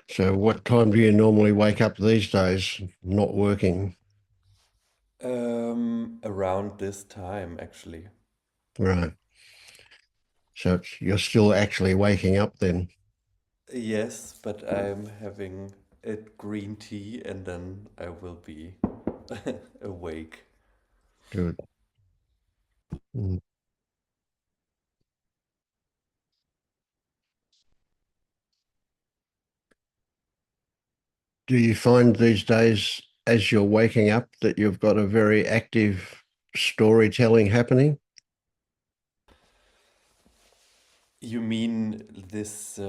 So what time do you normally wake up these days, not working? Around this time, actually. Right. So you're still actually waking up then. Yes, but I'm having a green tea and then I will be awake. Good. Mm. Do you find these days, as you're waking up, that you've got a very active storytelling happening? You mean this,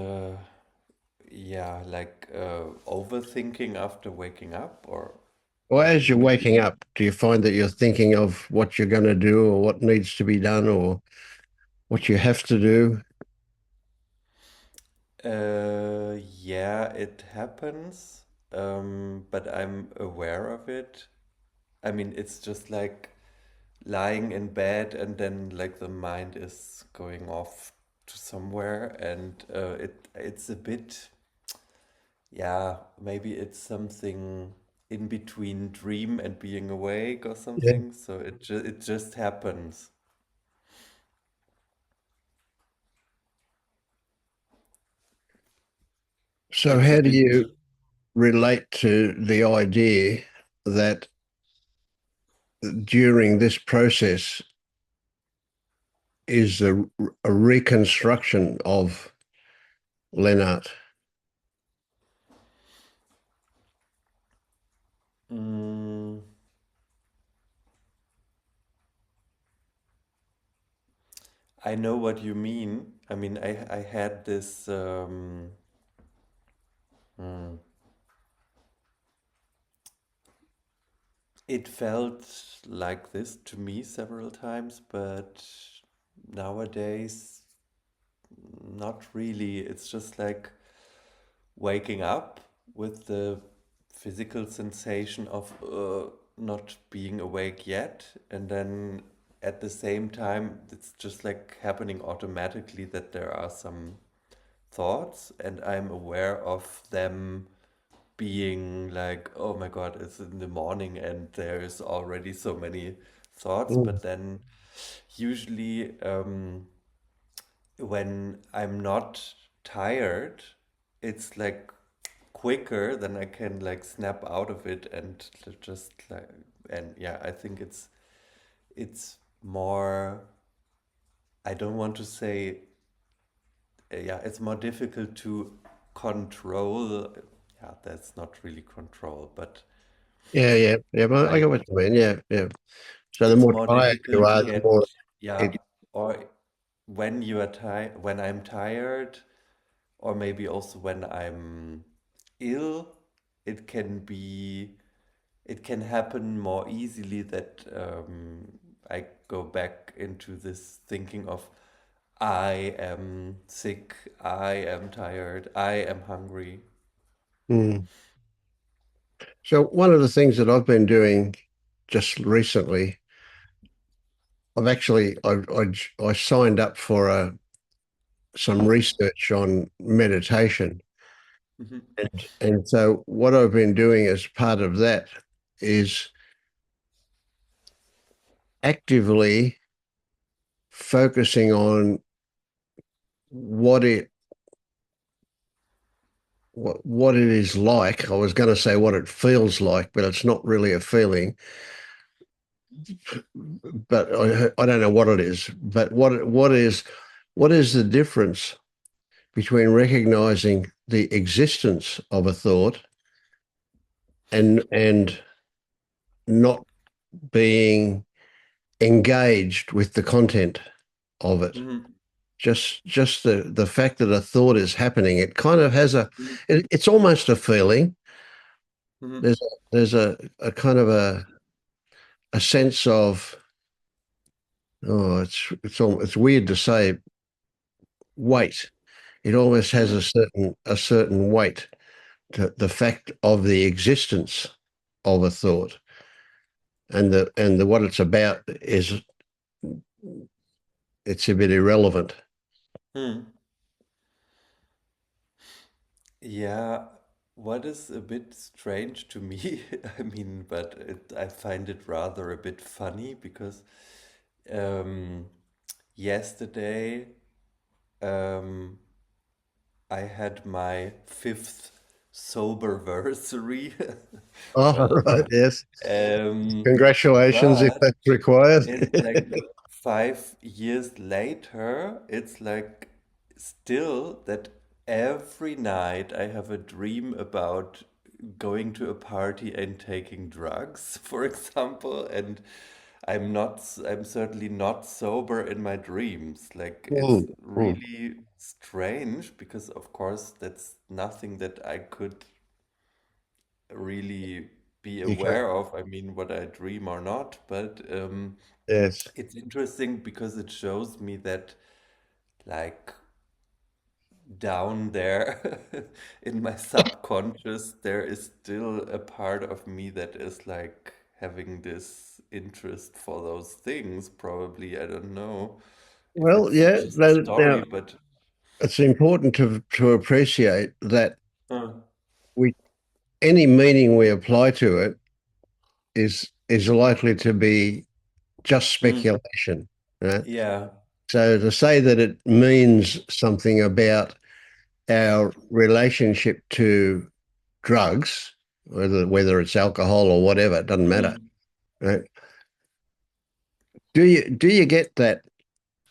yeah, like overthinking after waking up, or Or as you're would waking you? up, do you find that you're thinking of what you're going to do or what needs to be done or what you have to do? Yeah, it happens, but I'm aware of it. I mean, it's just like lying in bed and then like the mind is going off to somewhere and it's a bit, yeah, maybe it's something in between dream and being awake or Yeah. something, so it just happens. So It's a how do bit. you relate to the idea that during this process is a reconstruction of Lennart? mm, I know what you mean. I mean, I had this hmm, it felt like this to me several times, but nowadays, not really. It's just like waking up with the physical sensation of not being awake yet. And then at the same time, it's just like happening automatically that there are some thoughts, and I'm aware of them being like, oh my God, it's in the morning and there's already so many thoughts. Mm. But then usually, when I'm not tired, it's like quicker than I can like snap out of it and just like, and yeah, I think it's more, I don't want to say, yeah, it's more difficult to control. Yeah, that's not really control, but Yeah, yeah, yeah. But I get like what you mean. Yeah, yeah. So the it's more more tired you difficult to are, the get, more yeah, it. or when you are tired, when I'm tired, or maybe also when I'm ill, it can be, it can happen more easily that I go back into this thinking of I am sick, I am tired, I am hungry. Mm. So one of the things that I've been doing just recently, I've actually I signed up for some research on meditation, Mhm. and so what I've been doing as part of that is actively focusing on what it what it is like. I was going to say what it feels like, but it's not really a feeling. But I don't know what it is. But what is the difference between recognizing the existence of a thought and not being engaged with the content of it? Mhm. Just the fact that a thought is happening, it kind of has Mhm. it's almost a feeling. Mhm. There's a kind of a sense of, oh, it's weird to say, weight. It almost has Mhm. a certain weight to the fact of the existence of a thought, and the what it's about is, it's a bit irrelevant. Mhm. Yeah. what is a bit strange to me, I mean, but I find it rather a bit funny because um, yesterday um, I had my fifth soberversary. Oh, Well, right. Yes. um, Congratulations if but that's required. it's like 5 years later, it's like still that every night I have a dream about going to a party and taking drugs, for example, and I'm certainly not sober in my dreams. Like it's Mm, mm. really strange because of course that's nothing that I could really be You can't. aware of. I mean, what I dream or not, but Yes. it's interesting because it shows me that, like, down there in my subconscious, there is still a part of me that is like having this interest for those things. Probably, I don't know if Well, it's yeah. just a story, Now, but it's important to appreciate that uh, we any meaning we apply to it is likely to be just mm, speculation. Right? yeah, So to say that it means something about our relationship to drugs, whether it's alcohol or whatever, it doesn't matter. mm, Right? Do you get that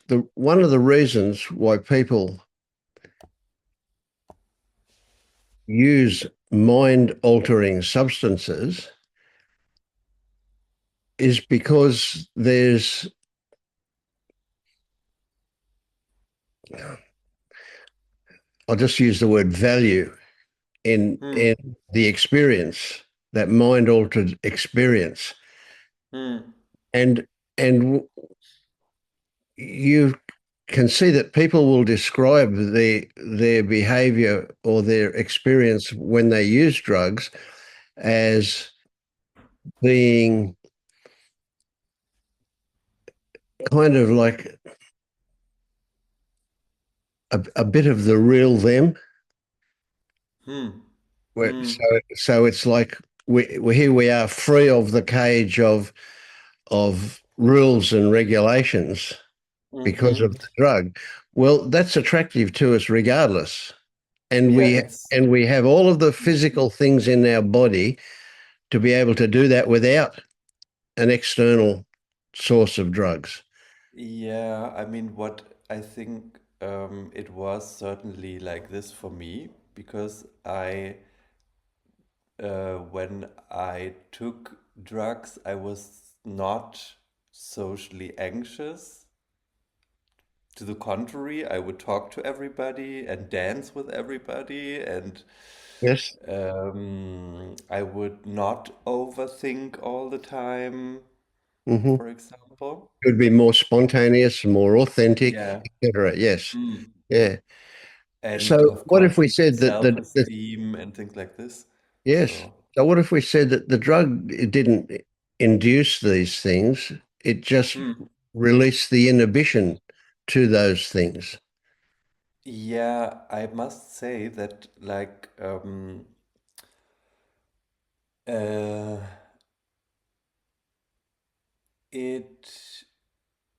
the one of the reasons why people use mind altering substances is because there's I'll just use the word value in mm, the experience, that mind altered experience. mm, And you can see that people will describe their behavior or their experience when they use drugs as being kind of like a bit of the real them. mm, Where, mm, so it's like we here we are free of the cage of rules and regulations because of mm-hmm. the drug. Well, that's attractive to us regardless. And Yeah, we it's and we have all of the physical things in our body to be able to do that without an external source of drugs. yeah, I mean, what I think it was certainly like this for me because when I took drugs, I was not socially anxious. To the contrary, I would talk to everybody and dance with everybody, and Yes. I would not overthink all the time, Mm-hmm. for example. Could be more spontaneous, more authentic, Yeah. etc. Yes. Mm. Yeah. And So of what if course, we said that the self-esteem and things like this. yes. So, So what if we said that the drug it didn't induce these things, it just mm, released the inhibition to those things? yeah, I must say that, like, uh, it,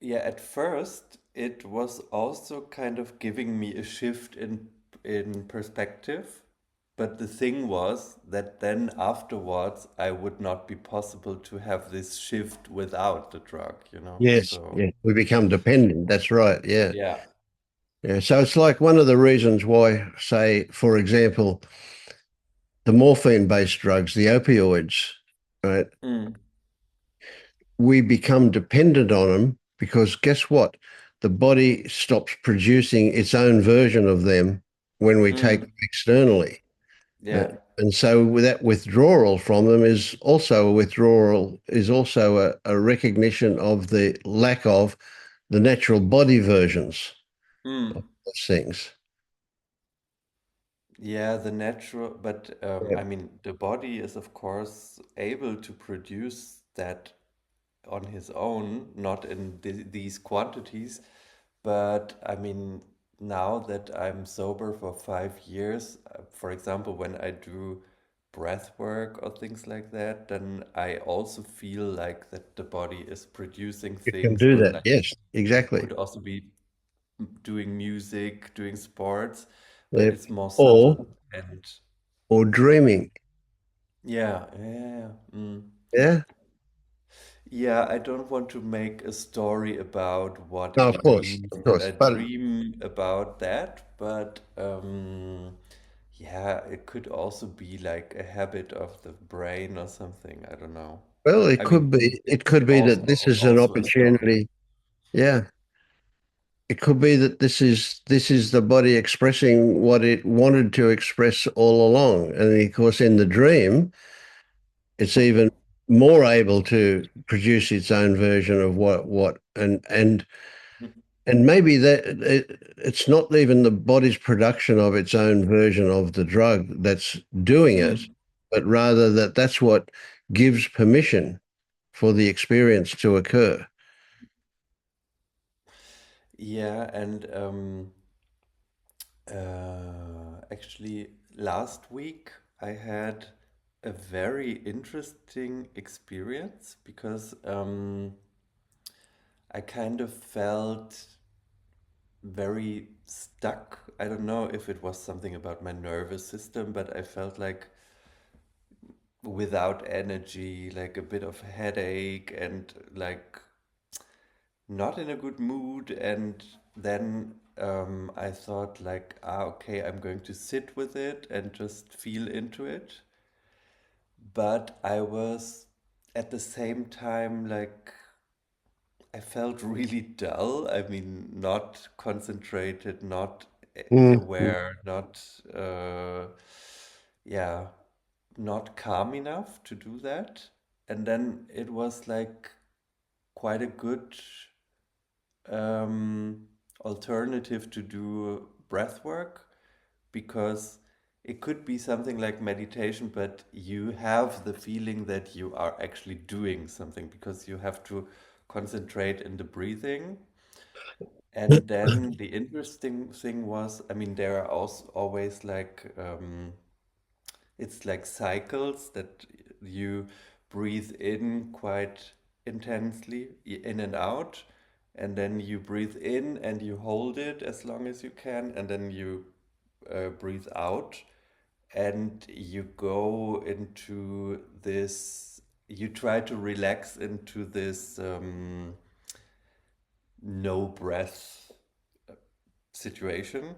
yeah, at first it was also kind of giving me a shift in perspective. But the thing was that then afterwards, I would not be possible to have this shift without the drug, you know? Yes. So, Yeah. We become dependent. That's right. Yeah. yeah. Yeah. So it's like one of the reasons why, say, for example, the morphine-based drugs, the opioids, right? Mm, We become dependent on them because guess what? The body stops producing its own version of them when we take them mm, externally. Uh, yeah. and so with that withdrawal from them is also a recognition of the lack of the natural body versions of Mm. those things. Yeah, the natural, but Yeah. I mean, the body is of course able to produce that on his own, not in these quantities, but I mean, now that I'm sober for 5 years, for example, when I do breath work or things like that, then I also feel like that the body is producing You can things, do or that. like Yes, exactly. could also be doing music, doing sports, but Yeah. it's more Or subtle. And dreaming. yeah, yeah, mm. Yeah. Yeah, I don't want to make a story about what No, it means of that I course. But dream about that, but yeah, it could also be like a habit of the brain or something. I don't know. well, I mean, it could be that this is an also a story. opportunity. Yeah. It could be that this is the body expressing what it wanted to express all along. And of course, in the dream, it's even more able to produce its own version of what and maybe it's not even the body's production of its own version of the drug that's doing it, Mm. but rather that's what gives permission for the experience to occur. Yeah, and actually, last week I had a very interesting experience because I kind of felt very stuck. I don't know if it was something about my nervous system, but I felt like without energy, like a bit of headache and like not in a good mood. And then I thought like, okay, I'm going to sit with it and just feel into it. But I was at the same time like I felt really dull. I mean, not concentrated, not Mm. aware, not yeah, not calm enough to do that. And then it was like quite a good um, alternative to do breath work because it could be something like meditation, but you have the feeling that you are actually doing something because you have to concentrate in the breathing. And then the interesting thing was, I mean, there are also always like it's like cycles that you breathe in quite intensely, in and out, and then you breathe in and you hold it as long as you can, and then you breathe out, and you go into this. You try to relax into this no breath situation,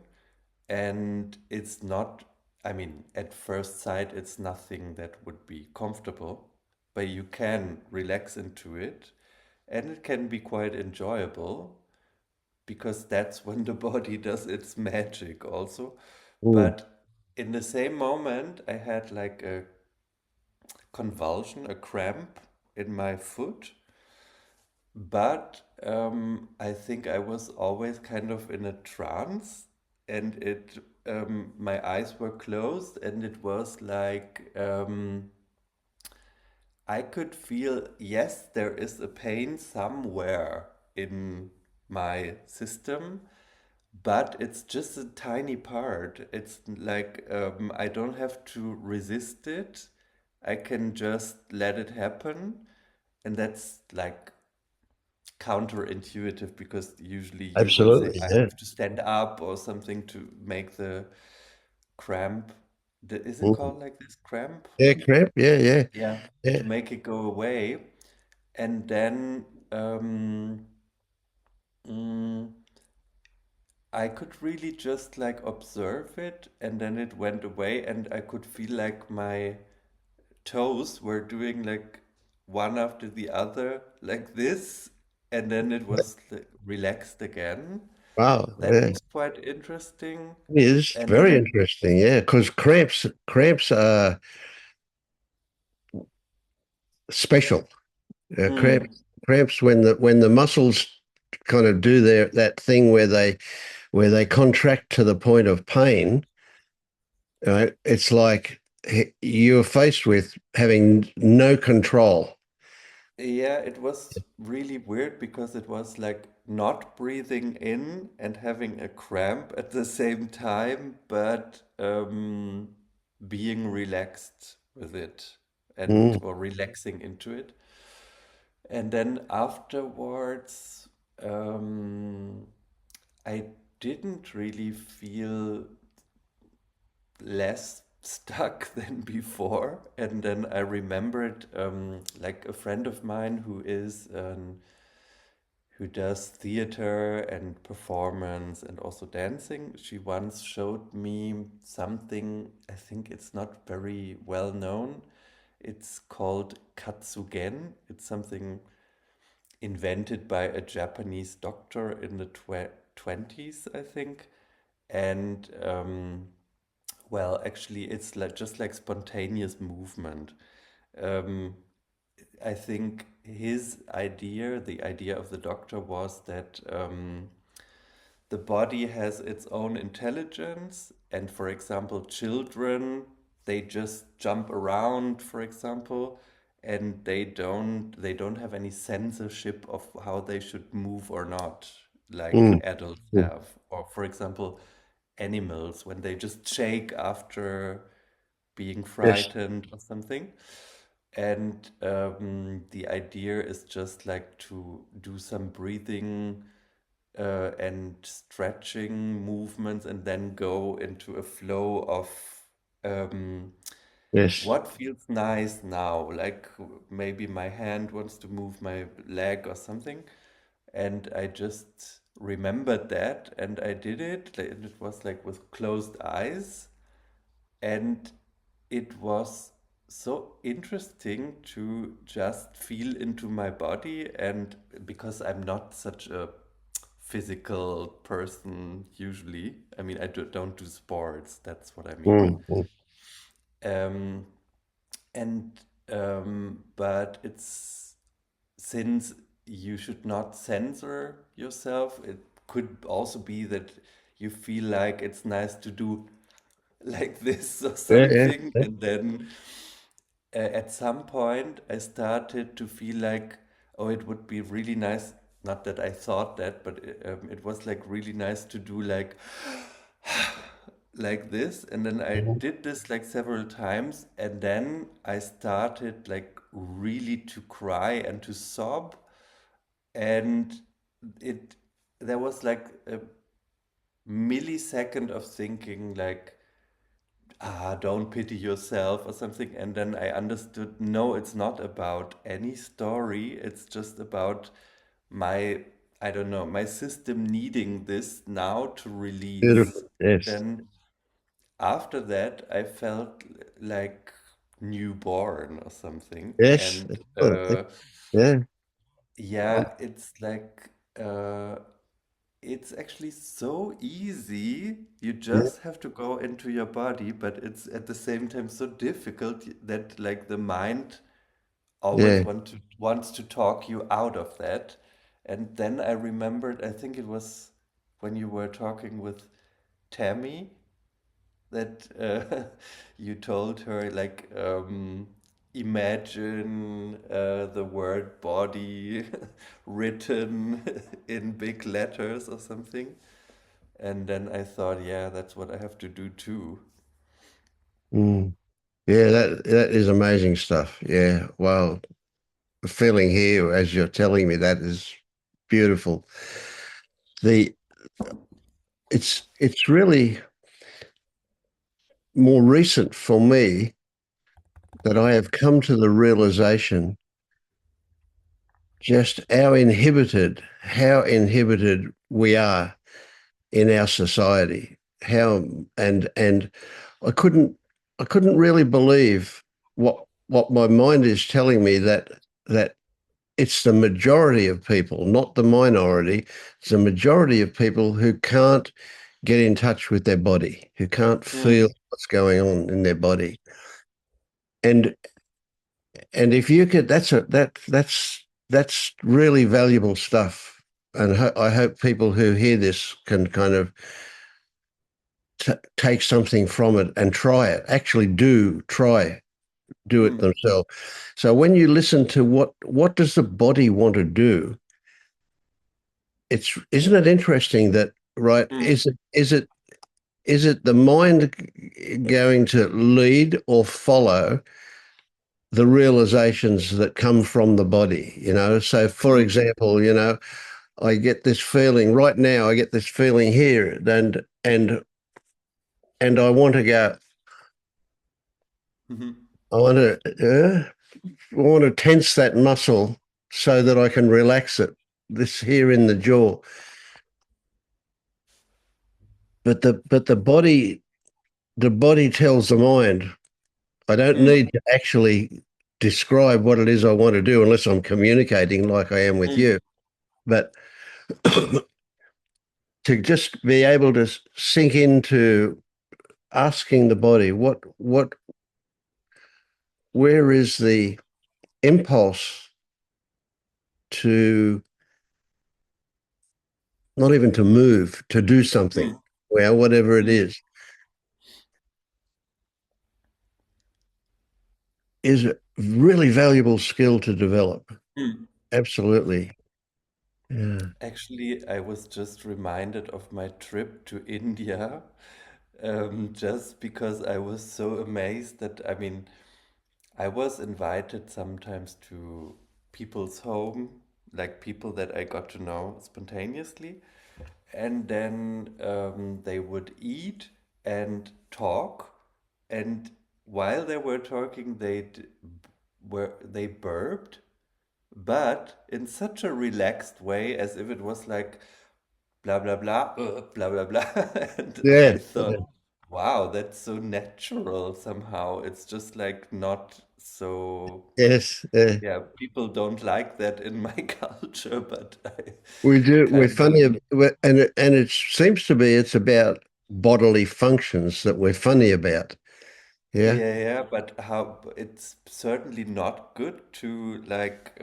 and it's not, I mean, at first sight it's nothing that would be comfortable, but you can relax into it, and it can be quite enjoyable because that's when the body does its magic also. Mm. But in the same moment I had like a convulsion, a cramp in my foot. But I think I was always kind of in a trance, and my eyes were closed, and it was like I could feel, yes, there is a pain somewhere in my system, but it's just a tiny part. It's like I don't have to resist it. I can just let it happen, and that's like counterintuitive because usually you will say Absolutely. I Yeah. have to stand up or something to make the cramp. Is it Mm. called like this cramp? Yeah, cramp. Yeah, yeah, Yeah, yeah. to make it go away. And then mm, I could really just like observe it, and then it went away, and I could feel like my toes were doing like one after the other, like this, and then it was like, relaxed again. Wow. That Yeah. was quite interesting. It is And very then, interesting. Yeah, because cramps are special. mm, Cramps when the muscles kind of do that thing where they contract to the point of pain. Right? It's like you're faced with having no control. Yeah, it was really weird because it was like not breathing in and having a cramp at the same time, but being relaxed with it and Mm, or relaxing into it. And then afterwards, um, I didn't really feel less stuck than before. And then I remembered like a friend of mine who does theater and performance and also dancing. She once showed me something, I think it's not very well known. It's called katsugen. It's something invented by a Japanese doctor in the 20s, I think. And well, actually, it's like just like spontaneous movement. Um, I think the idea of the doctor was that the body has its own intelligence, and for example, children, they just jump around, for example, and they don't have any censorship of how they should move or not, like mm, adults mm. have. Or for example, animals when they just shake after being Yes, frightened or something. And the idea is just like to do some breathing and stretching movements and then go into a flow of um, yes, what feels nice now. Like maybe my hand wants to move my leg or something. And I just remembered that and I did it. And it was like with closed eyes. And it was so interesting to just feel into my body. And because I'm not such a physical person usually, I mean, don't do sports, that's what I mean. mm, mm. Um, and but it's since you should not censor yourself, it could also be that you feel like it's nice to do like this or Yeah, yeah, something. yeah. And then at some point, I started to feel like, oh, it would be really nice. Not that I thought that, but it was like really nice to do like this. And then I Mhm. did this like several times. And then I started like really to cry and to sob. And it, there was like a millisecond of thinking like, don't pity yourself or something. And then I understood, no, it's not about any story. It's just about my, I don't know, my system needing this now to Beautiful. release. Yes, Then after that, I felt like newborn or something. yes. And Excellent. Yeah. Um, yeah, it's like, it's actually so easy. You yeah, just have to go into your body, but it's at the same time so difficult that like the mind always yeah. wants to talk you out of that. And then I remembered, I think it was when you were talking with Tammy that you told her like imagine the word body written in big letters or something. And then I thought, yeah, that's what I have to do too. Mm. Yeah, that is amazing stuff. Yeah. Well, the feeling here as you're telling me that is beautiful. The it's really more recent for me that I have come to the realization just how inhibited we are in our society. How and I couldn't I couldn't really believe what my mind is telling me that it's the majority of people, not the minority. It's the majority of people who can't get in touch with their body, who can't feel Mm, what's going on in their body. And and if you could, that's really valuable stuff. And I hope people who hear this can kind of take something from it and try it. Actually, do try do it Mm, themselves. So when you listen to what does the body want to do, it's isn't it interesting that right? mm, Is it the mind going to lead or follow the realizations that come from the body? So for mm, example, I get this feeling right now. I get this feeling here, and I want to go. mhm, I want I want to tense that muscle so that I can relax it. This here in the jaw, but the body tells the mind. I don't mm, need to actually describe what it is I want to do unless I'm communicating like I am with mm, you. But to just be able to sink into asking the body, where is the impulse to not even to move, to do something, mm, well, whatever it mm, is a really valuable skill to develop. mm. Absolutely. Yeah. Actually, I was just reminded of my trip to India, just because I was so amazed that, I mean, I was invited sometimes to people's home, like people that I got to know spontaneously, and then they would eat and talk, and while they were talking, they burped, but in such a relaxed way, as if it was like blah blah blah blah blah blah. And Yeah. I thought, wow, that's so natural somehow. It's just like not so, Yes. yeah, people don't like that in my culture, but I We do. We're kind funny, of, and it seems to be it's about bodily functions that we're funny about. Yeah. yeah, yeah, but how it's certainly not good to like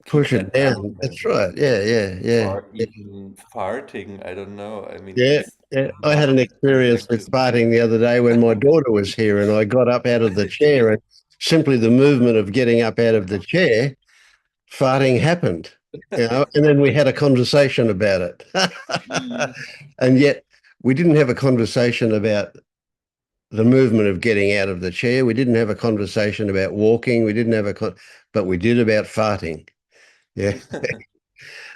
keep Push it that down. down, That's right. Yeah. Yeah. Yeah. or even farting. I don't know. I mean, Yeah. it's Yeah. I had not an experience with attractive. farting the other day when my daughter was here, and I got up out of the chair, and simply the movement of getting up out of the chair, farting happened. And then we had a conversation about it. Mm, And yet we didn't have a conversation about the movement of getting out of the chair. We didn't have a conversation about walking. We didn't have but we did about farting. Yeah,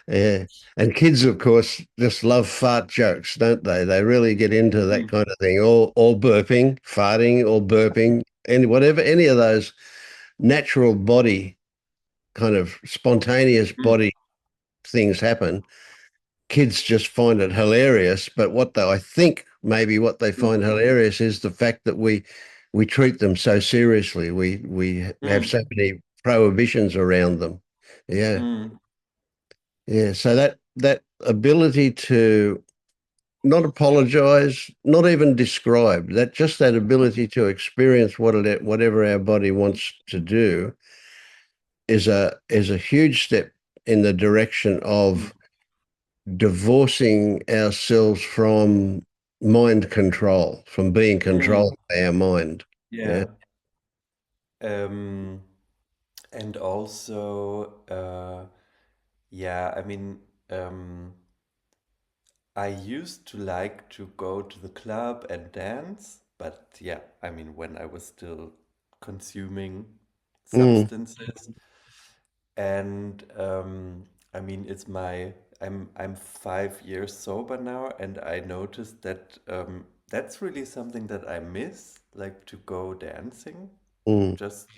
yeah. And kids, of course, just love fart jokes, don't they? They really get into that mm, kind of thing. All burping, farting, or burping, and whatever, any of those natural body kind of spontaneous mm, body things happen. Kids just find it hilarious. But I think maybe what they mm, find hilarious is the fact that we treat them so seriously. We have so mm, many prohibitions around them. Yeah, mm, yeah. So that ability to not apologize, not even describe that, just that ability to experience whatever our body wants to do is a huge step in the direction mm, of divorcing ourselves from mind control, from being mm. controlled by our mind. Yeah. Yeah. Um, and also, yeah, I mean, um, I used to like to go to the club and dance, but yeah, I mean, when I was still consuming Mm, substances, and I mean, I'm 5 years sober now, and I noticed that that's really something that I miss, like to go dancing, mm, just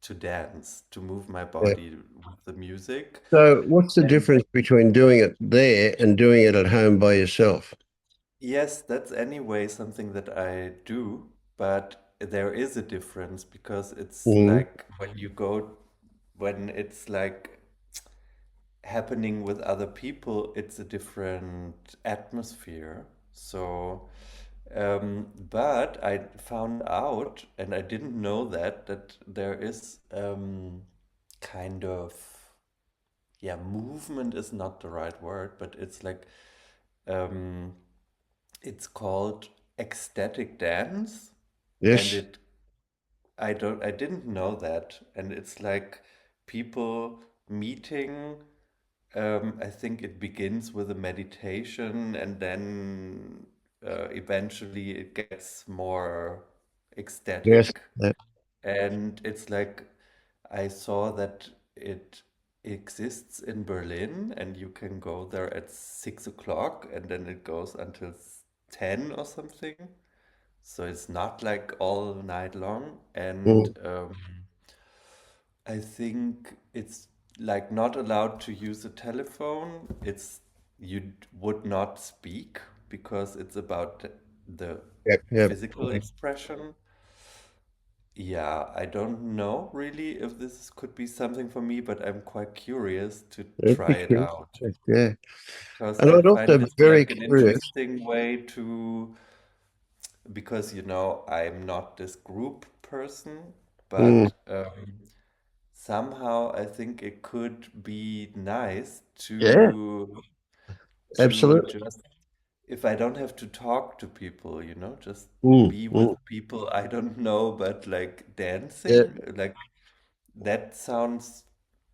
to dance, to move my yeah. body with the music. So, what's the And difference between doing it there and doing it at home by yourself? yes, that's anyway something that I do, but there is a difference because it's Mm, like when it's like happening with other people, it's a different atmosphere. So, but I found out, and I didn't know that there is kind of, yeah, movement is not the right word, but it's like um, it's called ecstatic dance, and yes. it I didn't know that. And it's like people meeting. I think it begins with a meditation and then eventually it gets more Yes. ecstatic. And it's like I saw that it exists in Berlin and you can go there at 6 o'clock and then it goes until 10 or something. So it's not like all night long. And Mm, I think it's like not allowed to use a telephone. It's would not speak because it's about the yep, yep. physical expression. Yeah, I don't know really if this could be something for me, but I'm quite curious to It'd try be it curious. out Yeah. because And I I'd find also be this very like an curious. interesting way to, because I'm not this group person, Mm, but somehow I think it could be nice yeah, to absolutely. just, if I don't have to talk to people, just Mm, be with mm, people I don't know, but like yeah. dancing, like that sounds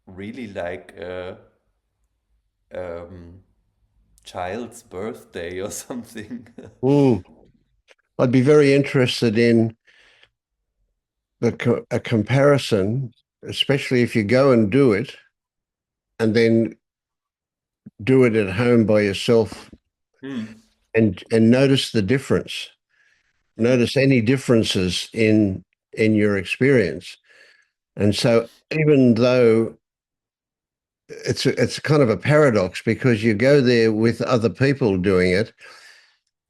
really like a um, child's birthday or something. Mm. I'd be very interested in a comparison, especially if you go and do it and then do it at home by yourself Hmm. and notice the difference. Hmm. Notice any differences in your experience. And so even though it's kind of a paradox because you go there with other people doing it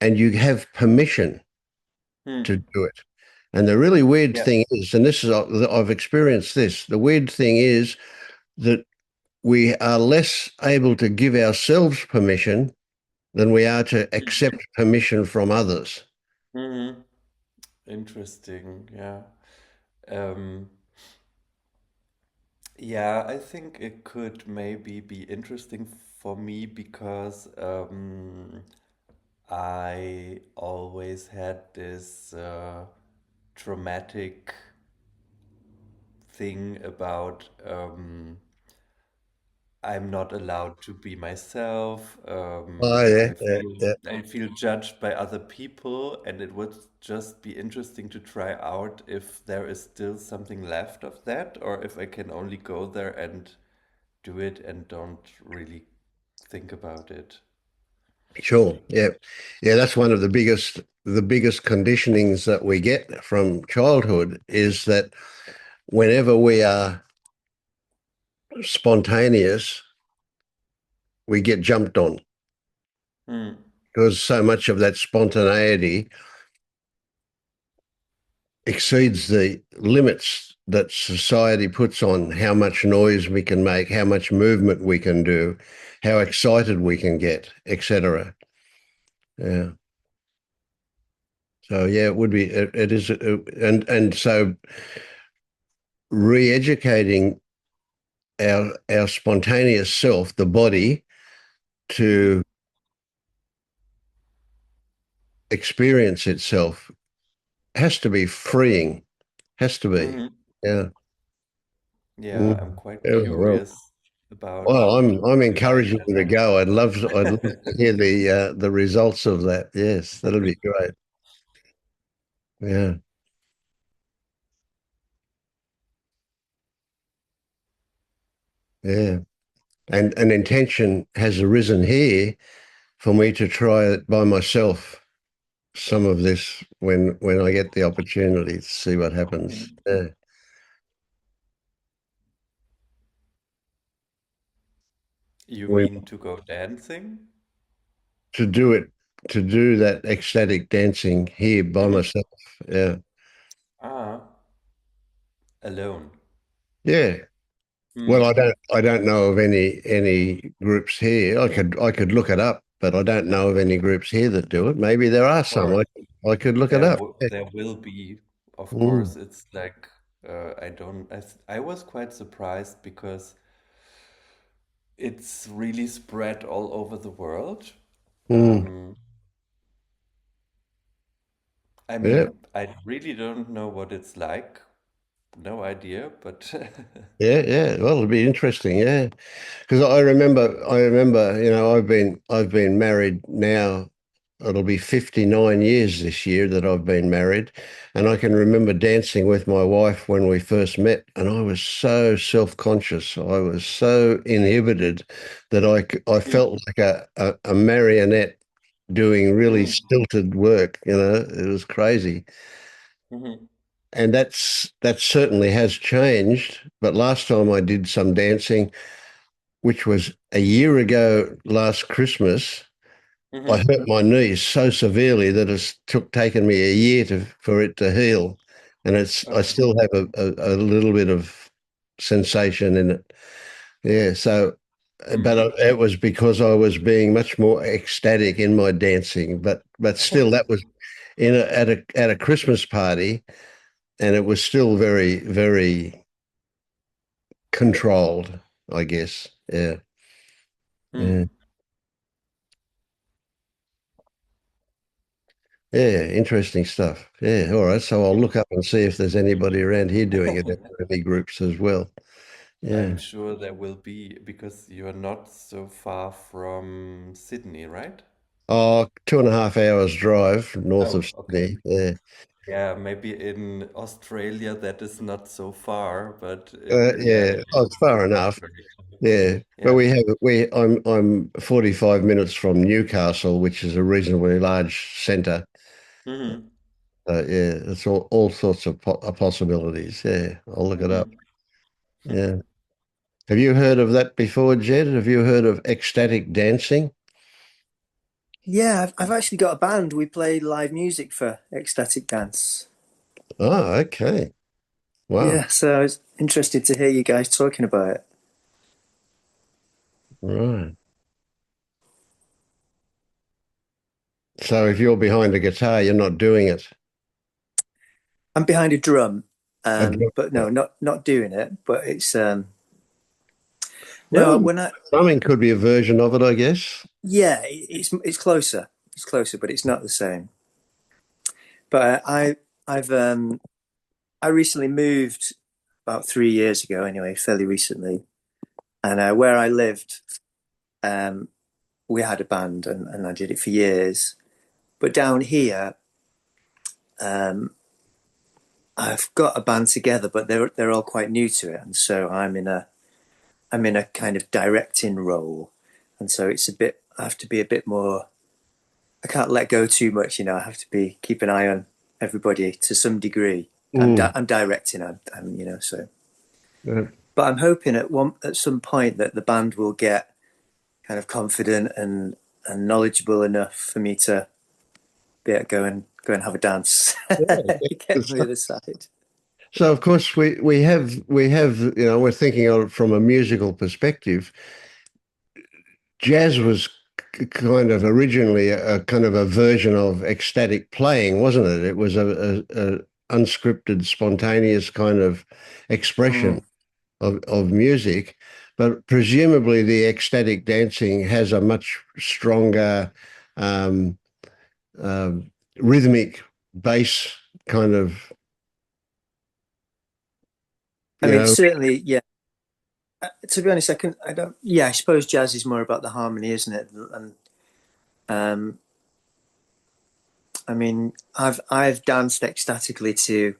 and you have permission to Hmm. do it. And the really weird Yeah. thing is, and this is I've experienced this, the weird thing is that we are less able to give ourselves permission than we are to accept permission from others. Hmm. Interesting. Yeah. Um, yeah, I think it could maybe be interesting for me because I always had this traumatic thing about I'm not allowed to be myself. Oh yeah, yeah, yeah. I feel judged by other people, and it would just be interesting to try out if there is still something left of that, or if I can only go there and do it and don't really think about it. Sure. Yeah. Yeah, that's one of the biggest conditionings that we get from childhood is that whenever we are spontaneous, we get jumped on Hmm. because so much of that spontaneity exceeds the limits that society puts on how much noise we can make, how much movement we can do, how excited we can get, etc. Yeah. So yeah, it would be it is and so re-educating our spontaneous self, the body, to experience itself has to be freeing. Has to be. Hmm. Yeah. Yeah, I'm Mm. quite Yeah, curious about well, I'm doing encouraging you to go. I'd love to that. hear the results of that. Yes, that'll be great. Yeah, yeah. And an intention has arisen here for me to try it by myself. Some of this when I get the opportunity to see what happens. Yeah. You We mean to go dancing? to do it to do that ecstatic dancing here by Hmm. myself. Yeah, Ah, alone. yeah. Well, I Hmm. don't know of any groups here. I could look it up, but I don't know of any groups here that do it. Maybe there are some. Or I could look it up. Yeah. there will be, of Mm, course. It's like I don't. I was quite surprised because it's really spread all over the world. mm, Um, I yeah. mean, I really don't know what it's like, No idea, but Yeah, yeah. Well, it'll be interesting. Yeah, because I remember, I've been married now. It'll be 59 years this year that I've been married, and I can remember dancing with my wife when we first met, and I was so self-conscious. I was so inhibited that I Mm, felt like a marionette doing really mm, stilted work. It was crazy. mhm, And that certainly has changed. But last time I did some dancing, which was a year ago last Christmas, I mhm. hurt my knee so severely that it's taken me a year for it to heal. And I Okay. still have a little bit of sensation in it. Yeah. So, but Mm. it was because I was being much more ecstatic in my dancing. But still, that was at a Christmas party, and it was still very, very controlled, I guess. Yeah. Yeah. Mm. Yeah. Interesting stuff. Yeah. All right. So I'll look up and see if there's anybody around here doing it, any groups as well. I'm Yeah. sure there will be because you're not so far from Sydney, right? Oh, 2.5 hours drive north of Oh, okay. Sydney. Yeah. Yeah, maybe in Australia that is not so far, but in Yeah. reality Oh, it's far it's enough. very close. Yeah. But Yeah. I'm 45 minutes from Newcastle, which is a reasonably large centre. Hmm. Yeah, it's all sorts of possibilities. Yeah. I'll look it up. Hmm. Yeah. Have you heard of that before, Jed? Have you heard of ecstatic dancing? Yeah, I've actually got a band. We play live music for Ecstatic Dance. Oh, okay. Wow. Yeah, so I was interested to hear you guys talking about it. Right. So if you're behind a guitar, you're not doing it. I'm behind a drum, A drum- but no, not doing it. But it's no, Well, when I drumming could be a version of it, I guess. yeah, it's closer. It's closer, but it's not the same. But I've I recently moved about 3 years ago, anyway, fairly recently, and where I lived, um, we had a band, and I did it for years. But down here, um, I've got a band together, but they're all quite new to it, and so I'm in a kind of directing role, and so it's a bit. I have to be a bit more. I can't let go too much, I have to be keep an eye on everybody to some degree. Mm. I'm directing, so. Yeah. But I'm hoping at some point that the band will get kind of confident and knowledgeable enough for me to be able to go and have a dance, get on the Yeah. other side. So of course we have we're thinking of it from a musical perspective. Jazz was kind of originally a kind of a version of ecstatic playing, wasn't it? It was a unscripted, spontaneous kind of Mm. expression of music, but presumably the ecstatic dancing has a much stronger um, um, rhythmic bass kind of, I you mean, know. certainly, yeah. To be honest, I don't. Yeah, I suppose jazz is more about the harmony, isn't it? And um, I mean, I've danced ecstatically to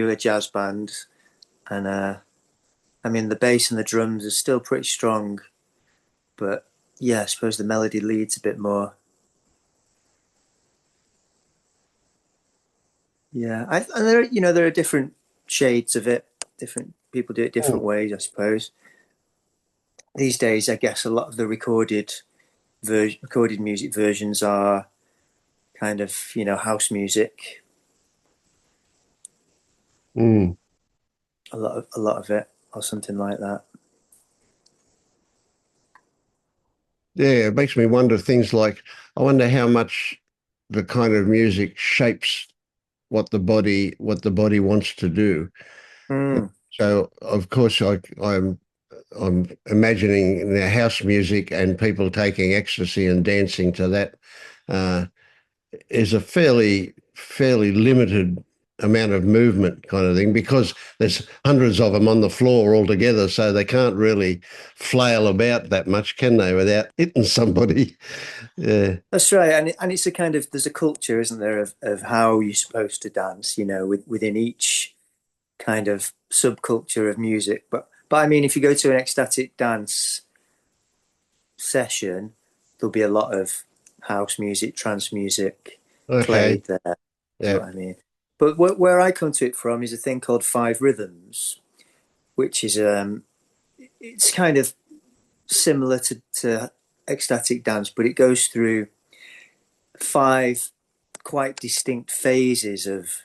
a jazz band, and I mean, the bass and the drums are still pretty strong, but yeah, I suppose the melody leads a bit more. Yeah, and there are different shades of it. Different people do it different ways, I suppose. These days, I guess a lot of the recorded music versions are kind of house music. Mm. A lot of it, or something like that. Yeah, it makes me wonder things like I wonder how much the kind of music shapes what the body wants to do. Mm. So of course I'm imagining the house music and people taking ecstasy and dancing to that uh, is a fairly limited. amount of movement kind of thing because there's hundreds of them on the floor all together, so they can't really flail about that much, can they, without hitting somebody? Yeah. That's right, and it's a kind of there's a culture, isn't there, of how you're supposed to dance, within each kind of subculture of music. But I mean, if you go to an ecstatic dance session, there'll be a lot of house music, trance music Okay. played there. Is Yeah. what I mean. But where I come to it from is a thing called five rhythms, which is it's kind of similar to ecstatic dance, but it goes through five quite distinct phases of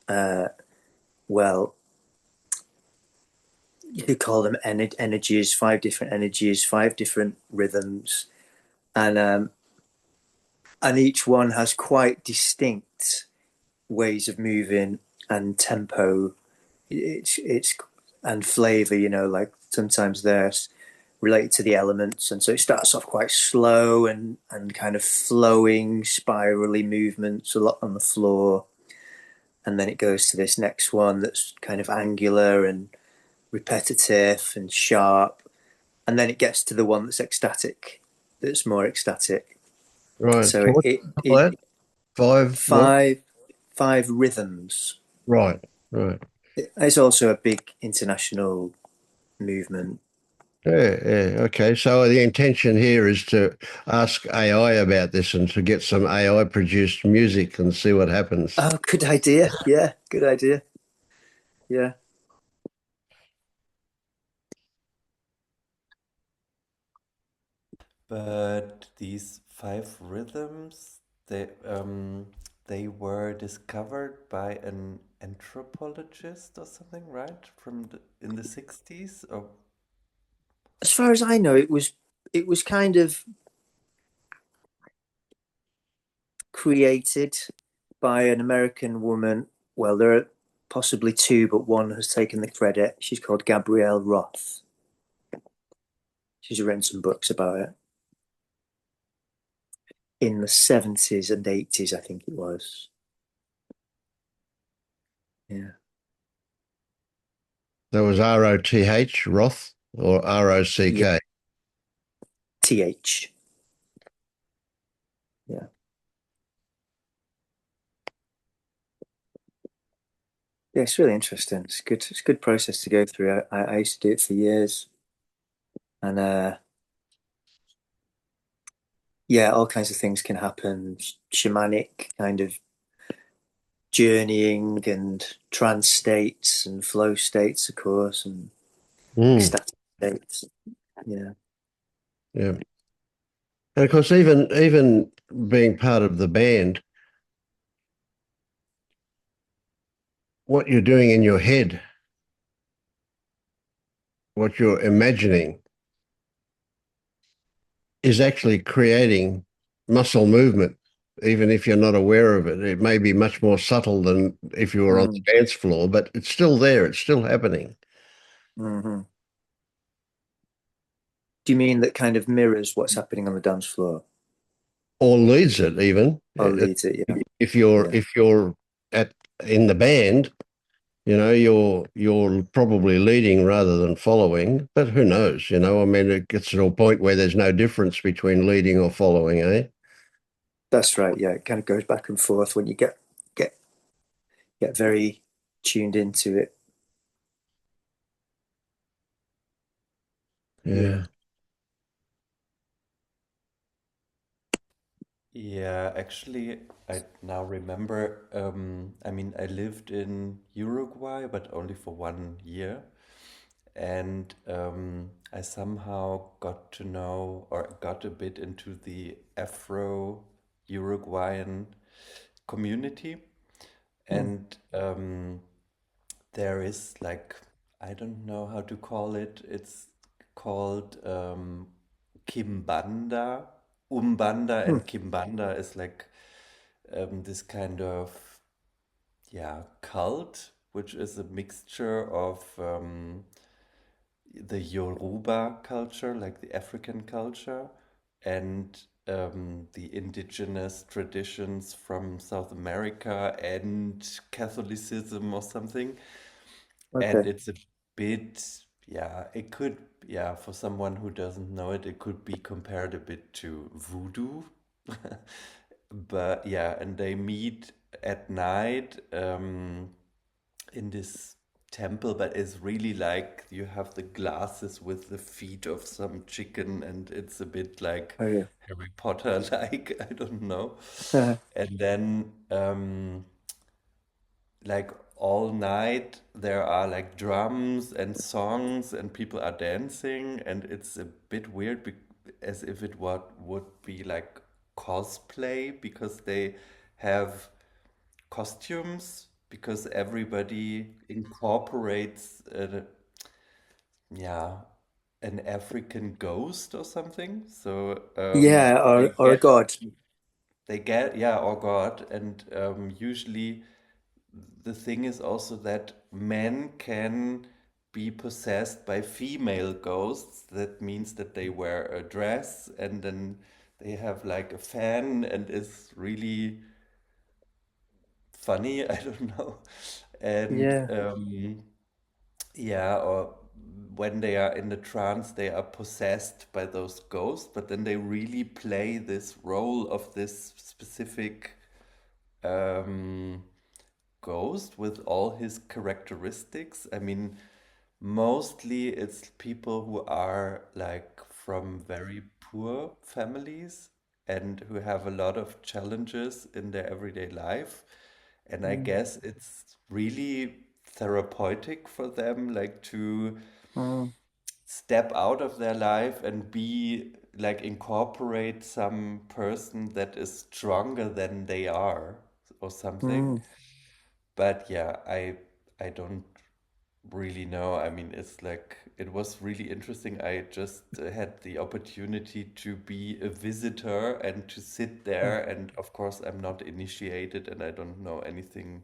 uh, well, you could call them energies, five different energies, five different rhythms, and and each one has quite distinct ways of moving and tempo. It's and flavor, like sometimes they're related to the elements, and so it starts off quite slow and kind of flowing, spirally movements a lot on the floor, and then it goes to this next one that's kind of angular and repetitive and sharp, and then it gets to the one that's ecstatic, that's more ecstatic. Right. So So what's that? Five what? five five rhythms. Right. Right. It's also a big international movement. Yeah, yeah. Okay. So the intention here is to ask AI about this and to get some AI produced music and see what happens. Oh, good idea. Yeah, good idea. Yeah. But these five rhythms, they were discovered by an anthropologist or something, right? In the 60s? Or As far as I know, it was kind of created by an American woman. Well, there are possibly two, but one has taken the credit. She's called Gabrielle Roth. She's written some books about it in the 70s and 80s, I think it was. Yeah. That was ROTH, Roth, or Yeah. ROCK. TH. Yeah. Yeah, it's really interesting. It's good. It's a good process to go through. I used to do it for years, and yeah, all kinds of things can happen. Shamanic kind of journeying and trance states and flow states, of course, and Mm, ecstatic states. Yeah. yeah. And of course, even being part of the band, what you're doing in your head, what you're imagining, is actually creating muscle movement, even if you're not aware of it. It may be much more subtle than if you were on Mm. the dance floor, but it's still there. It's still happening, Hmm. Do you mean that kind of mirrors what's happening on the dance floor, or leads it even. or leads it? Yeah. If you're Yeah. if you're at in the band, you're probably leading rather than following. But who knows? I mean, it gets to a point where there's no difference between leading or following, eh? That's right. Yeah. It kind of goes back and forth when you get get very tuned into it. Yeah. Yeah. yeah, actually, I now remember. I mean, I lived in Uruguay, but only for 1 year. And I somehow got to know or got a bit into the Afro Uruguayan community. Mm. And there is like, I don't know how to call it. It's called Kimbanda. Umbanda Mm. and Kimbanda is like this kind of, yeah, cult, which is a mixture of the Yoruba culture, like the African culture, and the indigenous traditions from South America and Catholicism or something. And Okay. it's a bit, yeah, it could, yeah, for someone who doesn't know it, it could be compared a bit to voodoo. But yeah, and they meet at night in this temple, but it's really like you have the glasses with the feet of some chicken, and it's a bit like Oh yeah. Harry Potter like, I don't know. And then like all night there are like drums and songs and people are dancing, and it's a bit weird as if it would be like cosplay, because they have costumes, because everybody incorporates yeah, an African ghost or something. So Yeah, or a god. they get, yeah, or God. And usually the thing is also that men can be possessed by female ghosts. That means that they wear a dress and then they have like a fan, and it's really funny. I don't know. And Yeah. yeah, or when they are in the trance, they are possessed by those ghosts, but then they really play this role of this specific um, ghost with all his characteristics. I mean, mostly it's people who are like from very poor families and who have a lot of challenges in their everyday life. And I Mm, guess it's really therapeutic for them, like to mm, step out of their life and be like incorporate some person that is stronger than they are or something. mm. But yeah, I don't really know. I mean, it's like it was really interesting. I just had the opportunity to be a visitor and to sit Mm. there, and of course I'm not initiated and I don't know anything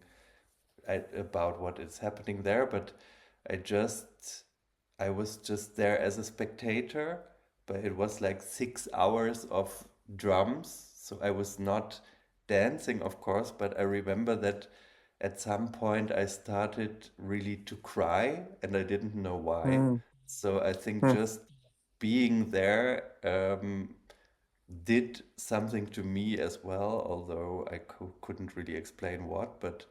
about what is happening there, but I just I was just there as a spectator, but it was like 6 hours of drums, so I was not dancing, of course, but I remember that at some point I started really to cry and I didn't know why. Mm, So I think mm. just being there did something to me as well, although I couldn't really explain what, but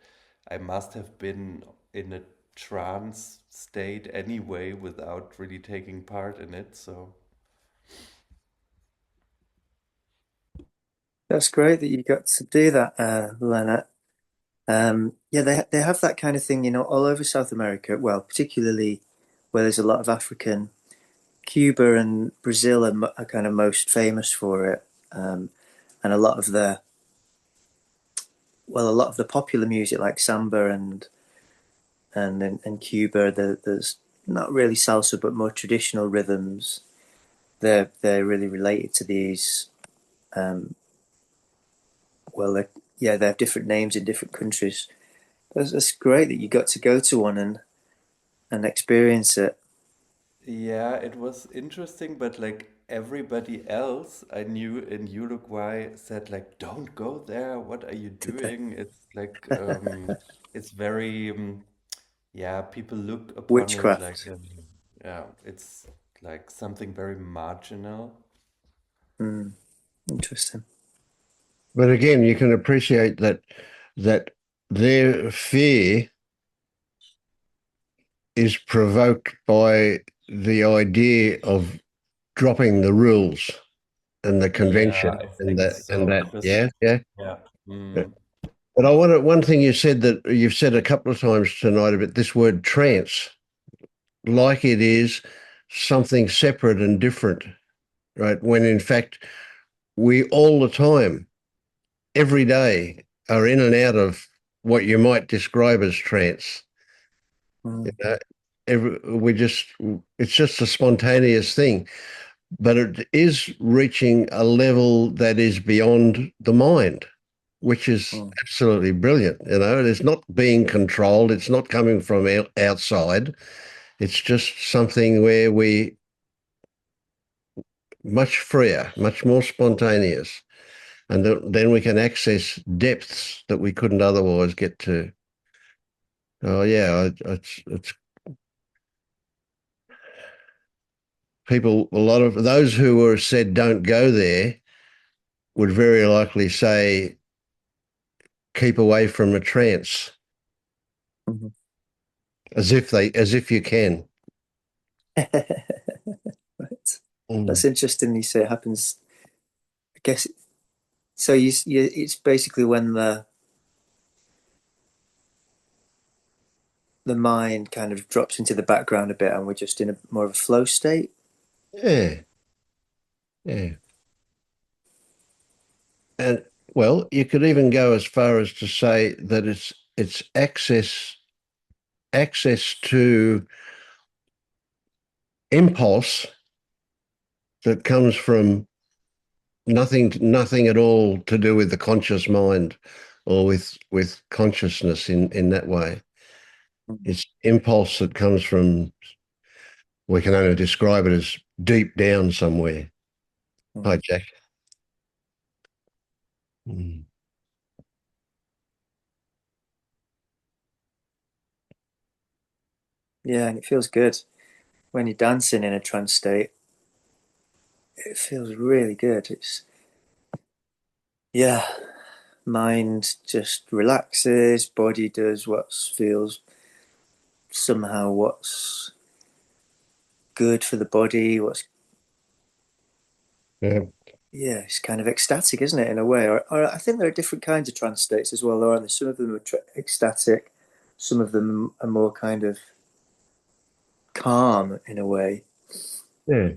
I must have been in a trance state anyway without really taking part in it. So, That's great that you got to do that, Leonard. Yeah, they have that kind of thing, all over South America. Well, particularly where there's a lot of African. Cuba and Brazil are kind of most famous for it, and a lot of the popular music like samba and Cuba, there's not really salsa but more traditional rhythms. They're really related to these. Um, yeah, they have different names in different countries. That's great that you got to go to one and experience it. yeah, it was interesting, but like everybody else I knew in Uruguay said like, "Don't go there. What are you Did they? doing?" It's like it's very yeah, people look upon it like Witchcraft. yeah, it's like something very marginal. Mm, interesting. But again, you can appreciate that their fear is provoked by the idea of dropping the rules and the Yeah, convention I and think so that. because Yeah, yeah. yeah. Yeah. Mm. But I wanted one thing you said that you've said a couple of times tonight about this word trance, like it is something separate and different, right? When in fact we all the time, every day, are in and out of what you might describe as trance. You Mm, know, it's just a spontaneous thing, but it is reaching a level that is beyond the mind, which is mm, absolutely brilliant. You know, it's not being controlled. It's not coming from outside. It's just something where much freer, much more spontaneous, and then we can access depths that we couldn't otherwise get to. Oh yeah, it's people. A lot of those who were said don't go there would very likely say keep away from a trance, Mhm. as if you can. Right. Mm. That's interesting. You say it happens. I guess so. It's basically when the mind kind of drops into the background a bit, and we're just in a more of a flow state. Yeah, yeah, and well, you could even go as far as to say that it's access to impulse that comes from nothing at all to do with the conscious mind or with consciousness in that way. It's impulse that comes from, we can only describe it as deep down somewhere. Hi, Mm. Jack. Mm. Yeah, and it feels good when you're dancing in a trance state. It feels really good. It's yeah, mind just relaxes, body does what feels somehow what's good for the body. What's Yeah, yeah, it's kind of ecstatic, isn't it, in a way? Or I think there are different kinds of trance states as well, aren't there? Some of them are ecstatic, some of them are more kind of calm in a way. yeah,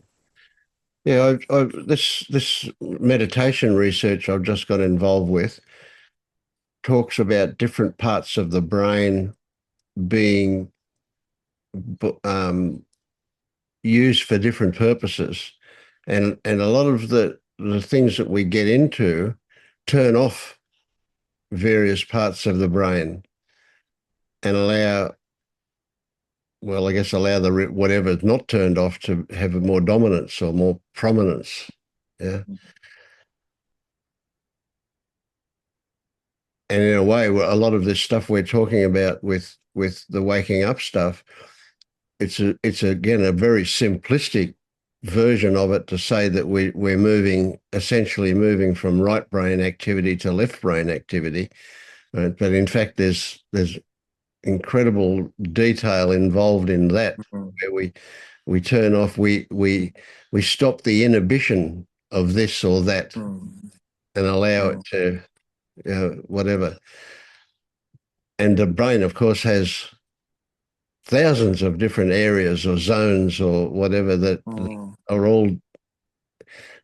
yeah. This meditation research I've just got involved with talks about different parts of the brain being um, used for different purposes, and a lot of the things that we get into turn off various parts of the brain and allow, well, I guess allow whatever's not turned off to have a more dominance or more prominence. Yeah. And in a way, a lot of this stuff we're talking about with the waking up stuff, it's again a very simplistic version of it to say that we're moving, essentially moving from right brain activity to left brain activity. Right? But in fact, there's incredible detail involved in that, Mm, where we turn off, we stop the inhibition of this or that mm, and allow it mm, to, whatever. And the brain, of course, has thousands of different areas or zones or whatever that mm, are all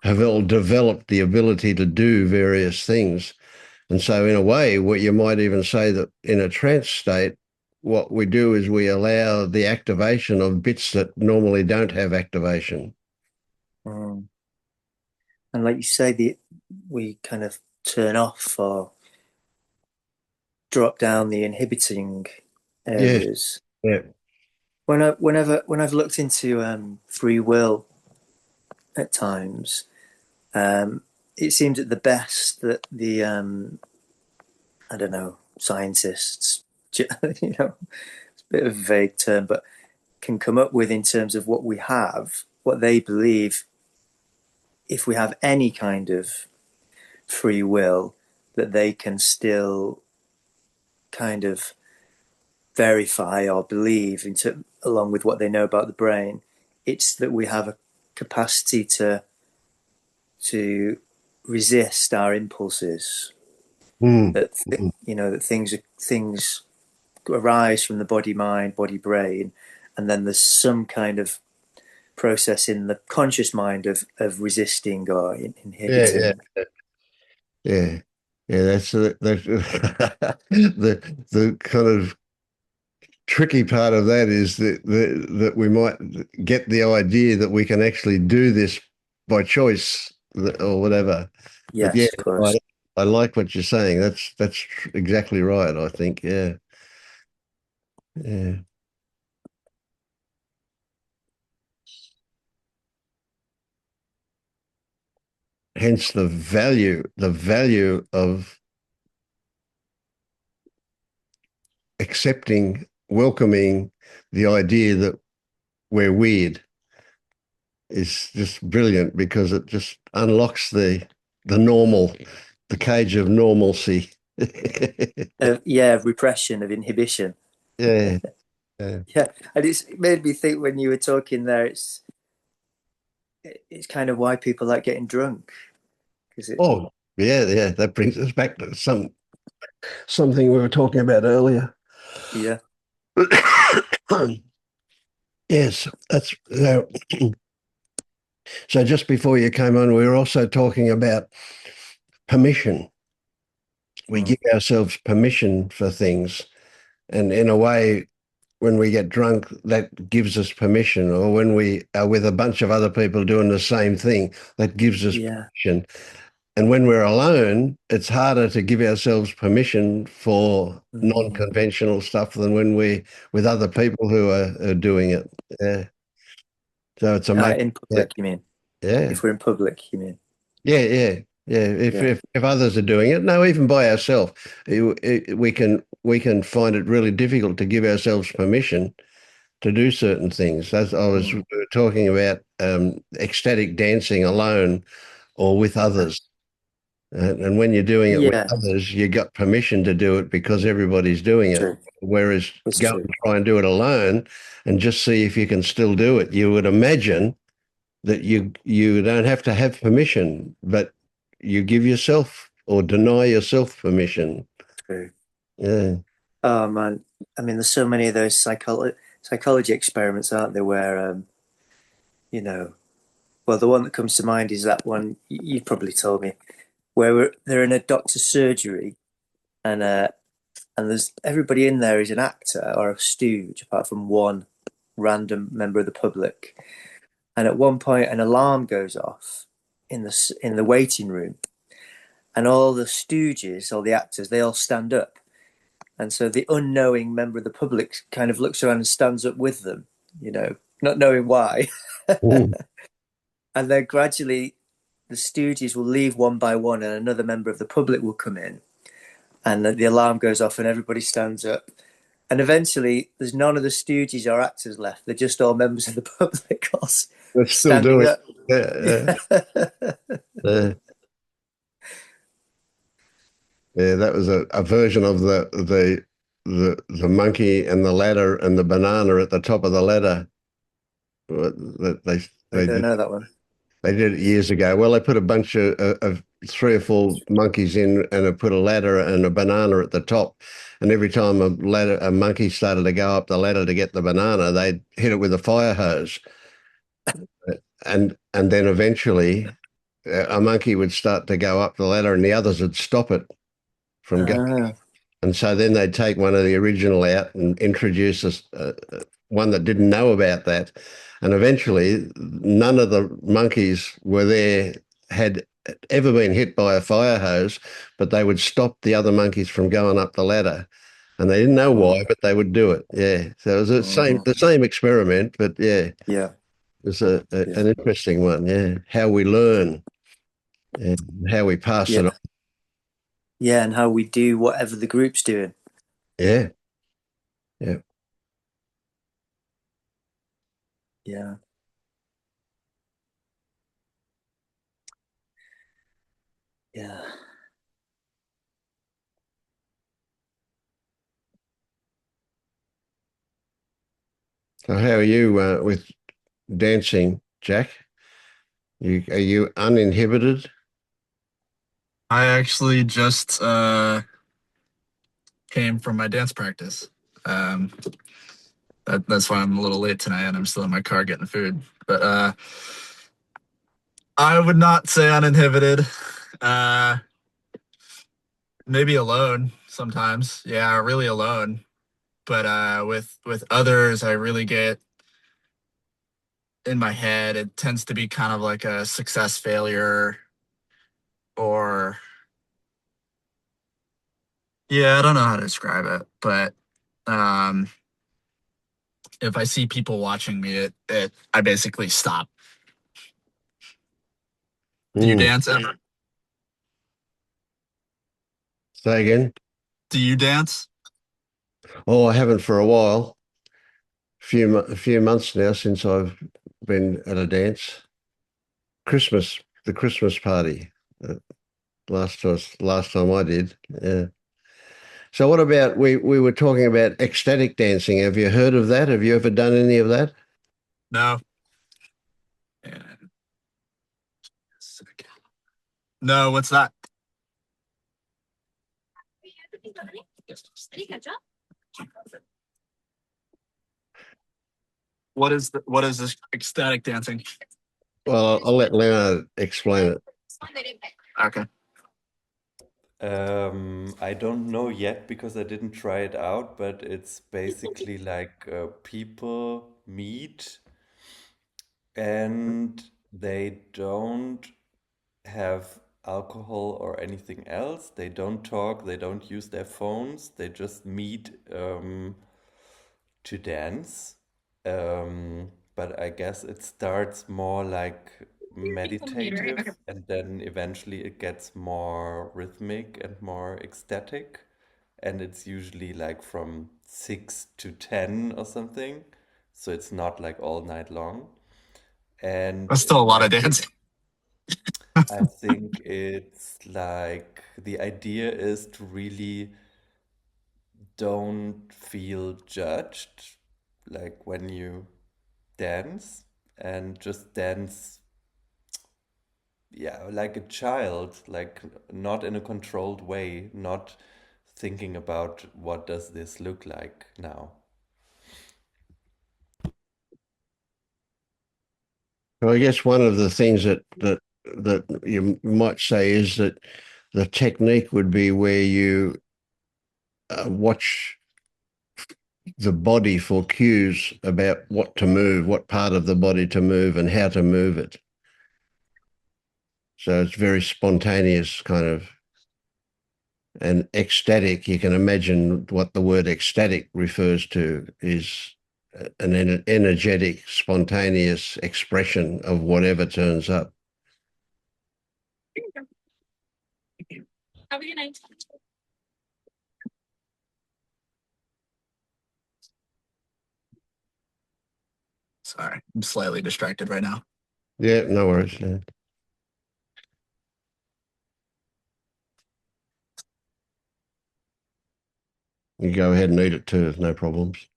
have all developed the ability to do various things. And so, in a way, what you might even say that in a trance state, what we do is we allow the activation of bits that normally don't have activation. mm. And like you say, the we kind of turn off or drop down the inhibiting Yes. areas. Yeah. When I've looked into free will at times, um, it seems at the best that the I don't know scientists, you know, it's a bit of a vague term, but can come up with in terms of what we have, what they believe, if we have any kind of free will, that they can still kind of verify or believe into along with what they know about the brain. It's that we have a capacity to resist our impulses. Mm. That Mm. you know that things arise from the body, mind, body, brain, and then there's some kind of process in the conscious mind of resisting or Yeah, yeah, inhibiting. yeah, yeah. That's the kind of tricky part of that is that we might get the idea that we can actually do this by choice or whatever. But yeah, Yes, of I, course. I like what you're saying. That's exactly right, I think. Yeah. Yeah. hence the value of accepting, welcoming the idea that we're weird is just brilliant because it just unlocks the normal, the cage of normalcy. Yeah, of repression, of inhibition. Yeah, yeah. Yeah, and it made me think when you were talking there. It's kind of why people like getting drunk because it. Oh, yeah, yeah. That brings us back to something we were talking about earlier. Yeah. Yes, that's so. Just before you came on, we were also talking about permission. We Mm. give ourselves permission for things, and in a way, when we get drunk, that gives us permission, or when we are with a bunch of other people doing the same thing, that gives us Yeah. permission. And when we're alone, it's harder to give ourselves permission for Mm. non-conventional stuff than when we with other people who are doing it. Yeah. So it's amazing. In Yeah. public, you mean? Yeah. If we're in public, you mean? Yeah. Yeah. Yeah. If, Yeah. if if others are doing it, no, even by ourselves, we can find it really difficult to give ourselves permission to do certain things. As we Mm. were talking about ecstatic dancing alone or with Yeah. others. And when you're doing it with Yeah. others, you got permission to do it because everybody's doing it. True. Whereas It's go true. and try and do it alone and just see if you can still do it. You would imagine that you don't have to have permission, but you give yourself or deny yourself permission. True. Yeah. Oh man, I mean, there's so many of those psychology experiments, aren't there? Where you know, well, the one that comes to mind is that one you've probably told me, where they're in a doctor's surgery, and there's everybody in there is an actor or a stooge, apart from one random member of the public. And at one point, an alarm goes off in the waiting room, and all the stooges, all the actors, they all stand up. And so the unknowing member of the public kind of looks around and stands up with them, not knowing why. Mm. And then gradually the stooges will leave one by one, and another member of the public will come in, and the alarm goes off, and everybody stands up. And eventually, there's none of the stooges or actors left. They're just all members of the public, all Let's still do standing it. up. Yeah, yeah, yeah. That was a version of the monkey and the ladder and the banana at the top of the ladder. That I they don't did know that one. they did it years ago. Well, they put a bunch of three or four monkeys in, and they put a ladder and a banana at the top. And every time a monkey started to go up the ladder to get the banana, they'd hit it with a fire hose. And then eventually a monkey would start to go up the ladder, and the others would stop it from going. Ah, And so then they'd take one of the original out and introduce one that didn't know about that. And eventually, none of the monkeys were there, had ever been hit by a fire hose, but they would stop the other monkeys from going up the ladder. And they didn't know why, mm, but they would do it. Yeah. So it was the same experiment, but yeah, it yeah, was yeah, an interesting one. Yeah. How we learn and how we pass it on. yeah, yeah, and how we do whatever the group's doing. Yeah. Yeah. Yeah, yeah. So how are you with dancing, Jack? Are you uninhibited? I actually just came from my dance practice. Um, that's why I'm a little late tonight, and I'm still in my car getting food. But I would not say uninhibited. Uh, Maybe alone sometimes. Yeah, really alone. But with others, I really get in my head. It tends to be kind of like a success failure, or yeah, I don't know how to describe it, but um, if I see people watching me, it I basically stop. Do you Mm. dance ever? Say again. Do you dance? Oh, I haven't for a while. A few months now since I've been at a dance. The Christmas party. Uh, last time I did. Yeah. So what about we were talking about ecstatic dancing. Have you heard of that? Have you ever done any of that? No. No, what's that? What is this ecstatic dancing? Well, I'll let Leonard explain it. Okay. I don't know yet because I didn't try it out, but it's basically like people meet and they don't have alcohol or anything else. They don't talk, they don't use their phones, they just meet to dance. But I guess it starts more like meditative and then eventually it gets more rhythmic and more ecstatic. And it's usually like from 6 to 10 or something. So it's not like all night long. That's And still a lot of dancing. I think it's like the idea is to really don't feel judged, like when you dance and just dance, yeah, like a child, like not in a controlled way, not thinking about what does this look like now. Well, I guess one of the things that you might say is that the technique would be where you watch the body for cues about what to move, what part of the body to move, and how to move it. So it's very spontaneous kind of and ecstatic. You can imagine what the word ecstatic refers to is an energetic, spontaneous expression of whatever turns up. Sorry, I'm slightly distracted right now. Yeah, no worries. Yeah. You go ahead and eat it too, no problems.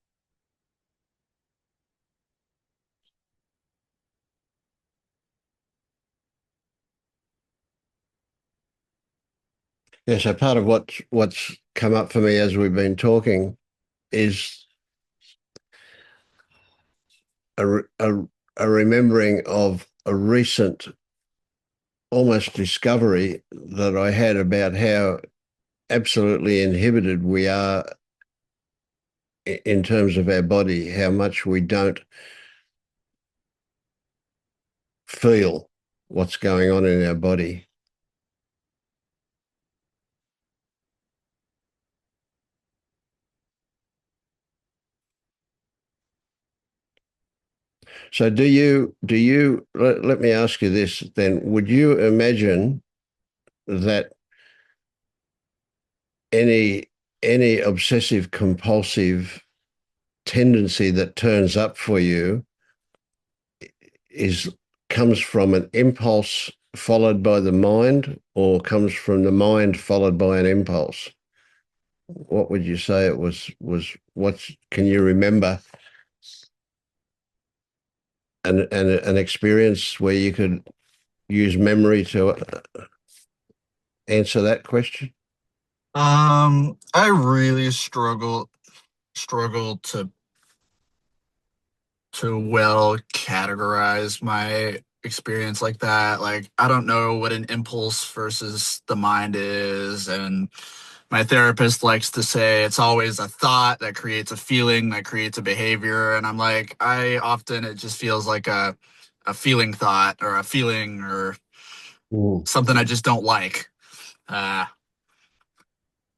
Yeah, so part of what's come up for me as we've been talking is a, a, a remembering of a recent almost discovery that I had about how absolutely inhibited we are in terms of our body, how much we don't feel what's going on in our body. So let me ask you this then, would you imagine that any any obsessive compulsive tendency that turns up for you is comes from an impulse followed by the mind or comes from the mind followed by an impulse? What would you say it was what can you remember an experience where you could use memory to answer that question? I really struggle to well categorize my experience like that. Like, I don't know what an impulse versus the mind is. And my therapist likes to say it's always a thought that creates a feeling that creates a behavior. And I'm like, it just feels like a feeling thought or a feeling or Mm. something I just don't like. Uh,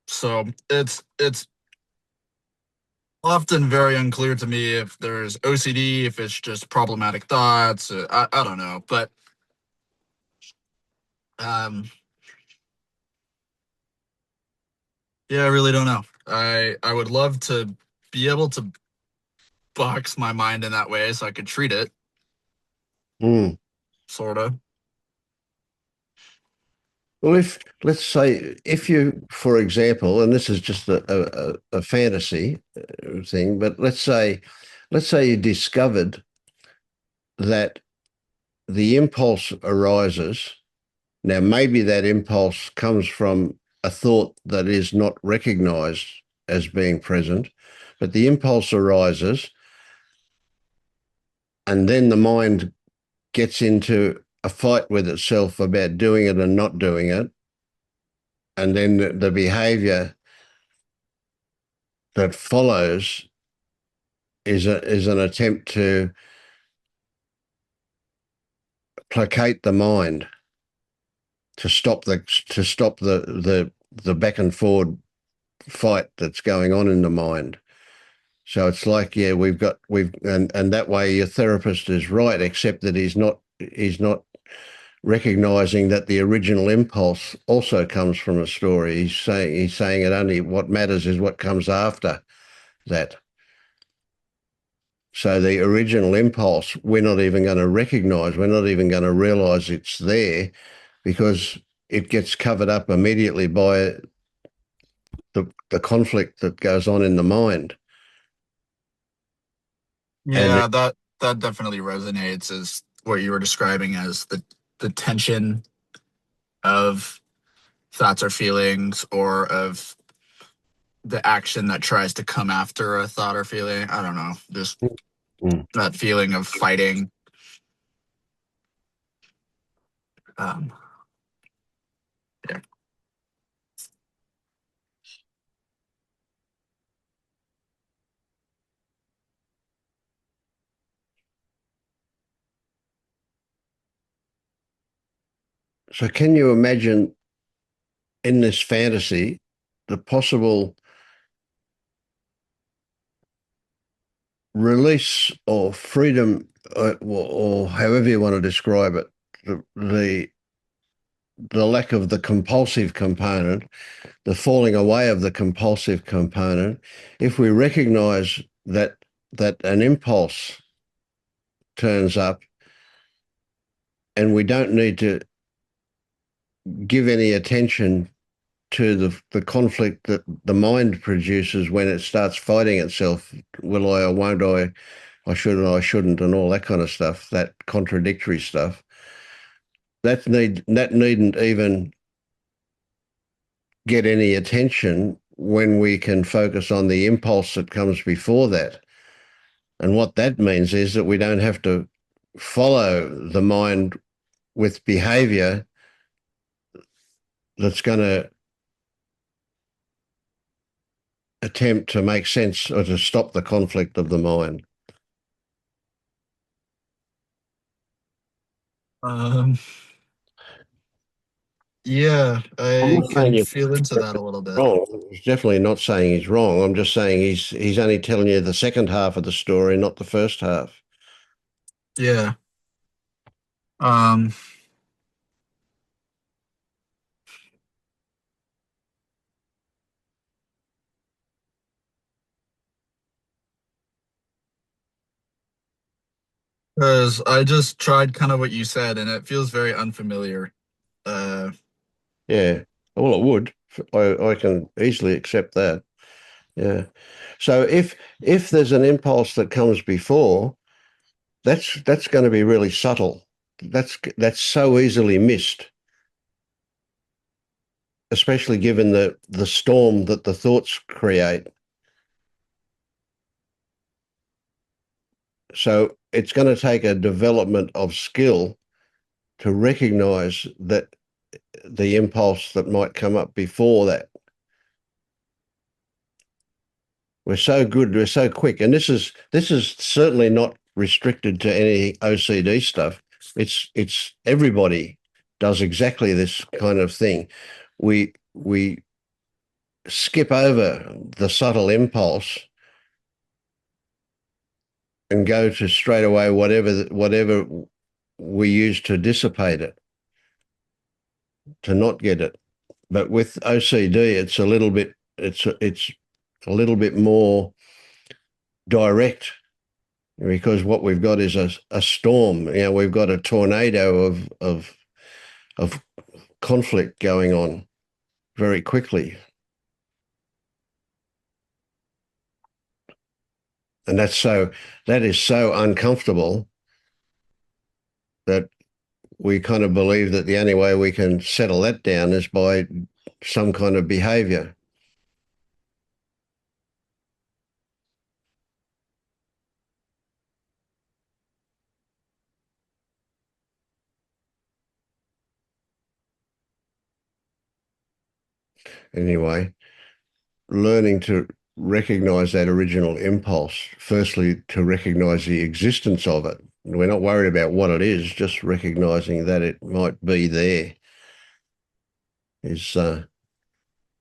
so it's often very unclear to me if there's OCD, if it's just problematic thoughts. I don't know, but Um, yeah, I really don't know. I would love to be able to box my mind in that way so I could treat it, Mm. sort of. Well, if let's say if you, for example, and this is just a fantasy thing, but let's say you discovered that the impulse arises. Now, maybe that impulse comes from a thought that is not recognized as being present, but the impulse arises, and then the mind gets into a fight with itself about doing it and not doing it. And then the behavior that follows is an attempt to placate the mind, to stop the back and forward fight that's going on in the mind. So it's like, yeah, and that way your therapist is right, except that he's not recognizing that the original impulse also comes from a story. He's saying it only what matters is what comes after that. So the original impulse, we're not even going to recognize, we're not even going to realize it's there because it gets covered up immediately by the conflict that goes on in the mind. And Yeah, that definitely resonates as what you were describing as the tension of thoughts or feelings or of the action that tries to come after a thought or feeling. I don't know, just mm. that feeling of fighting. Um, yeah. So can you imagine in this fantasy the possible release or freedom, or however you want to describe it, the lack of the compulsive component, the falling away of the compulsive component, if we recognize that an impulse turns up and we don't need to give any attention to the conflict that the mind produces when it starts fighting itself, will I or won't I should or I shouldn't, and all that kind of stuff, that contradictory stuff. That needn't even get any attention when we can focus on the impulse that comes before that. And what that means is that we don't have to follow the mind with behavior that's going to attempt to make sense or to stop the conflict of the mind. Um, yeah, I'm I not saying can you're feel into that a little bit. wrong. He's definitely not saying he's wrong. I'm just saying he's only telling you the second half of the story, not the first half. Yeah. Um, 'Cause I just tried kind of what you said, and it feels very unfamiliar. Uh, Yeah. Well, it would. I can easily accept that. Yeah. So if there's an impulse that comes before, that's going to be really subtle. That's so easily missed, especially given the storm that the thoughts create. So it's going to take a development of skill to recognize that the impulse that might come up before that. We're so good, we're so quick, and this is certainly not restricted to any OCD stuff. It's everybody does exactly this kind of thing. We skip over the subtle impulse and go to straight away whatever we use to dissipate it. to not get it. But with OCD, it's a little bit more direct because what we've got is a storm. We've got a tornado of conflict going on very quickly. And that is so uncomfortable that we kind of believe that the only way we can settle that down is by some kind of behavior. Anyway, learning to recognize that original impulse, firstly, to recognize the existence of it. We're not worried about what it is, just recognizing that it might be there is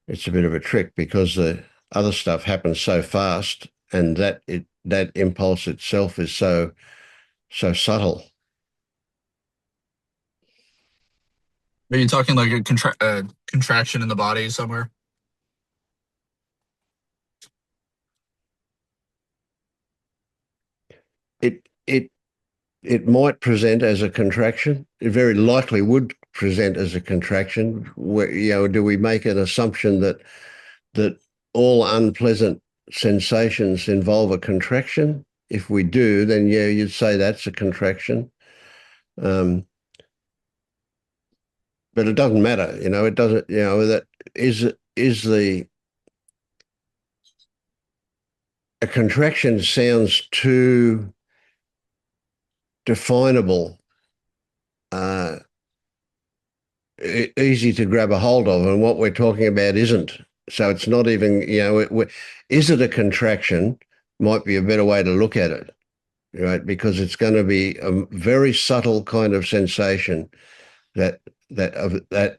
it's a bit of a trick because the other stuff happens so fast, and that impulse itself is so subtle. Are you talking like a contraction in the body somewhere? It it might present as a contraction. It very likely would present as a contraction. Do we make an assumption that all unpleasant sensations involve a contraction? If we do, then yeah, you'd say that's a contraction. But it doesn't matter, it doesn't, that is a contraction sounds too definable, uh, easy to grab a hold of, and what we're talking about isn't. So it's not even, is it a contraction? Might be a better way to look at it, right? Because it's going to be a very subtle kind of sensation that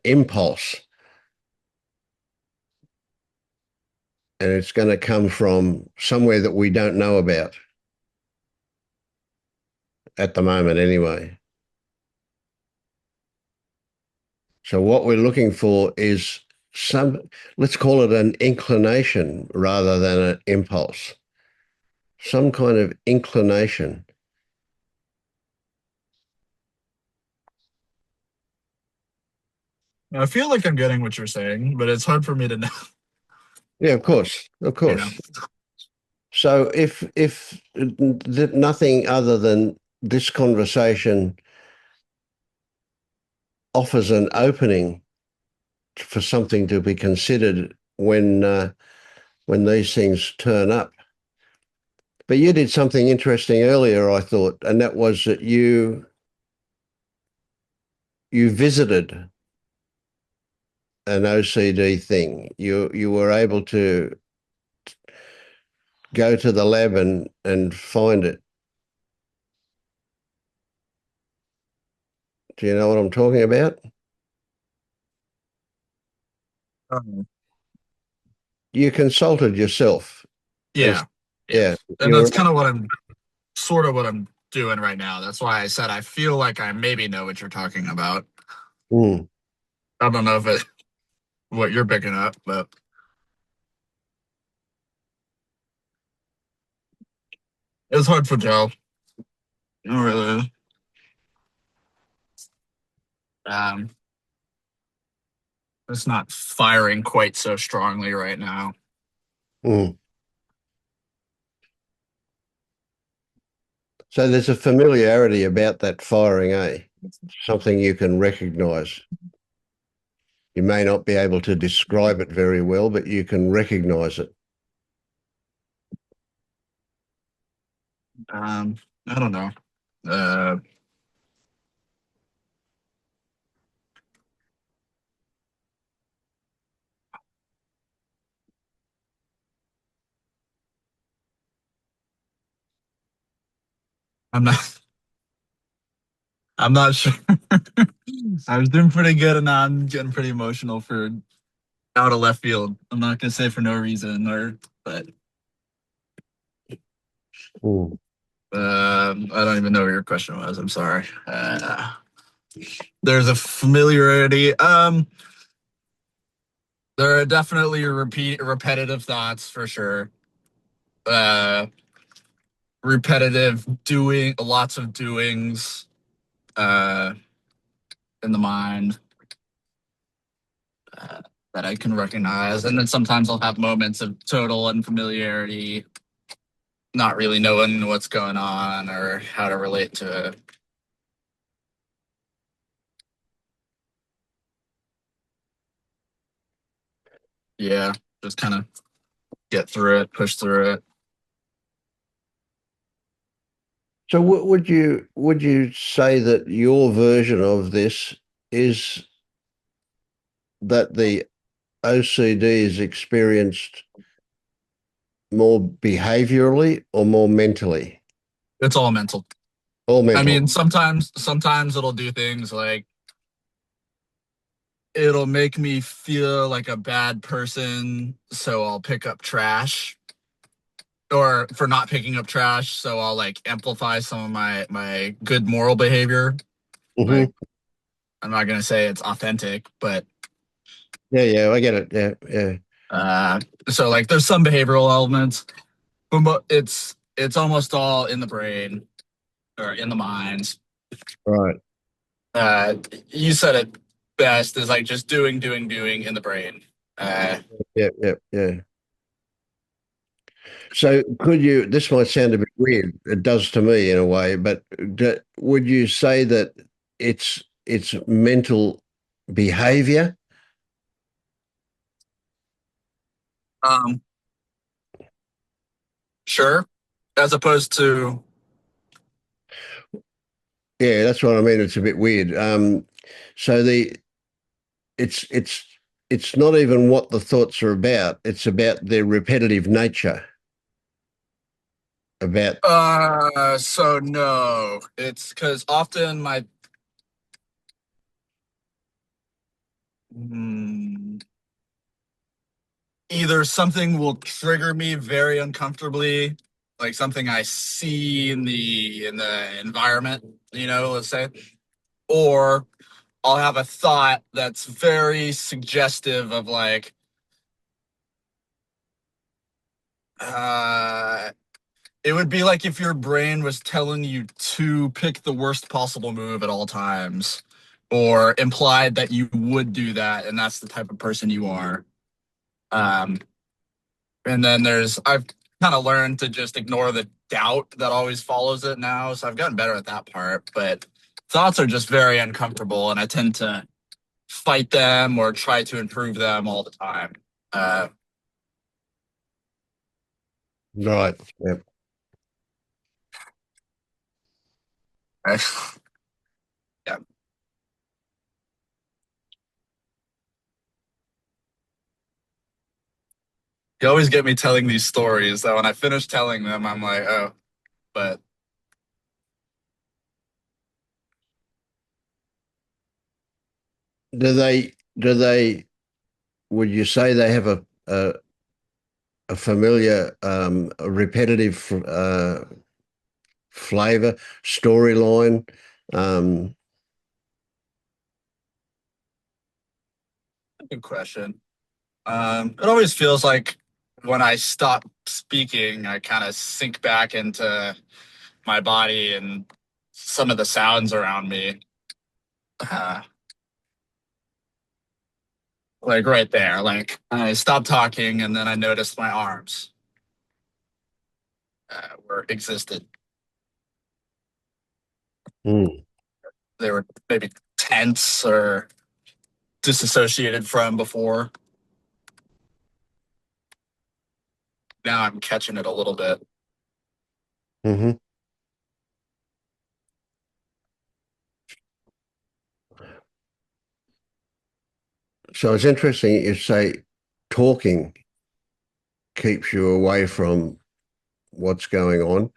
impulse, and it's going to come from somewhere that we don't know about at the moment, anyway. So what we're looking for is let's call it an inclination rather than an impulse, some kind of inclination. I feel like I'm getting what you're saying, but it's hard for me to know. Yeah, of course, of You know, course. So if nothing other than this conversation offers an opening for something to be considered when these things turn up. But you did something interesting earlier, I thought, and that was that you visited an OCD thing. You were able to go to the lab and find it. Do you know what I'm talking about? um, You consulted yourself. yeah, yeah, Yeah, and you're that's kind of what I'm doing right now. That's why I said I feel like I maybe know what you're talking about. mm, I don't know if it what you're picking up, but it's hard for Joe. It really is. Um, it's not firing quite so strongly right now. mm. So there's a familiarity about that firing, eh? Something you can recognize. You may not be able to describe it very well, but you can recognize it. Um, I don't know. Uh, I'm not. I'm not sure. I was doing pretty good, and now I'm getting pretty emotional for out of left field. I'm not gonna say for no reason, but Mm. I don't even know what your question was. I'm sorry. There's a familiarity. There are definitely repetitive thoughts for sure. Uh, Repetitive doing, lots of doings uh, in the mind uh, that I can recognize, and then sometimes I'll have moments of total unfamiliarity, not really knowing what's going on or how to relate to it. Yeah, just kind of get through it, push through it. So would you say that your version of this is that the OCD is experienced more behaviorally or more mentally? It's all mental. All I mental. mean, sometimes it'll do things like it'll make me feel like a bad person, so I'll pick up trash, or for not picking up trash, so I'll like amplify some of my good moral behavior. Hmm. Like, I'm not gonna say it's authentic, but Yeah, yeah, I get it. Yeah, yeah. uh so like there's some behavioral elements, but it's almost all in the brain or in the mind. Right. uh you said it best, is like just doing in the brain. uh Yeah, yeah, yeah. So could you, this might sound a bit weird, it does to me in a way, but would you say that it's mental behavior? um sure, as opposed to Yeah, that's what I mean. It's a bit weird. So it's it's it's not even what the thoughts are about. It's about their repetitive nature. About so no, it's because often my hmm, either something will trigger me very uncomfortably, like something I see in the environment, let's say, or I'll have a thought that's very suggestive of like uh it would be like if your brain was telling you to pick the worst possible move at all times, or implied that you would do that and that's the type of person you are. um And then I've kind of learned to just ignore the doubt that always follows it now. So I've gotten better at that part. But thoughts are just very uncomfortable, and I tend to fight them or try to improve them all the time. Uh, right. Yeah. I, yeah. You always get me telling these stories that when I finish telling them, I'm like, oh, but Do they would you say they have a familiar a repetitive flavor, storyline? Um, good question. It always feels like when I stop speaking, I kind of sink back into my body and some of the sounds around me. Uh, like right there, like I stopped talking and then I noticed my arms were existed. mm, They were maybe tense or disassociated from before. Now I'm catching it a little bit. hmm. So it's interesting you say talking keeps you away from what's going on.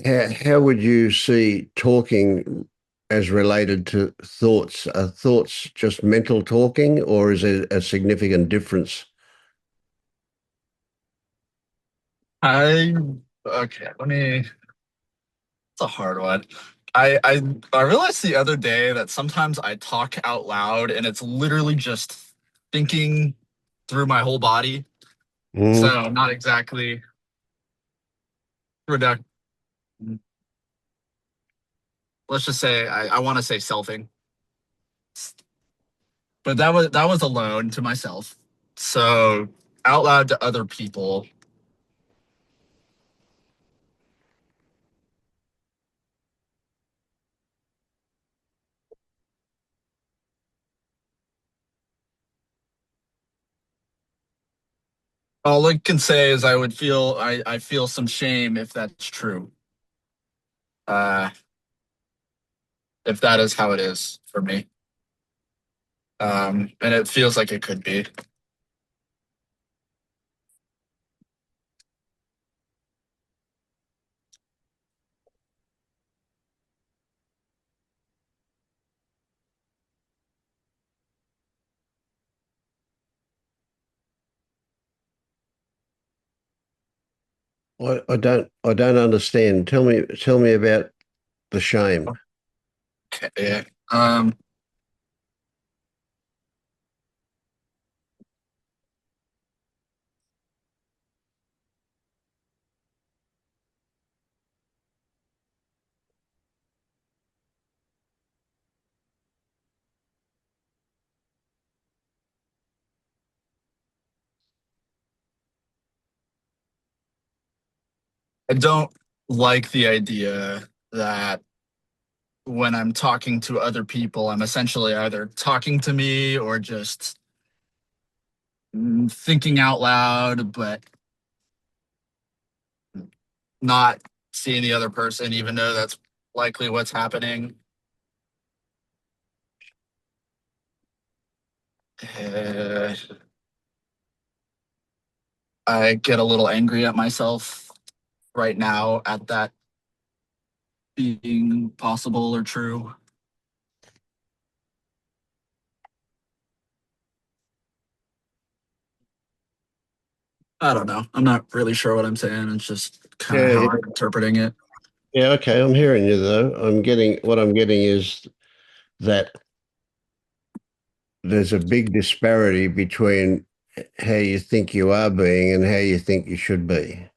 How would you see talking as related to thoughts? Are thoughts just mental talking, or is there a significant difference? I Okay, let me. It's a hard one. I realized the other day that sometimes I talk out loud and it's literally just thinking through my whole body. Mm. So not exactly product. Let's just say I want to say selfing, but that was alone to myself. So out loud to other people. All I can say is I feel some shame if that's true. Uh, if that is how it is for me. And it feels like it could be. I don't understand. Tell me about the shame. Okay. Yeah. Um, I don't like the idea that when I'm talking to other people, I'm essentially either talking to me or just thinking out loud, but not seeing the other person, even though that's likely what's happening. Uh, I get a little angry at myself right now at that being possible or true. I don't know. I'm not really sure what I'm saying. It's just kind of Yeah, how yeah, I'm interpreting it. yeah. Okay, I'm hearing you though. What I'm getting is that there's a big disparity between how you think you are being and how you think you should be.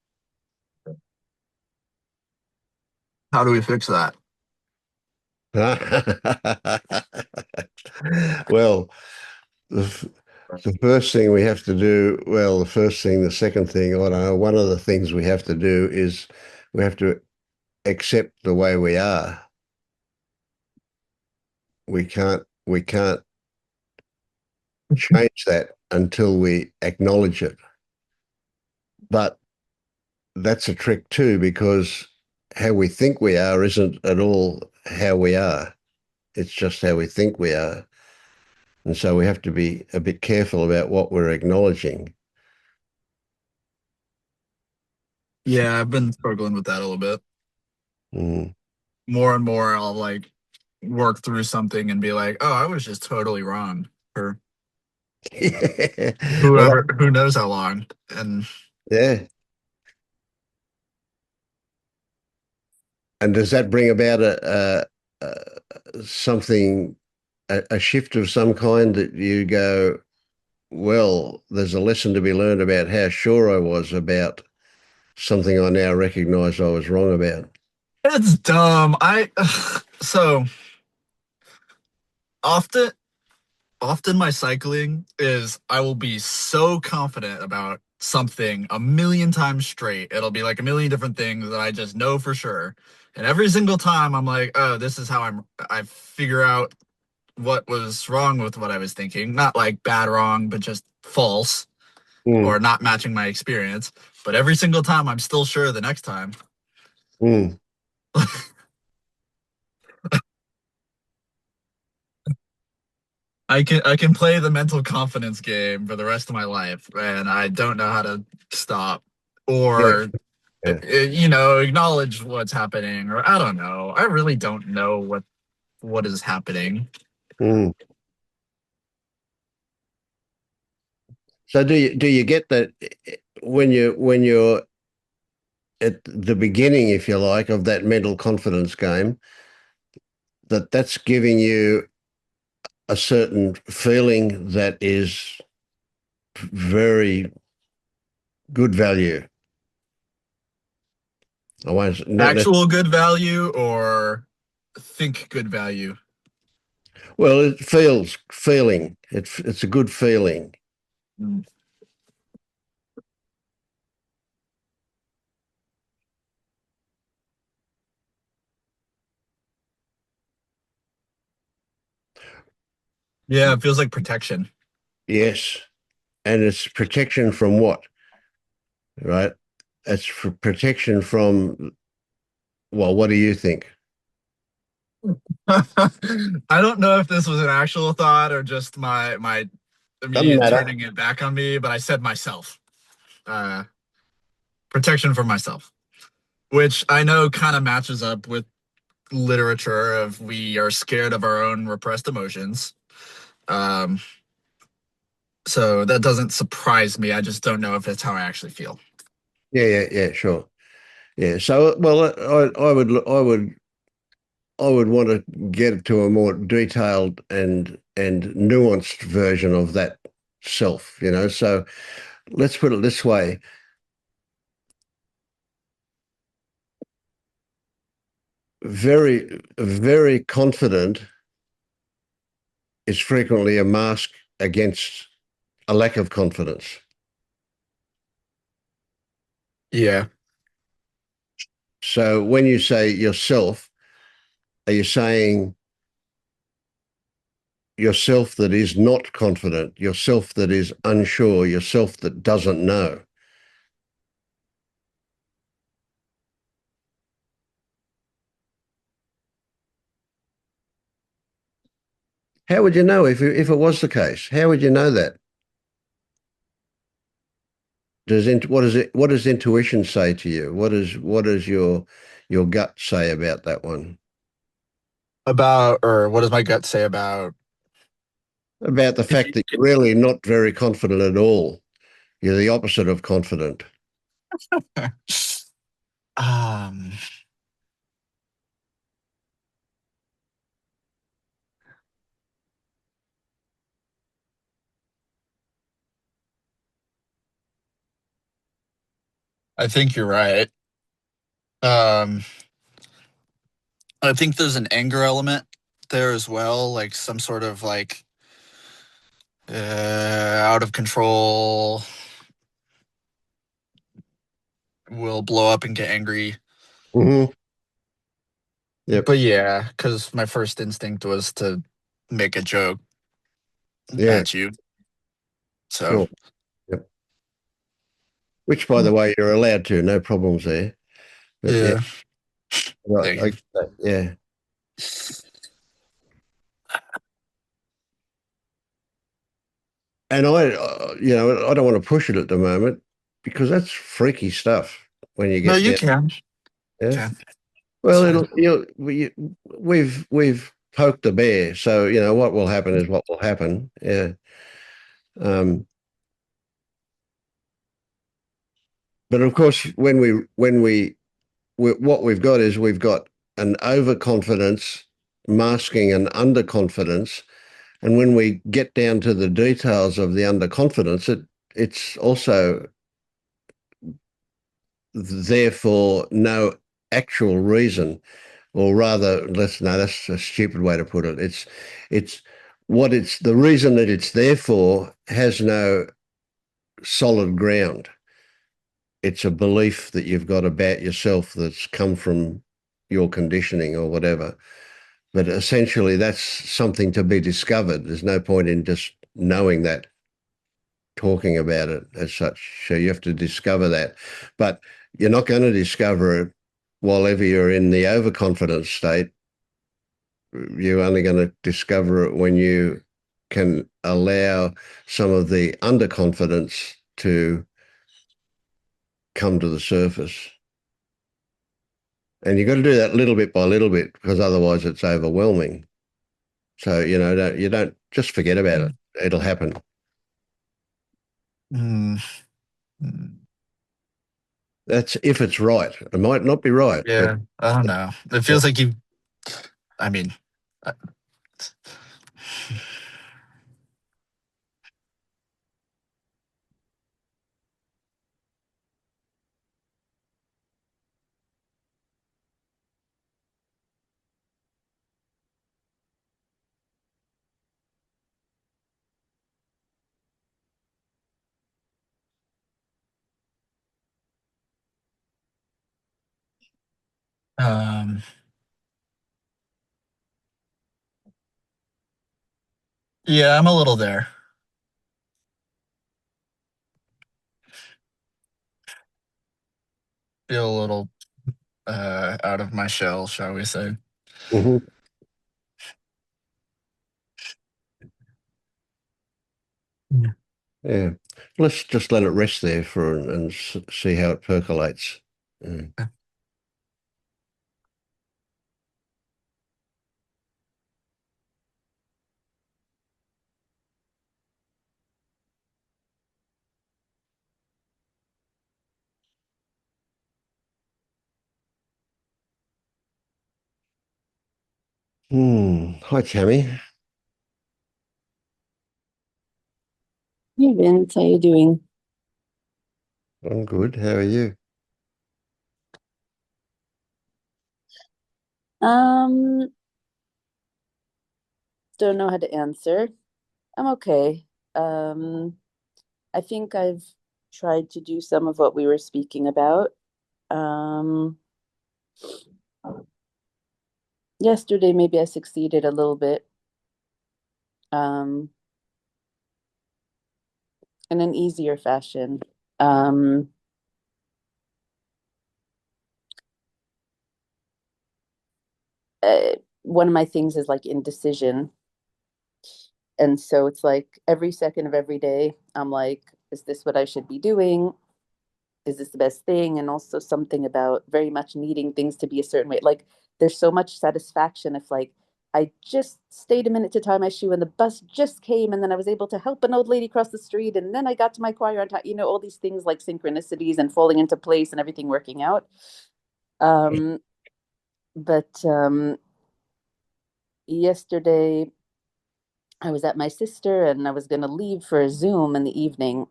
How do we fix that? Well, the, f- the first thing we have to do, well, the first thing, the second thing, I don't know, one of the things we have to do is we have to accept the way we are. We can't change that until we acknowledge it. But that's a trick too, because how we think we are isn't at all how we are. It's just how we think we are. And so we have to be a bit careful about what we're acknowledging. Yeah, I've been struggling with that a little bit. Mm. More and more, I'll like work through something and be like, "Oh, I was just totally wrong." For Well, who knows how long. And yeah. And does that bring about something, a shift of some kind that you go, well, there's a lesson to be learned about how sure I was about something I now recognize I was wrong about. it's dumb. I so often my cycling is I will be so confident about something a million times straight. It'll be like a million different things that I just know for sure. And every single time I'm like, "Oh, this is how I figure out what was wrong with what I was thinking. Not like bad wrong, but just false Mm, or not matching my experience." But every single time I'm still sure the next time. mm. I can play the mental confidence game for the rest of my life, and I don't know how to stop Yeah, or yeah. acknowledge what's happening, or I don't know. I really don't know what is happening. Mm. So do you get that when you're at the beginning, if you like, of that mental confidence game, that's giving you a certain feeling that is very good value. I won't not necessarily. Actual good value or think good value? Well, it feels feeling. It's a good feeling. Mm. Yeah, it feels like protection. Yes, and it's protection from what? Right? It's for protection from. Well, what do you think? I don't know if this was an actual thought or just my Doesn't immediate matter. turning it back on me, but I said myself. Uh, Protection for myself, which I know kind of matches up with literature of we are scared of our own repressed emotions. Um, so that doesn't surprise me. I just don't know if that's how I actually feel. Yeah, sure. Yeah. So, well, I would want to get to a more detailed and nuanced version of that self, you know. So let's put it this way. Very confident is frequently a mask against a lack of confidence. Yeah. So when you say yourself, are you saying yourself that is not confident, yourself that is unsure, yourself that doesn't know? How would you know if it was the case? How would you know that? What does intuition say to you? What does your gut say about that one? About, or what does my gut say about? About the If fact that you're really not very confident at all. You're the opposite of confident. um, I think you're right. Um, I think there's an anger element there as well, like some sort of like out of control, will blow up and get angry. Hmm. Yep. But yeah, because my first instinct was to make a joke Yeah. at you. So Sure. Yep. Which, by the way, you're allowed to. No problems there. But yeah, yeah, right. thank you. Yeah. And I don't want to push it at the moment because that's freaky stuff when you No, get you down. can. Yeah. Can. It's Well, fine. we've poked the bear, so you know what will happen is what will happen. Yeah. Um, but of course, what we've got is we've got an overconfidence masking an underconfidence, and when we get down to the details of the underconfidence, it's also therefore no actual reason, or rather, let's no, that's a stupid way to put it. It's it's the reason that it's there for has no solid ground. It's a belief that you've got about yourself that's come from your conditioning or whatever. But essentially, that's something to be discovered. There's no point in just knowing that, talking about it as such. So you have to discover that. But you're not going to discover it while ever you're in the overconfident state. You're only going to discover it when you can allow some of the underconfidence to come to the surface. And you've got to do that little bit by little bit because otherwise it's overwhelming. So, you don't just forget about it. It'll happen. Mm, That's if it's right. It might not be right, but yeah, I don't know. It yeah. feels like you. I mean, Um, yeah, I'm a little there. Feel a little out of my shell, shall we say. Mhm. Yeah. Yeah. Let's just let it rest there for and see how it percolates. Yeah. Hi, Tammy. Hey Vince, how you doing? I'm good. How are you? Um, don't know how to answer. I'm okay. Um, I think I've tried to do some of what we were speaking about. Um, Yesterday maybe I succeeded a little bit, um, in an easier fashion. Um, One of my things is like indecision. And so it's like every second of every day, I'm like, is this what I should be doing? Is this the best thing? And also something about very much needing things to be a certain way. Like there's so much satisfaction if like I just stayed a minute to tie my shoe and the bus just came and then I was able to help an old lady cross the street and then I got to my choir on time, all these things like synchronicities and falling into place and everything working out. Um, but yesterday I was at my sister and I was going to leave for a Zoom in the evening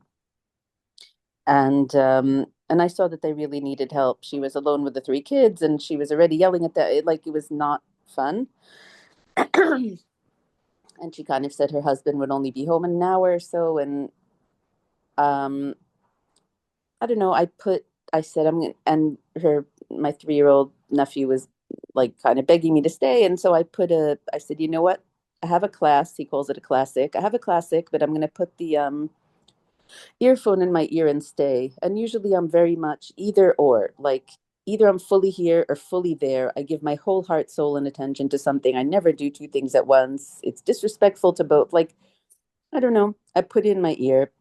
and I saw that they really needed help. She was alone with the three kids and she was already yelling at that like it was not fun. And she kind of said her husband would only be home in an hour or so and um I don't know, I said I'm gonna, and her my 3-year-old nephew was like kind of begging me to stay and so I said, you know what? I have a class, he calls it a classic. I have a classic, but I'm going to put the earphone in my ear and stay. And usually I'm very much either or, like either I'm fully here or fully there. I give my whole heart, soul, and attention to something. I never do two things at once. It's disrespectful to both. Like, I don't know. I put in my ear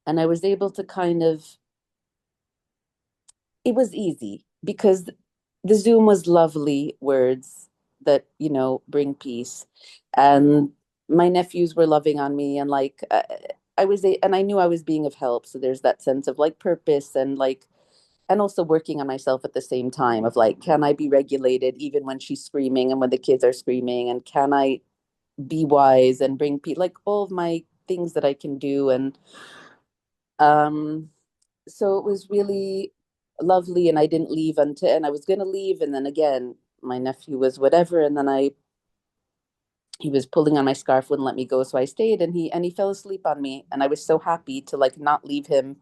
and I was able to kind of, it was easy because the Zoom was lovely words that, bring peace. And my nephews were loving on me and like, and I knew I was being of help. So there's that sense of like purpose and like, and also working on myself at the same time of like, can I be regulated even when she's screaming and when the kids are screaming? And can I be wise and bring people like all of my things that I can do? And um, so it was really lovely. And I didn't leave until, and I was going to leave. And then again, my nephew was whatever. And then he was pulling on my scarf, wouldn't let me go. So I stayed and he fell asleep on me. And I was so happy to like not leave him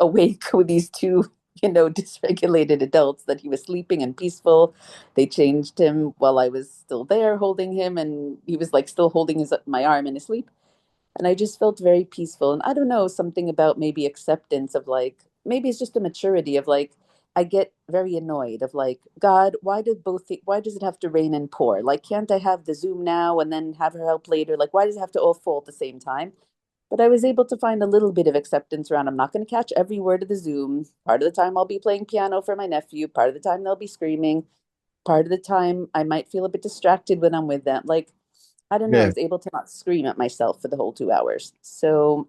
awake with these two dysregulated adults that he was sleeping and peaceful. They changed him while I was still there holding him and he was like still holding my arm in his sleep and I just felt very peaceful and I don't know something about maybe acceptance of like maybe it's just a maturity of like I get very annoyed of like God why does it have to rain and pour like can't I have the Zoom now and then have her help later like why does it have to all fall at the same time but I was able to find a little bit of acceptance around. I'm not going to catch every word of the Zoom. Part of the time I'll be playing piano for my nephew. Part of the time they'll be screaming. Part of the time I might feel a bit distracted when I'm with them. Like, I don't know. I Yeah. was able to not scream at myself for the whole 2 hours. So,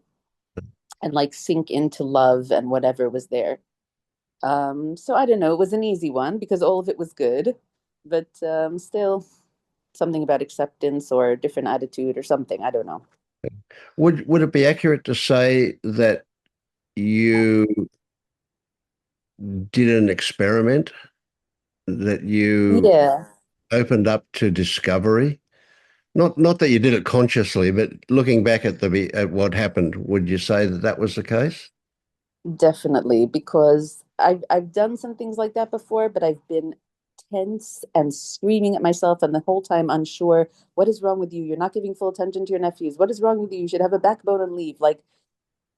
and like sink into love and whatever was there. So I don't know. It was an easy one because all of it was good, but still. something about acceptance or a different attitude or something. I don't know. Would it be accurate to say that you did an experiment, that you Yeah, opened up to discovery? Not that you did it consciously, but looking back at what happened, would you say that that was the case? definitely, because I've done some things like that before, but I've been tense and screaming at myself and the whole time unsure, what is wrong with you? You're not giving full attention to your nephews. What is wrong with you? You should have a backbone and leave. Like,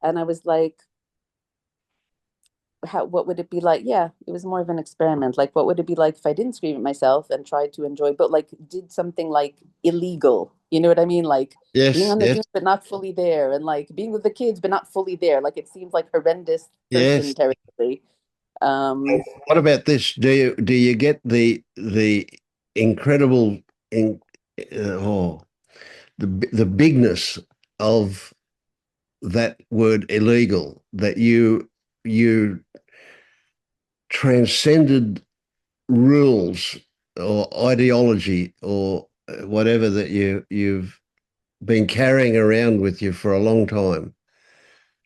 and I was like, how, what would it be like? Yeah, it was more of an experiment. Like, what would it be like if I didn't scream at myself and tried to enjoy, but like did something like illegal? You know what I mean? Like being Yes, on the yes, Zoom but not fully there, and like being with the kids but not fully there. Like it seems like horrendous person yes. territory. Um, What about this? Do you get the incredible in oh the bigness of that word illegal, that you transcended rules or ideology or whatever that you've been carrying around with you for a long time.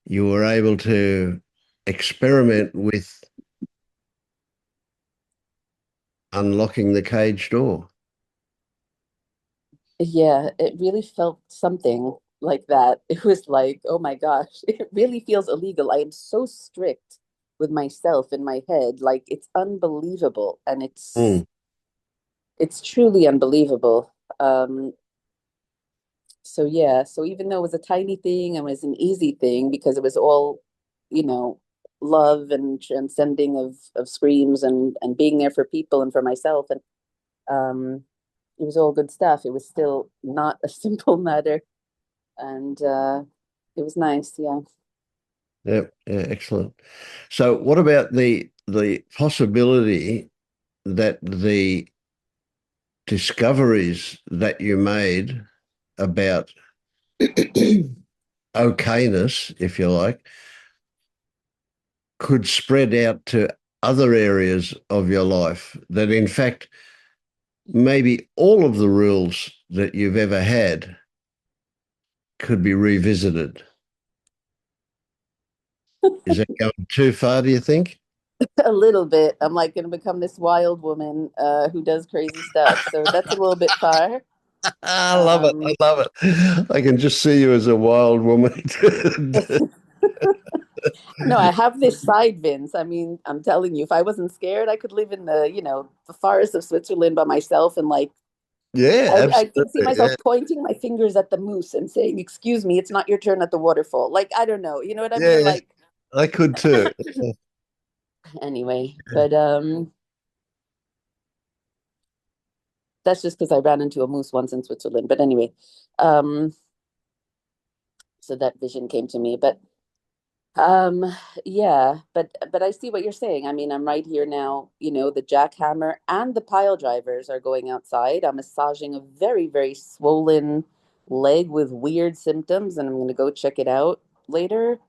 You were able to experiment with unlocking the cage door. yeah, it really felt something like that. It was like, oh my gosh, it really feels illegal. I am so strict with myself in my head. Like it's unbelievable. And Mm, it's truly unbelievable. So yeah, so even though it was a tiny thing and was an easy thing because it was all, you know, love and transcending of screams and being there for people and for myself and um it was all good stuff. It was still not a simple matter and it was nice, yeah. yeah, yeah, excellent. So what about the possibility that the discoveries that you made about okayness, if you like, could spread out to other areas of your life, that in fact maybe all of the rules that you've ever had could be revisited? Is that going too far, do you think? A little bit. I'm like gonna become this wild woman who does crazy stuff. So that's a little bit far. I love it. I Um love it. I can just see you as a wild woman. No, I have this side, Vince. I mean, I'm telling you, if I wasn't scared, I could live in the forest of Switzerland by myself and like Yeah, I can see absolutely. myself Yeah, pointing my fingers at the moose and saying, "Excuse me, it's not your turn at the waterfall." Like, I don't know. You know what I mean? yeah, Like I could too. anyway, but that's just because I ran into a moose once in Switzerland. But anyway, um so that vision came to me. But Um, yeah, but I see what you're saying. I mean, I'm right here now, the jackhammer and the pile drivers are going outside. I'm massaging a very, very swollen leg with weird symptoms, and I'm gonna go check it out later.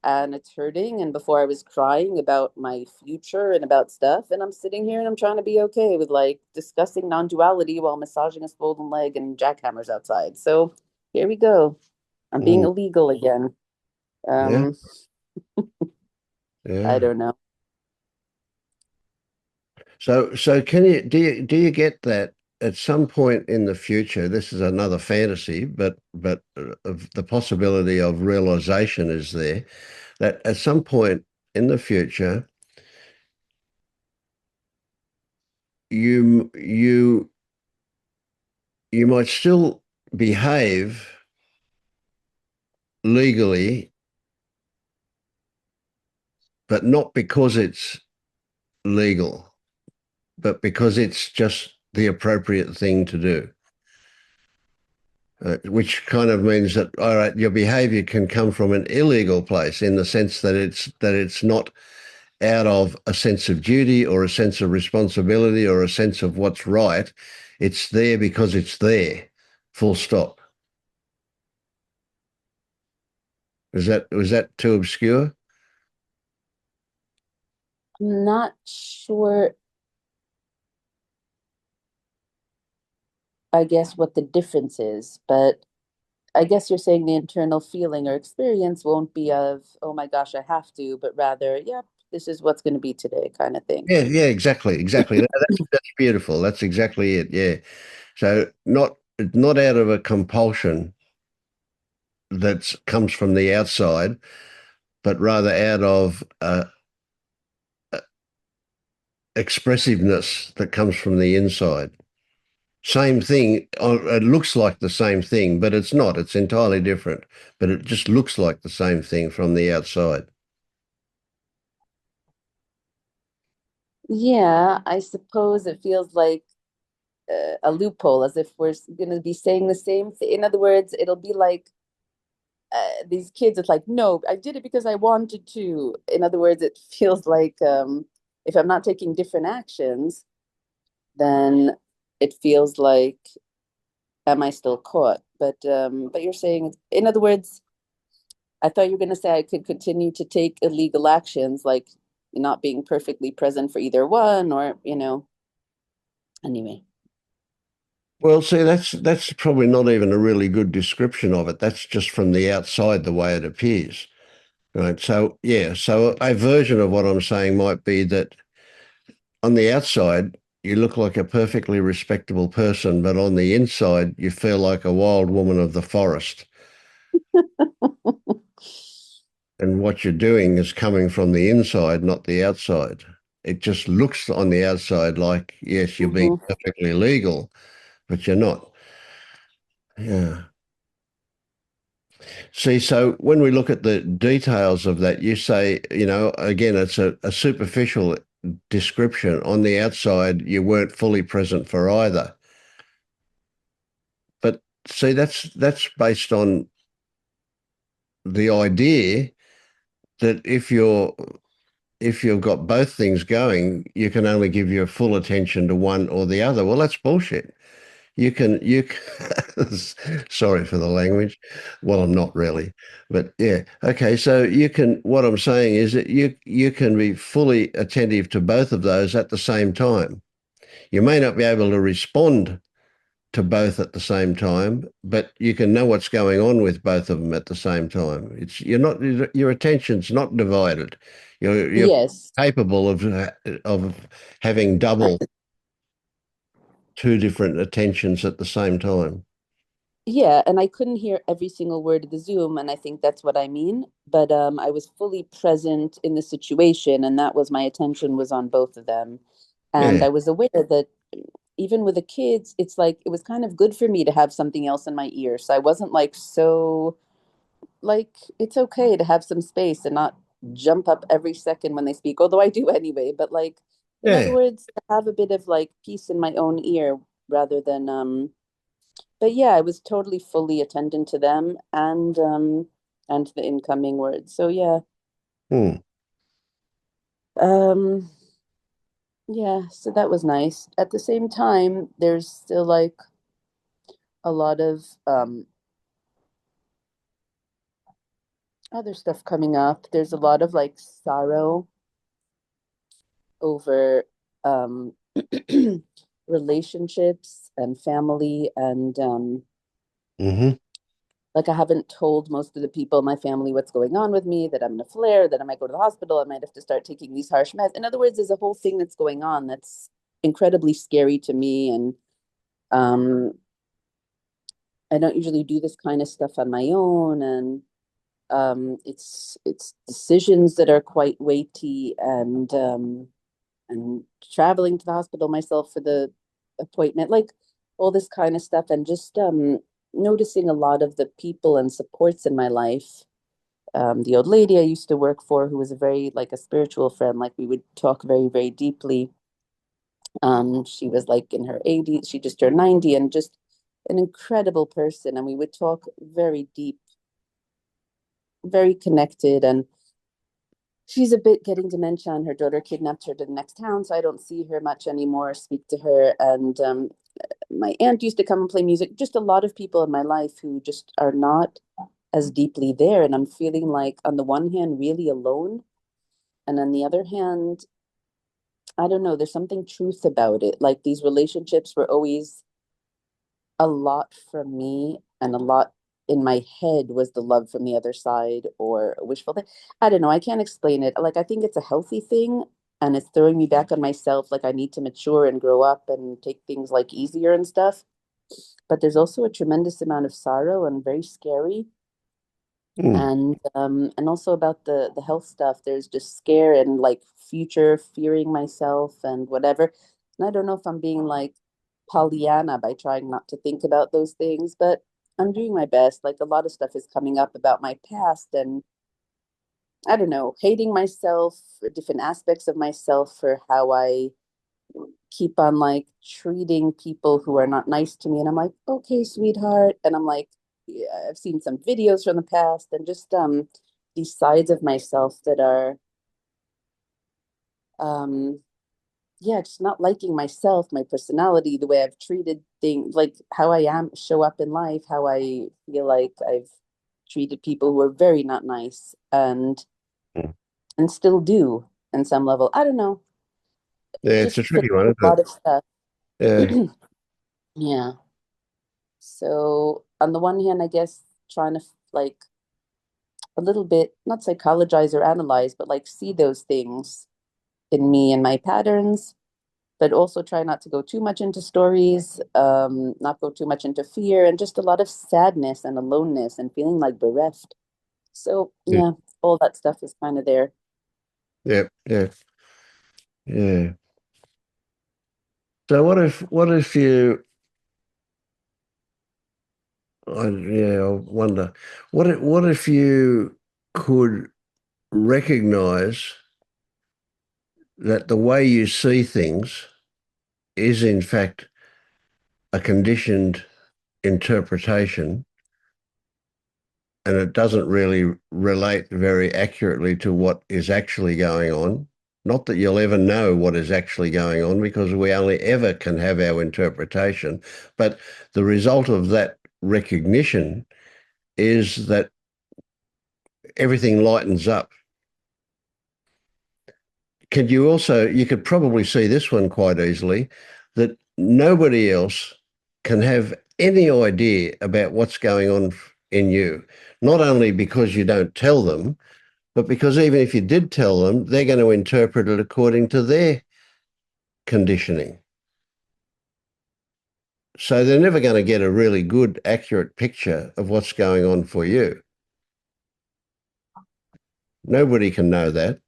And it's hurting, and before I was crying about my future and about stuff, and I'm sitting here and I'm trying to be okay with like discussing non-duality while massaging a swollen leg and jackhammers outside. So here we go. I'm being Mm, illegal again. yeah, Um, I yeah. don't know. So do you get that at some point in the future? This is another fantasy, but of the possibility of realization is there, that at some point in the future you you might still behave legally, but not because it's legal, but because it's just the appropriate thing to do. Which kind of means that, all right, your behavior can come from an illegal place in the sense that it's not out of a sense of duty or a sense of responsibility or a sense of what's right. It's there because it's there. Full stop. Was that too obscure? I'm not sure. I guess, what the difference is, but I guess you're saying the internal feeling or experience won't be of, oh my gosh, I have to, but rather, yep, this is what's going to be today kind of thing. Yeah, yeah, exactly, exactly. That's beautiful. That's exactly it. Yeah. So not out of a compulsion that comes from the outside, but rather out of expressiveness that comes from the inside. Same thing. It looks like the same thing, but it's not. It's entirely different. But it just looks like the same thing from the outside. Yeah, I suppose it feels like a loophole, as if we're going to be saying the same thing. In other words, it'll be like these kids. It's like, no, I did it because I wanted to. In other words, it feels like if I'm not taking different actions, then it feels like, am I still caught? But you're saying, in other words, I thought you were going to say I could continue to take illegal actions, like not being perfectly present for either one, or anyway. Well, see, that's probably not even a really good description of it. That's just from the outside the way it appears. Right. So yeah, so a version of what I'm saying might be that on the outside, you look like a perfectly respectable person, but on the inside, you feel like a wild woman of the forest. And what you're doing is coming from the inside, not the outside. It just looks on the outside like, yes, you're being Hmm. perfectly legal, but you're not. Yeah. See, so when we look at the details of that, you say, again, it's a superficial description. On the outside, you weren't fully present for either. But see, that's based on the idea that if you've got both things going, you can only give your full attention to one or the other. Well, that's bullshit. Sorry for the language. Well, I'm not really, but yeah. Okay. So what I'm saying is that you can be fully attentive to both of those at the same time. You may not be able to respond to both at the same time, but you can know what's going on with both of them at the same time. Your attention's not divided. You're Yes. capable of having double two different attentions at the same time. Yeah, and I couldn't hear every single word of the Zoom, and I think that's what I mean. But I was fully present in the situation, and that was my attention was on both of them. And Yeah, I was aware that even with the kids, it's like it was kind of good for me to have something else in my ear. So I wasn't like so like it's okay to have some space and not jump up every second when they speak, although I do anyway. But like, in other yeah. words, to have a bit of like peace in my own ear rather than but yeah, I was totally fully attendant to them and to the incoming words. So yeah. Hmm. Um yeah, so that was nice. At the same time, there's still like a lot of other stuff coming up. There's a lot of like sorrow over um relationships and family and Hmm. like I haven't told most of the people in my family what's going on with me, that I'm in a flare, that I might go to the hospital, I might have to start taking these harsh meds. In other words, there's a whole thing that's going on that's incredibly scary to me. And um, I don't usually do this kind of stuff on my own. And it's decisions that are quite weighty and traveling to the hospital myself for the appointment, like all this kind of stuff, and just noticing a lot of the people and supports in my life. The old lady I used to work for, who was a very like a spiritual friend, like we would talk very, very deeply. She was like in her 80s, she just turned 90, and just an incredible person. And we would talk very deep, very connected. And she's a bit getting dementia, and her daughter kidnapped her to the next town, so I don't see her much anymore, speak to her. And my aunt used to come and play music. Just a lot of people in my life who just are not as deeply there. And I'm feeling like, on the one hand, really alone. And on the other hand, I don't know, there's something truth about it. Like these relationships were always a lot from me and a lot in my head was the love from the other side or wishful thing. I don't know. I can't explain it. Like, I think it's a healthy thing and it's throwing me back on myself. Like, I need to mature and grow up and take things like easier and stuff. But there's also a tremendous amount of sorrow and very scary. Mm. And also about the health stuff. There's just scare and like future fearing myself and whatever. And I don't know if I'm being like Pollyanna by trying not to think about those things, but I'm doing my best. Like a lot of stuff is coming up about my past and I don't know, hating myself, different aspects of myself for how I keep on like treating people who are not nice to me. And I'm like, okay, sweetheart. And I'm like, yeah, I've seen some videos from the past and just these sides of myself that are um yeah, just not liking myself, my personality, the way I've treated things, like how I am, show up in life, how I feel like I've treated people who are very not nice Mm. and still do in some level. I don't know. Yeah, it's a Just filled tricky one, with a isn't lot of stuff. it? Yeah. Yeah. So on the one hand, I guess trying to like a little bit, not psychologize or analyze, but like see those things in me and my patterns, but also try not to go too much into stories, not go too much into fear, and just a lot of sadness and aloneness and feeling like bereft. So Yeah. yeah, all that stuff is kind of there. Yeah. Yeah. Yeah. So what if you I wonder what if you could recognize that the way you see things is in fact a conditioned interpretation and it doesn't really relate very accurately to what is actually going on. Not that you'll ever know what is actually going on because we only ever can have our interpretation. But the result of that recognition is that everything lightens up. You could probably see this one quite easily, that nobody else can have any idea about what's going on in you, not only because you don't tell them, but because even if you did tell them, they're going to interpret it according to their conditioning. So they're never going to get a really good, accurate picture of what's going on for you. Nobody can know that.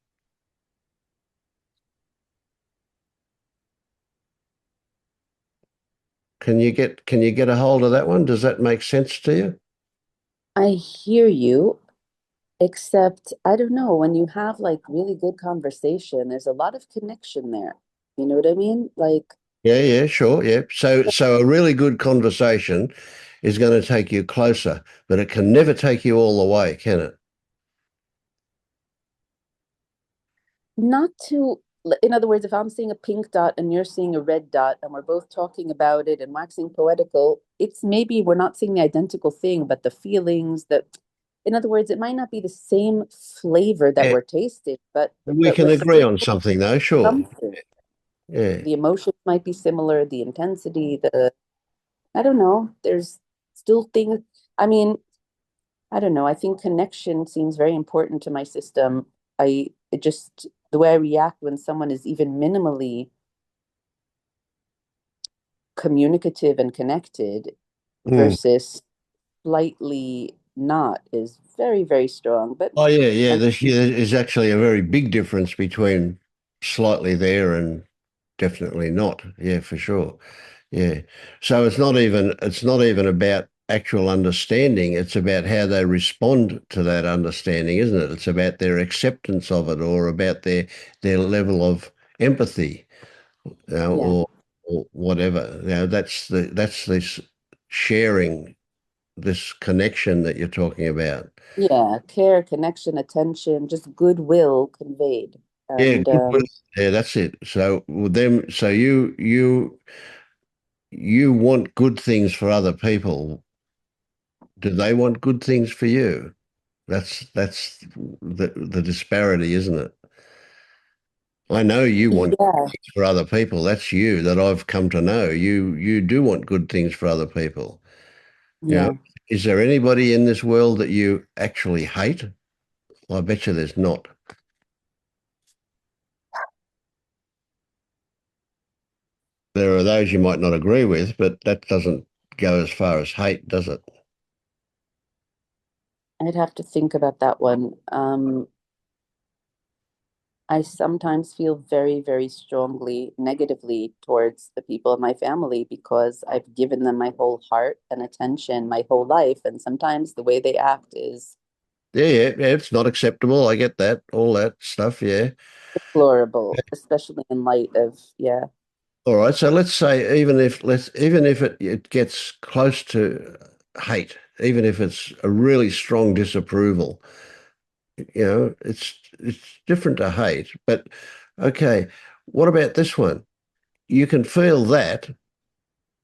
Can you get a hold of that one? Does that make sense to you? I hear you, except I don't know, when you have like really good conversation, there's a lot of connection there. You know what I mean? Like Yeah, yeah, sure, yeah. So a really good conversation is going to take you closer, but it can never take you all the way, can it? not to, in other words, if I'm seeing a pink dot and you're seeing a red dot and we're both talking about it and waxing poetical, it's maybe we're not seeing the identical thing, but the feelings that, in other words, it might not be the same flavor that Yeah. we're tasting, We but can we're agree feeling on something though, sure. something. Yeah. The emotions might be similar, the intensity, I don't know, there's still things, I mean, I don't know. I think connection seems very important to my system. It just, the way I react when someone is even minimally communicative and connected Mm. versus slightly not is very, very strong. But Oh yeah, yeah. I'm, There's actually a very big difference between slightly there and definitely not. Yeah, for sure. Yeah. So it's not even about actual understanding. It's about how they respond to that understanding, isn't it? It's about their acceptance of it or about their level of empathy, yeah, or whatever. That's this sharing, this connection that you're talking about. yeah, care, connection, attention, just goodwill conveyed. Yeah, And goodwill. Yeah, that's it. So with them, so you want good things for other people. Do they want good things for you? That's the disparity, isn't it? I know you want Yeah, things for other people. That's you that I've come to know. You do want good things for other people. You know, yeah. is there anybody in this world that you actually hate? I bet you there's not. There are those you might not agree with, but that doesn't go as far as hate, does it? I'd have to think about that one. I sometimes feel very, very strongly negatively towards the people in my family because I've given them my whole heart and attention my whole life. And sometimes the way they act is Yeah, it's not acceptable. I get that, all that stuff. Yeah. deplorable, especially in light of, yeah. All right. So let's say even if it gets close to hate, even if it's a really strong disapproval, it's different to hate. But okay, what about this one? You can feel that,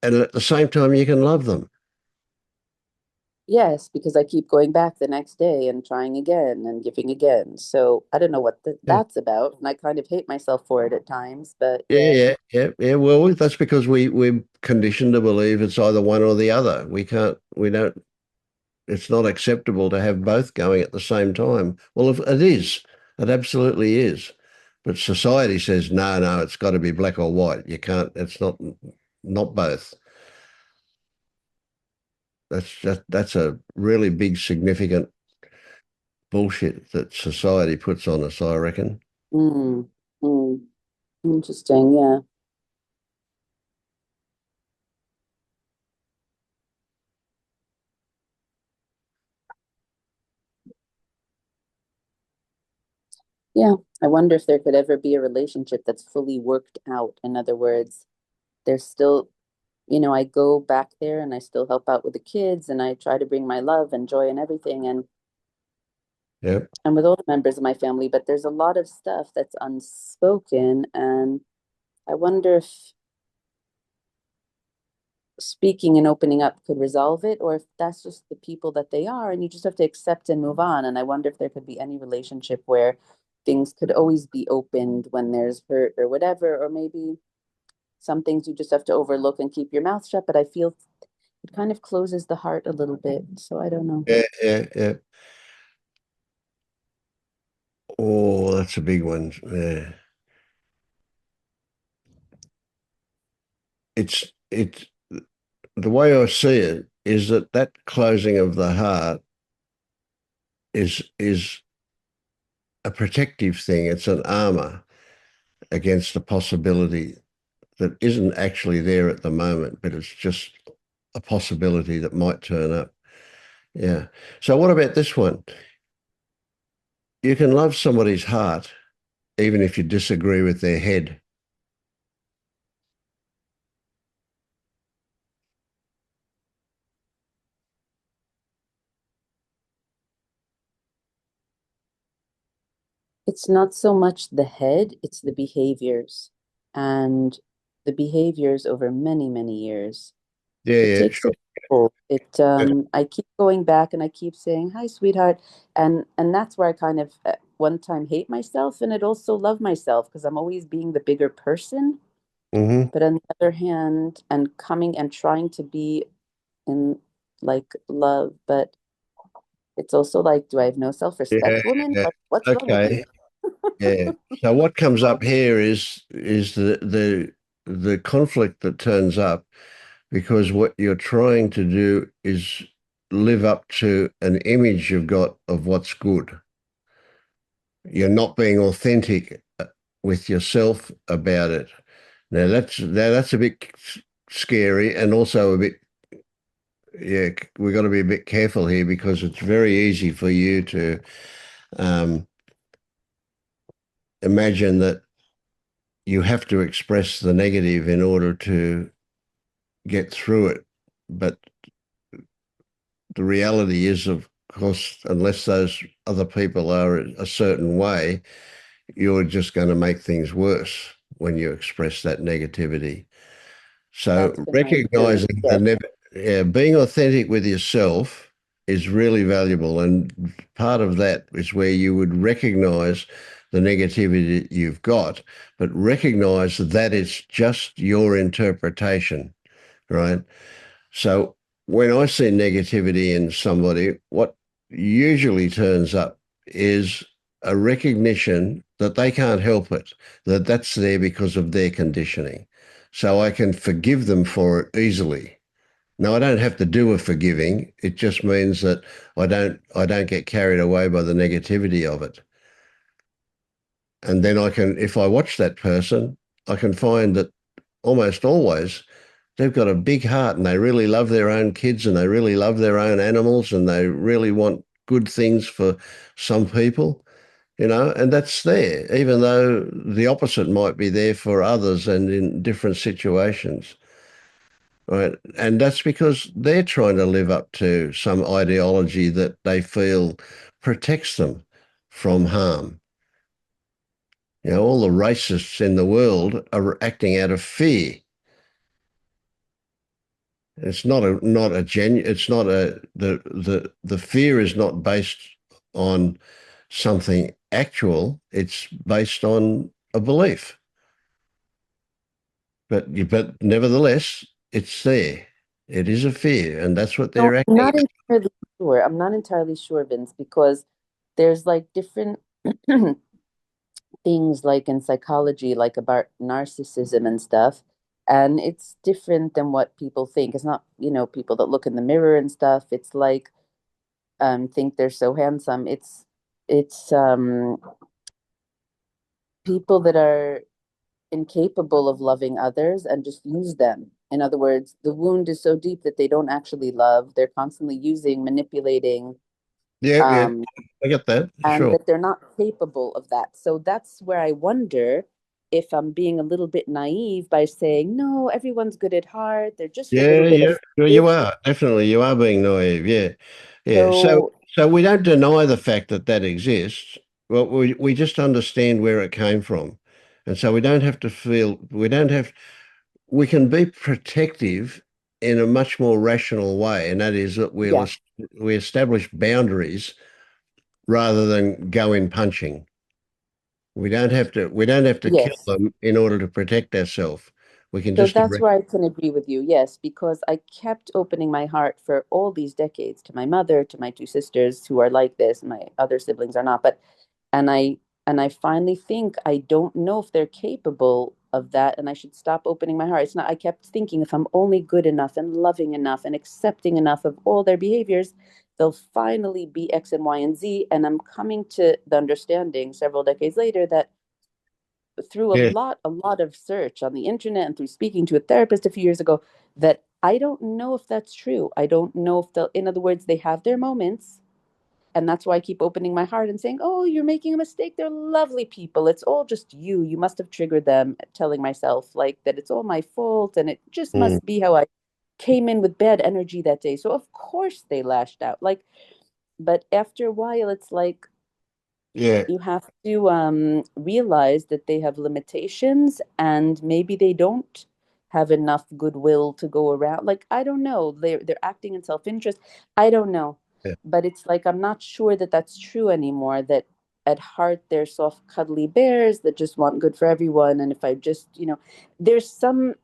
and at the same time, you can love them. Yes, because I keep going back the next day and trying again and giving again. So I don't know what Yeah. that's about. And I kind of hate myself for it at times, but Yeah, yeah. yeah. Well, that's because we're conditioned to believe it's either one or the other. We don't. It's not acceptable to have both going at the same time. Well, if it is, it absolutely is. But society says no, no, it's got to be black or white. You can't. It's not both. That's a really big significant bullshit that society puts on us, I reckon. Mm, mm, interesting. Yeah. Yeah. I wonder if there could ever be a relationship that's fully worked out. In other words, there's still, I go back there and I still help out with the kids and I try to bring my love and joy and everything Yeah, and with all the members of my family, but there's a lot of stuff that's unspoken and I wonder if speaking and opening up could resolve it, or if that's just the people that they are, and you just have to accept and move on. And I wonder if there could be any relationship where things could always be opened when there's hurt or whatever, or maybe some things you just have to overlook and keep your mouth shut. But I feel it kind of closes the heart a little bit. So I don't know. yeah. Oh, that's a big one. Yeah. It's the way I see it is that closing of the heart is a protective thing. It's an armor against a possibility that isn't actually there at the moment, but it's just a possibility that might turn up. Yeah. So what about this one? You can love somebody's heart even if you disagree with their head. It's not so much the head, it's the behaviors. And the behaviors over many, many years. Yeah, It yeah, takes sure. its toll. I keep going back and I keep saying, "Hi, sweetheart," and that's where I kind of one time hate myself, and it also love myself because I'm always being the bigger person. Hmm. But on the other hand, and coming and trying to be in like love, but it's also like, do I have no Yeah, self-respect, woman? yeah. Like, what's wrong with you? Okay. Yeah. So what comes up here is the conflict that turns up because what you're trying to do is live up to an image you've got of what's good. You're not being authentic with yourself about it. Now that's a bit scary and also a bit, yeah, we've got to be a bit careful here because it's very easy for you to um, imagine that you have to express the negative in order to get through it. But the reality is, of course, unless those other people are a certain way, you're just going to make things worse when you express that negativity. So That's been my experience. recognizing Yes. yeah, being authentic with yourself is really valuable. And part of that is where you would recognize the negativity that you've got, but recognize that it's just your interpretation, right? So when I see negativity in somebody, what usually turns up is a recognition that they can't help it, that that's there because of their conditioning. So I can forgive them for it easily. Now I don't have to do a forgiving. It just means that I don't get carried away by the negativity of it. And then I can, if I watch that person, I can find that almost always they've got a big heart and they really love their own kids and they really love their own animals and they really want good things for some people, and that's there, even though the opposite might be there for others and in different situations. Right. And that's because they're trying to live up to some ideology that they feel protects them from harm. All the racists in the world are acting out of fear. It's not a genuine. It's not a the fear is not based on something actual. It's based on a belief. But nevertheless, it's there. It is a fear, and that's what No, they're I'm acting. not entirely sure. I'm not entirely sure, Vince, because there's like different things like in psychology, like about narcissism and stuff. And it's different than what people think. It's not, people that look in the mirror and stuff. It's like think they're so handsome. It's people that are incapable of loving others and just use them. In other words, the wound is so deep that they don't actually love. They're constantly using, manipulating, Yeah, yeah, um, I get that. and Sure. that they're not capable of that. So that's where I wonder if I'm being a little bit naive by saying, no, everyone's good at heart. They're just a little Yeah, bit yeah, sure afraid. you are. Definitely, you are being naive. Yeah, yeah. So, So, so we don't deny the fact that that exists. Well, we just understand where it came from, and so we don't have to feel. We don't have. We can be protective in a much more rational way, and that is that yeah, we establish boundaries rather than go in punching. We don't have to kill yes. them in order to protect ourselves. We can So just that's where I can agree with you. Yes, because I kept opening my heart for all these decades to my mother, to my two sisters who are like this. My other siblings are not, but and I and I finally think I don't know if they're capable of that and I should stop opening my heart. It's not I kept thinking if I'm only good enough and loving enough and accepting enough of all their behaviors, they'll finally be X and Y and Z. And I'm coming to the understanding several decades later that through yeah, a lot of search on the internet and through speaking to a therapist a few years ago that I don't know if that's true. I don't know if they'll, in other words, they have their moments. And that's why I keep opening my heart and saying, oh, you're making a mistake. They're lovely people. It's all just you. You must have triggered them, telling myself like that it's all my fault. And it just mm, must be how I came in with bad energy that day. So, of course, they lashed out. Like, but after a while, it's like, yeah, you have to realize that they have limitations and maybe they don't have enough goodwill to go around. Like, I don't know. They're acting in self-interest. I don't know. yeah. But it's like I'm not sure that that's true anymore, that at heart they're soft cuddly bears that just want good for everyone. And if I just, there's some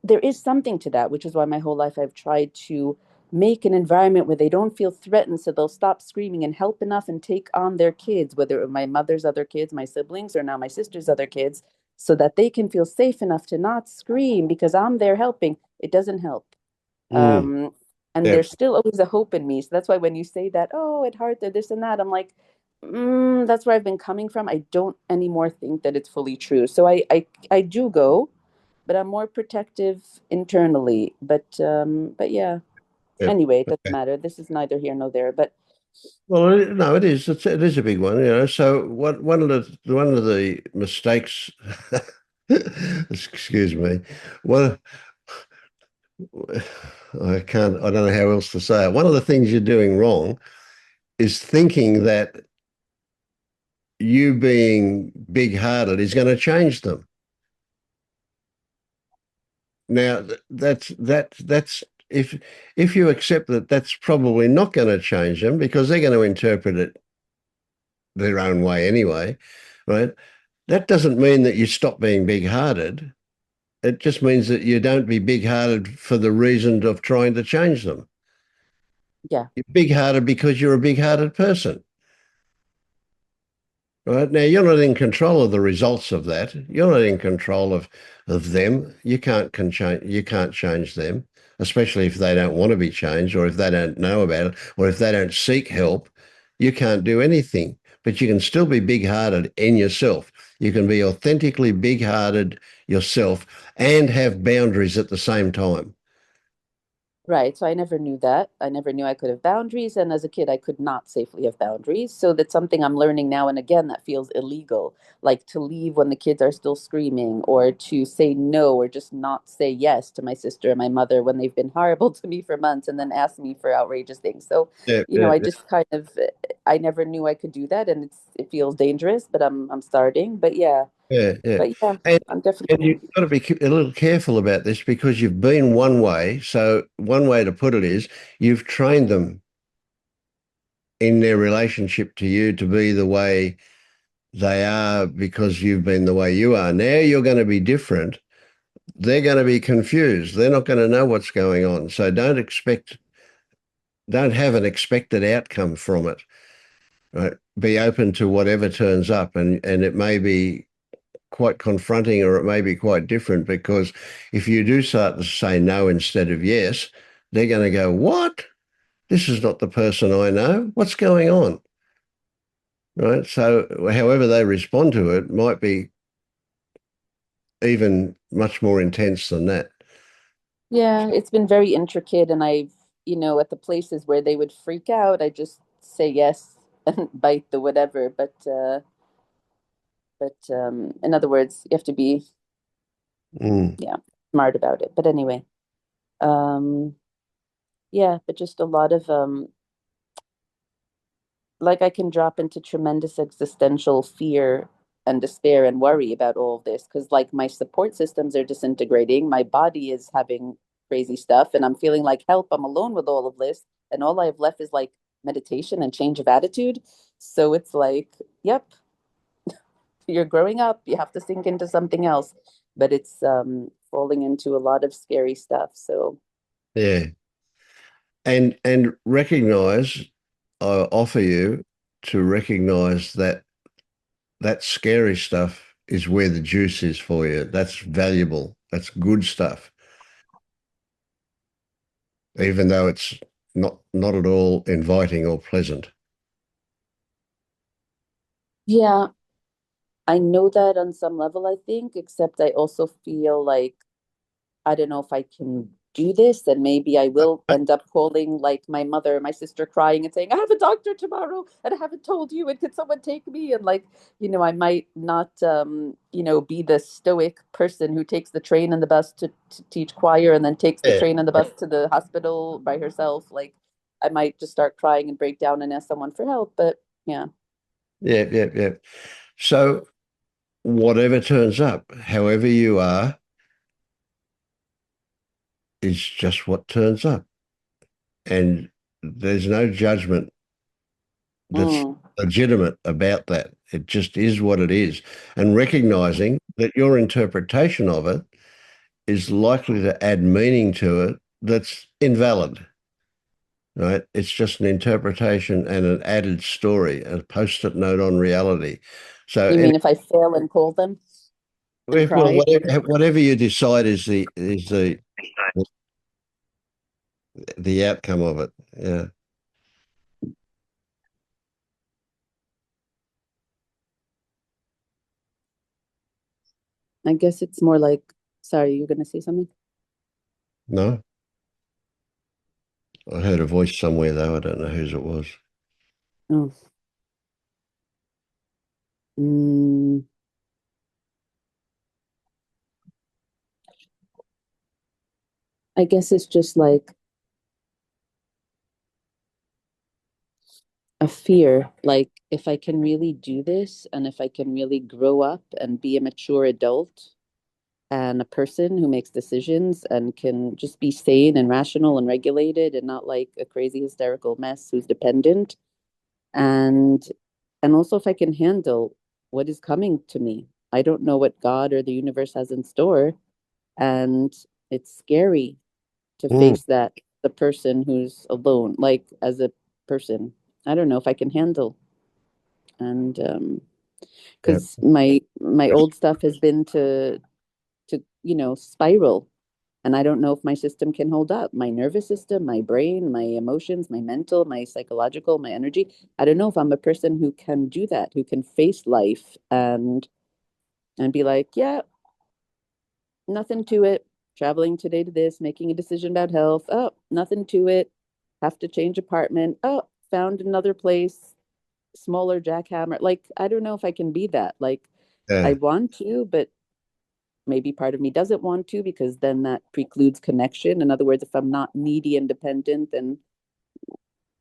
there is something to that, which is why my whole life I've tried to make an environment where they don't feel threatened, so they'll stop screaming and help enough and take on their kids, whether it my mother's other kids, my siblings, or now my sister's other kids, so that they can feel safe enough to not scream because I'm there helping. It doesn't help. Mm, Um, and yeah, there's still always a hope in me. So that's why when you say that, oh, at heart they're this and that, I'm like, that's where I've been coming from. I don't anymore think that it's fully true. So I do go, but I'm more protective internally. But yeah. yeah. Anyway, it doesn't Okay. matter. This is neither here nor there. But Well, no, it is. It is a big one. So one of the mistakes. Excuse me. One, I can't. I don't know how else to say it. One of the things you're doing wrong is thinking that you being big-hearted is going to change them. Now, that's if you accept that that's probably not going to change them because they're going to interpret it their own way anyway, right? That doesn't mean that you stop being big-hearted. It just means that you don't be big-hearted for the reason of trying to change them. Yeah. You're big-hearted because you're a big-hearted person. Right now, you're not in control of the results of that. You're not in control of them. You can't change them, especially if they don't want to be changed, or if they don't know about it, or if they don't seek help. You can't do anything, but you can still be big-hearted in yourself. You can be authentically big-hearted yourself and have boundaries at the same time. Right. So I never knew that. I never knew I could have boundaries. And as a kid, I could not safely have boundaries. So that's something I'm learning now. And again, that feels illegal, like to leave when the kids are still screaming, or to say no, or just not say yes to my sister and my mother when they've been horrible to me for months and then ask me for outrageous things. So, Yeah, yeah, I just kind of, I never knew I could do that. And it feels dangerous, but I'm starting. yeah, yeah. But yeah, And I'm And definitely, you've got to be a little careful about this because you've been one way. So one way to put it is you've trained them in their relationship to you to be the way they are because you've been the way you are. Now you're going to be different. They're going to be confused. They're not going to know what's going on. So don't have an expected outcome from it. Right? Be open to whatever turns up, and it may be quite confronting or it may be quite different because if you do start to say no instead of yes, they're going to go, what? This is not the person I know. What's going on? Right. So, however they respond to it might be even much more intense than that. yeah, it's been very intricate. And at the places where they would freak out, I just say yes and bite the whatever. But in other words, you have to be, Mm. yeah, smart about it. But anyway, um, yeah, but just a lot of like I can drop into tremendous existential fear and despair and worry about all of this because like my support systems are disintegrating, my body is having crazy stuff, and I'm feeling like help, I'm alone with all of this, and all I have left is like meditation and change of attitude. So it's like, yep, you're growing up, you have to sink into something else, but it's falling into a lot of scary stuff. So Yeah. And recognize, I offer you to recognize that that scary stuff is where the juice is for you. That's valuable. That's good stuff, even though it's not at all inviting or pleasant. yeah, I know that on some level, I think, except I also feel like I don't know if I can do this, and maybe I will end up calling like my mother, my sister crying and saying, I have a doctor tomorrow and I haven't told you, and could someone take me? And like, I might not be the stoic person who takes the train and the bus to teach choir and then takes the Yeah, train and the bus to the hospital by herself. Like I might just start crying and break down and ask someone for help. But yeah. yeah, yeah, yeah. So whatever turns up, however you are, is just what turns up. And there's no judgment that's Mm. legitimate about that. It just is what it is. And recognizing that your interpretation of it is likely to add meaning to it that's invalid, right? It's just an interpretation and an added story, a post-it note on reality. So, You mean if I fail and call them and well, cry? whatever you decide is the outcome of it. Yeah. I guess it's more like, sorry, you're going to say something? No, I heard a voice somewhere though. I don't know whose it was. Oh, mm, I guess it's just like a fear. Like, if I can really do this and if I can really grow up and be a mature adult, and a person who makes decisions and can just be sane and rational and regulated and not like a crazy hysterical mess who's dependent. And also if I can handle what is coming to me. I don't know what God or the universe has in store, and it's scary to Mm. face that, the person who's alone, like as a person. I don't know if I can handle. And Yeah. because my old stuff has been to spiral, and I don't know if my system can hold up. My nervous system, my brain, my emotions, my mental, my psychological, my energy. I don't know if I'm a person who can do that, who can face life and be like, yeah, nothing to it. Traveling today to this, making a decision about health. Oh, nothing to it. Have to change apartment. Oh, found another place, smaller jackhammer. Like, I don't know if I can be that. Like, I Yeah. want to, but maybe part of me doesn't want to, because then that precludes connection. In other words, if I'm not needy and dependent, then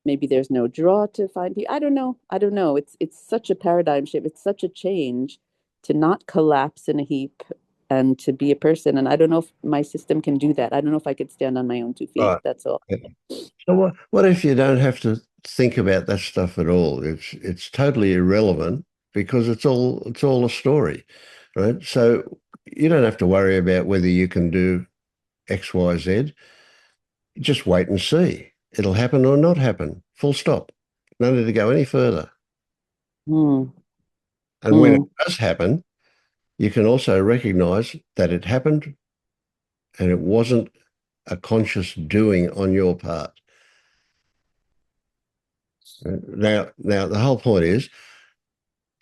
maybe there's no draw to find people. I don't know. I don't know. It's such a paradigm shift. It's such a change to not collapse in a heap and to be a person. And I don't know if my system can do that. I don't know if I could stand on my own 2 feet. Right. That's all. Yeah. So what if you don't have to think about that stuff at all? It's totally irrelevant because it's all a story, right? So you don't have to worry about whether you can do X, Y, Z. Just wait and see. It'll happen or not happen. Full stop. No need to go any further. Hmm. And when it Hmm. does happen, you can also recognize that it happened and it wasn't a conscious doing on your part. Now, the whole point is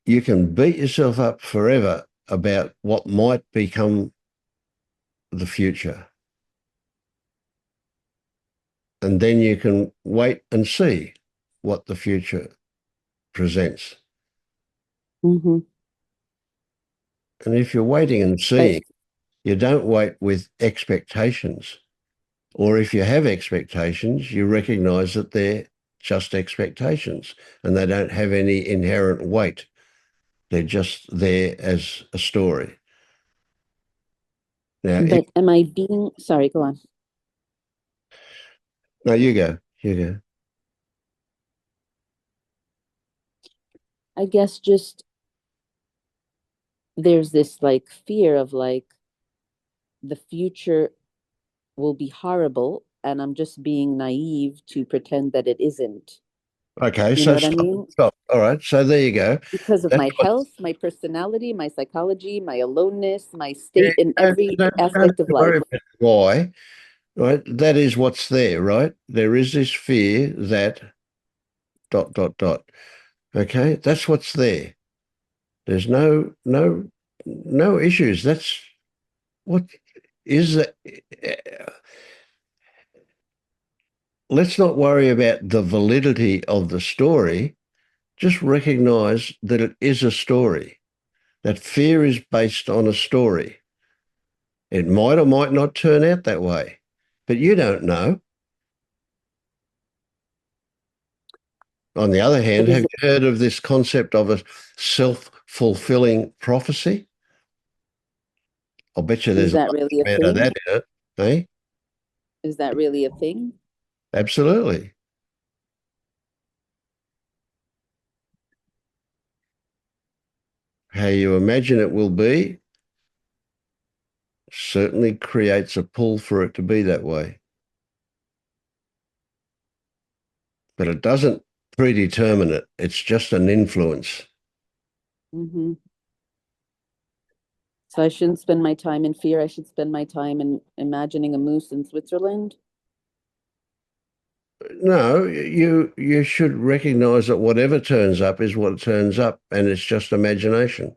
you can beat yourself up forever about what might become the future. And then you can wait and see what the future presents. Hmm. And if you're waiting and But seeing, you don't wait with expectations. Or if you have expectations, you recognize that they're just expectations and they don't have any inherent weight. They're just there as a story. Now, am I being sorry? Go on. no, you go, you go. I guess just there's this like fear of like the future will be horrible, and I'm just being naive to pretend that it isn't. Okay, You know so what I stop, mean? stop. All right, so there you go. Because of That's my what. health, my personality, my psychology, my aloneness, my Yeah, state in every don't have aspect of to life. worry about why, right? That is what's there, right? There is this fear that dot dot dot. Okay, that's what's there. There's no issues. That's what is that. Let's not worry about the validity of the story. Just recognize that it is a story. That fear is based on a story. It might or might not turn out that way, but you don't know. On the other hand, But have you heard of this concept of a self-fulfilling prophecy? I'll bet you is there's a that lot really a out of thing? that in it. Eh? Is that really a thing? Absolutely. How you imagine it will be certainly creates a pull for it to be that way. But it doesn't predetermine it. It's just an influence. Hmm. So I shouldn't spend my time in fear. I should spend my time in imagining a moose in Switzerland. No, you should recognize that whatever turns up is what turns up, and it's just imagination.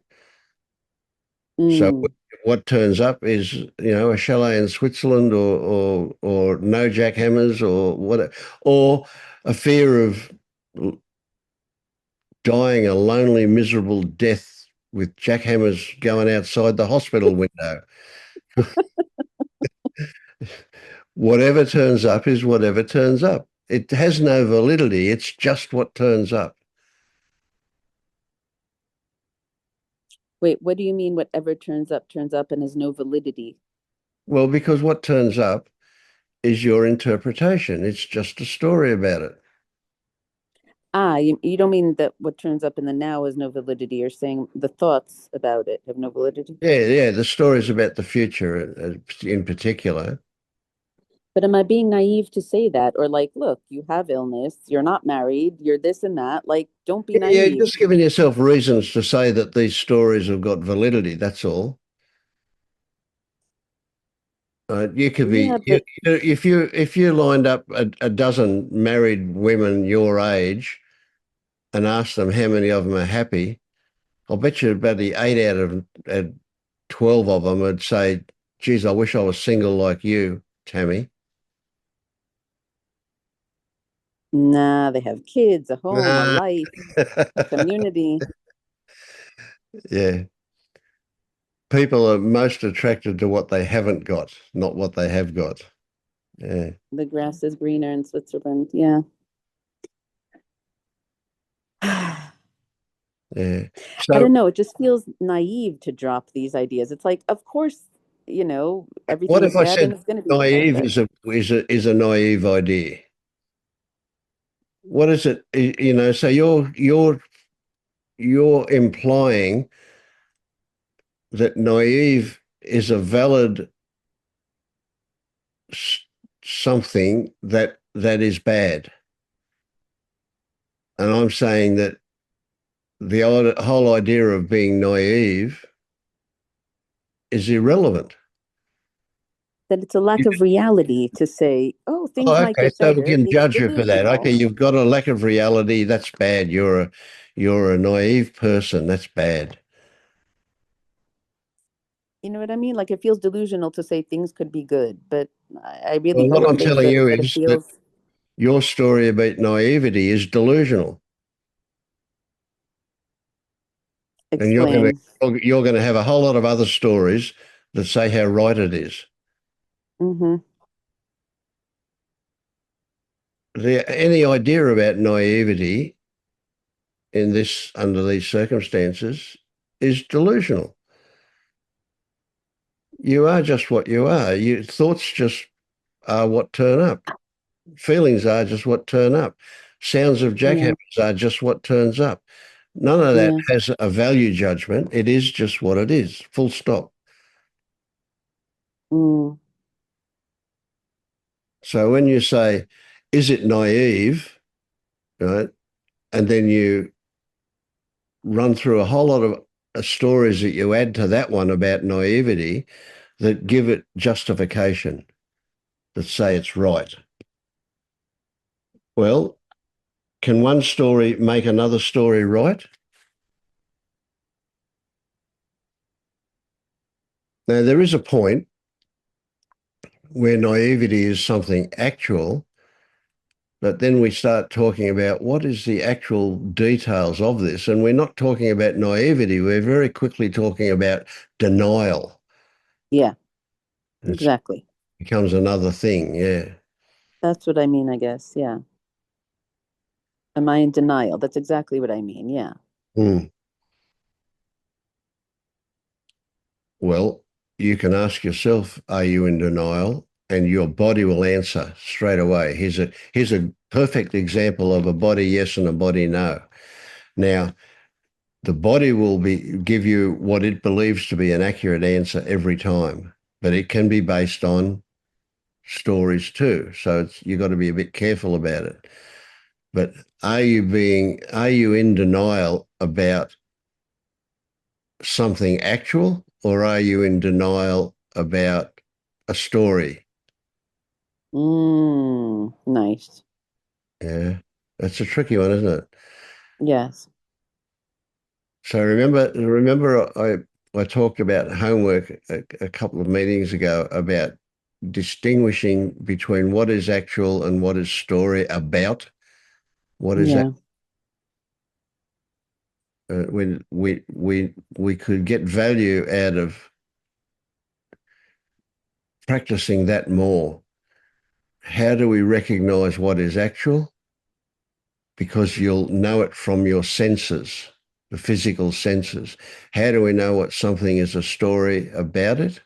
So Mm. what turns up is, a chalet in Switzerland or no jackhammers or what, or a fear of dying a lonely, miserable death with jackhammers going outside the hospital window. Whatever turns up is whatever turns up. It has no validity. It's just what turns up. Wait, what do you mean whatever turns up and has no validity? Well, because what turns up is your interpretation. It's just a story about it. Ah, you don't mean that what turns up in the now has no validity. You're saying the thoughts about it have no validity. Yeah, the stories about the future in particular. But am I being naive to say that? Or like, look, you have illness, you're not married, you're this and that. Like, don't be Yeah, naive. just giving yourself reasons to say that these stories have got validity. That's all. You could be Yeah, but if you lined up a dozen married women your age and asked them how many of them are happy, I'll bet you about the 8 out of 12 of them would say, "Geez, I wish I was single like you, Tammy." nah, they have kids, a home, a Nah. life, a community. Yeah. People are most attracted to what they haven't got, not what they have got. Yeah. The grass is greener in Switzerland. Yeah. I Yeah. don't So know. It just feels naive to drop these ideas. It's like, of course, what everything is if I bad and said it's going to be bad. naive But is a naive idea? What is it? So you're implying that naive is a valid something that is bad. And I'm saying that the whole idea of being naive is irrelevant. that it's a lack of reality to say, oh, things Oh, might okay. get So we better. can It's judge you for that. Okay, delusional. you've got a lack of reality. That's bad. You're a naive person. That's bad. You know what I mean? Like it feels delusional to say things could be good, but I really Well, what hope I'm they telling could, you but it is that feels your story about naivety is delusional, and explain. you're going to have a whole lot of other stories that say how right it is. Hmm. Any idea about naivety in this under these circumstances is delusional. You are just what you are. Your thoughts just are what turn up. Feelings are just what turn up. Sounds of Yeah. jackhammers are just what turns up. None of that Yeah. has a value judgment. It is just what it is. Full stop. Mm. So when you say, is it naive? Right? And then you run through a whole lot of stories that you add to that one about naivety that give it justification, that say it's right. Well, can one story make another story right? Now, there is a point where naivety is something actual, but then we start talking about what is the actual details of this. And we're not talking about naivety. We're very quickly talking about denial. Yeah. It Exactly. becomes another thing. Yeah. That's what I mean, I guess. Yeah. Am I in denial? That's exactly what I mean. Yeah. Mm. Well, you can ask yourself, are you in denial? And your body will answer straight away. Here's a perfect example of a body yes and a body no. Now, the body will give you what it believes to be an accurate answer every time, but it can be based on stories too. So you've got to be a bit careful about it. But are you in denial about something actual, or are you in denial about a story? Nice. Yeah, that's a tricky one, isn't it? Yes. So remember, I talked about homework a couple of meetings ago about distinguishing between what is actual and what is story about. What is that? Yeah. When we could get value out of practicing that more. How do we recognize what is actual? Because you'll know it from your senses. the physical senses. How do we know what something is a story about it?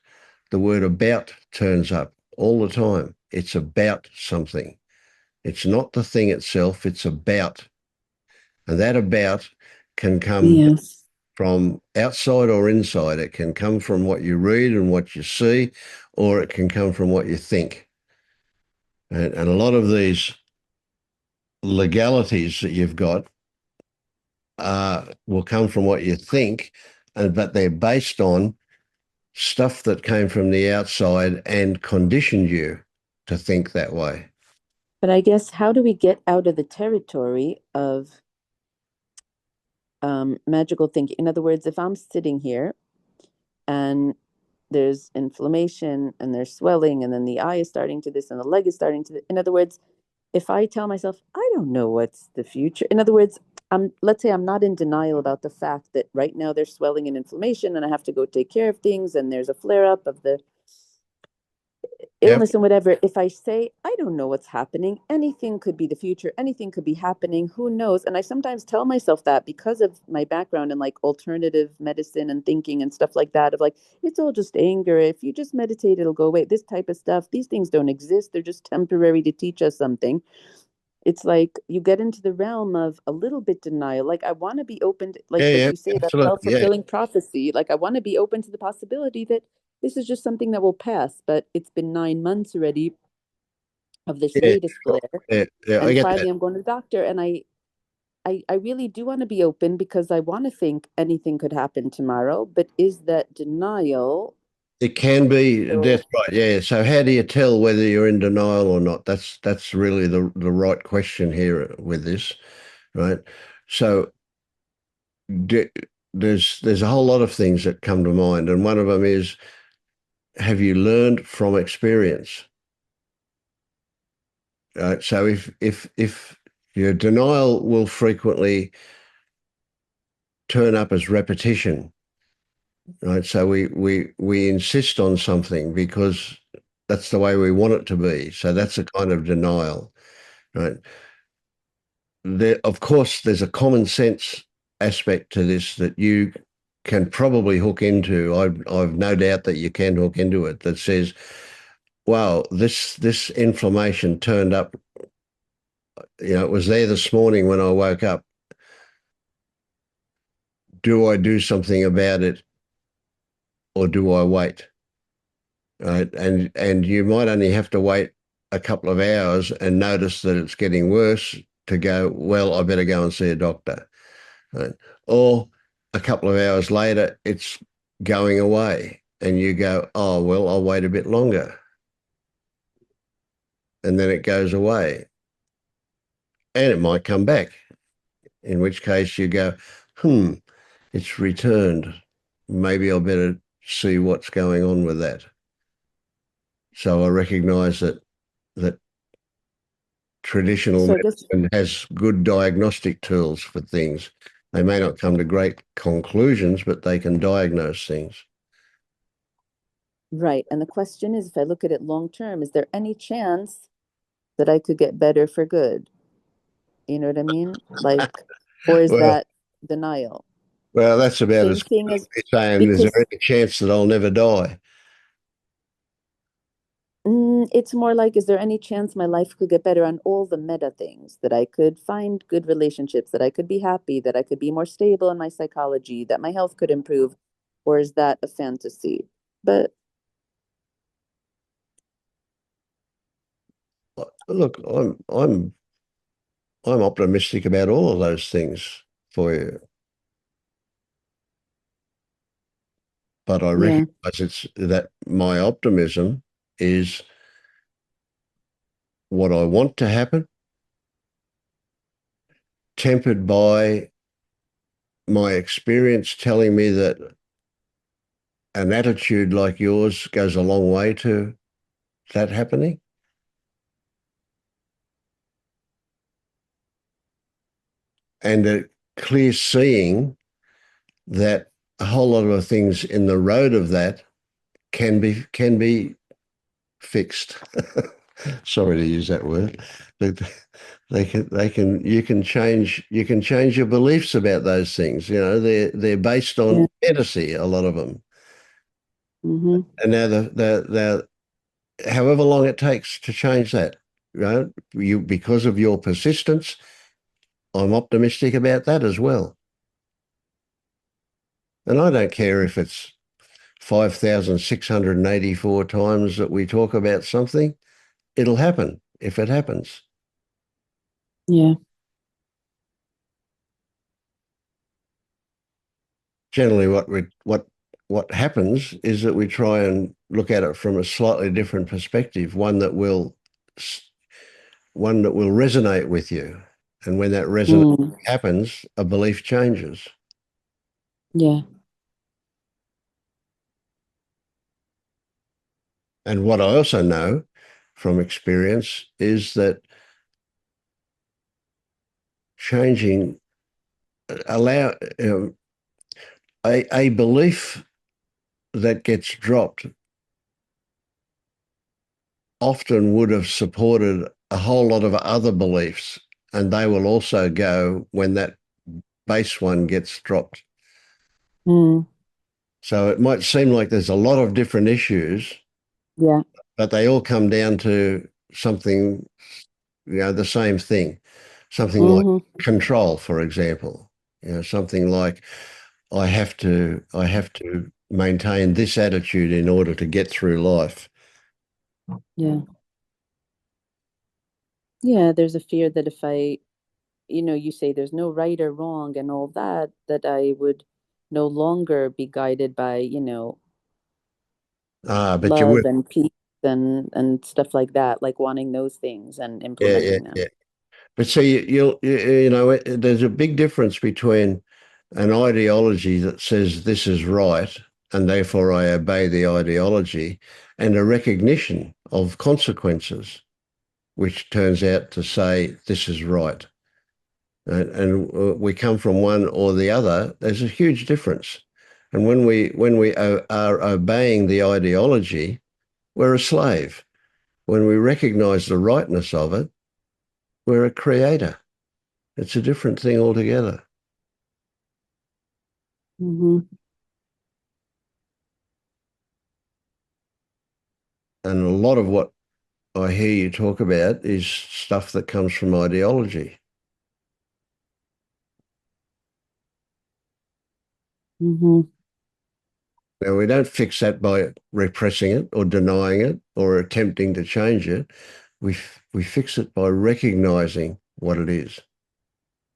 The word about turns up all the time. It's about something. It's not the thing itself, it's about. And that about can come Yes. from outside or inside. It can come from what you read and what you see, or it can come from what you think. And a lot of these legalities that you've got will come from what you think, but they're based on stuff that came from the outside and conditioned you to think that way. But I guess how do we get out of the territory of magical thinking? In other words, if I'm sitting here and there's inflammation and there's swelling and then the eye is starting to this and the leg is starting to in other words, if I tell myself I don't know what's the future, in other words, let's say I'm not in denial about the fact that right now there's swelling and inflammation and I have to go take care of things and there's a flare up of the Yep. illness and whatever. If I say I don't know what's happening, anything could be the future, anything could be happening, who knows? And I sometimes tell myself that because of my background in like alternative medicine and thinking and stuff like that, of like it's all just anger, if you just meditate it'll go away, this type of stuff. These things don't exist, they're just temporary to teach us something. It's like you get into the realm of a little bit denial. Like I want to be open to, like Yeah, what yeah, you say, that absolutely. Yeah. self-fulfilling prophecy. Like I want to be open to the possibility that this is just something that will pass. But it's been 9 months already of this Yeah, latest sure. flare. Yeah, yeah, I And get that. finally I'm going to the doctor and I really do want to be open because I want to think anything could happen tomorrow. But is that denial? It can be, So that's right. Yeah. So how do you tell whether you're in denial or not? That's really the right question here with this, right? So d there's a whole lot of things that come to mind, and one of them is, have you learned from experience? So if your denial will frequently turn up as repetition, right? So we insist on something because that's the way we want it to be. So that's a kind of denial, right? Of course, there's a common sense aspect to this that you can probably hook into. I've no doubt that you can hook into it. That says, "Wow, this inflammation turned up. It was there this morning when I woke up. Do I do something about it, or do I wait?" Right? And you might only have to wait a couple of hours and notice that it's getting worse to go, well, I better go and see a doctor. Right? Or a couple of hours later, it's going away and you go, oh, well, I'll wait a bit longer. And then it goes away and it might come back, in which case you go, it's returned. Maybe I better see what's going on with that. So I recognize that traditional so I guess medicine has good diagnostic tools for things. They may not come to great conclusions, but they can diagnose things. right. And the question is, if I look at it long term, is there any chance that I could get better for good? You know what I mean? Like, or is Well, that denial? well, that's about Same as thing good as as me saying, is there because any chance that I'll never die? it's more like, is there any chance my life could get better on all the meta things, that I could find good relationships, that I could be happy, that I could be more stable in my psychology, that my health could improve? Or is that a fantasy? But Look, I'm optimistic about all of those things for you, but I yeah, recognize it's that my optimism is what I want to happen, tempered by my experience telling me that an attitude like yours goes a long way to that happening, and a clear seeing that a whole lot of the things in the road of that can be fixed. Sorry to use that word. The, you can change your beliefs about those things. You know, they're based Yeah. on fantasy, a lot of them. Mm-hmm. And now however long it takes to change that, because of your persistence, I'm optimistic about that as well. And I don't care if it's 5,684 times that we talk about something, it'll happen if it happens. Yeah. Generally, what happens is that we try and look at it from a slightly different perspective, one that will resonate with you. And when that resonance Mm. happens, a belief changes. Yeah. And what I also know from experience is that changing allow a belief that gets dropped often would have supported a whole lot of other beliefs, and they will also go when that base one gets dropped. Mm. So it might seem like there's a lot of different issues, Yeah. but they all come down to something, the same thing. Something like Mm-hmm. control, for example. Something like I have to maintain this attitude in order to get through life. Yeah. Yeah. There's a fear that if I, you say there's no right or wrong and all that, that I would no longer be guided by, But you love would. and peace and stuff like that, like wanting those things and Yeah, yeah, implementing them. yeah. But see, there's a big difference between an ideology that says this is right and therefore I obey the ideology, and a recognition of consequences, which turns out to say this is right. And we come from one or the other. There's a huge difference. And when we are obeying the ideology, we're a slave. When we recognize the rightness of it, we're a creator. It's a different thing altogether. Mm-hmm. And a lot of what I hear you talk about is stuff that comes from ideology. Mm-hmm. Now, we don't fix that by repressing it or denying it or attempting to change it. We fix it by recognizing what it is.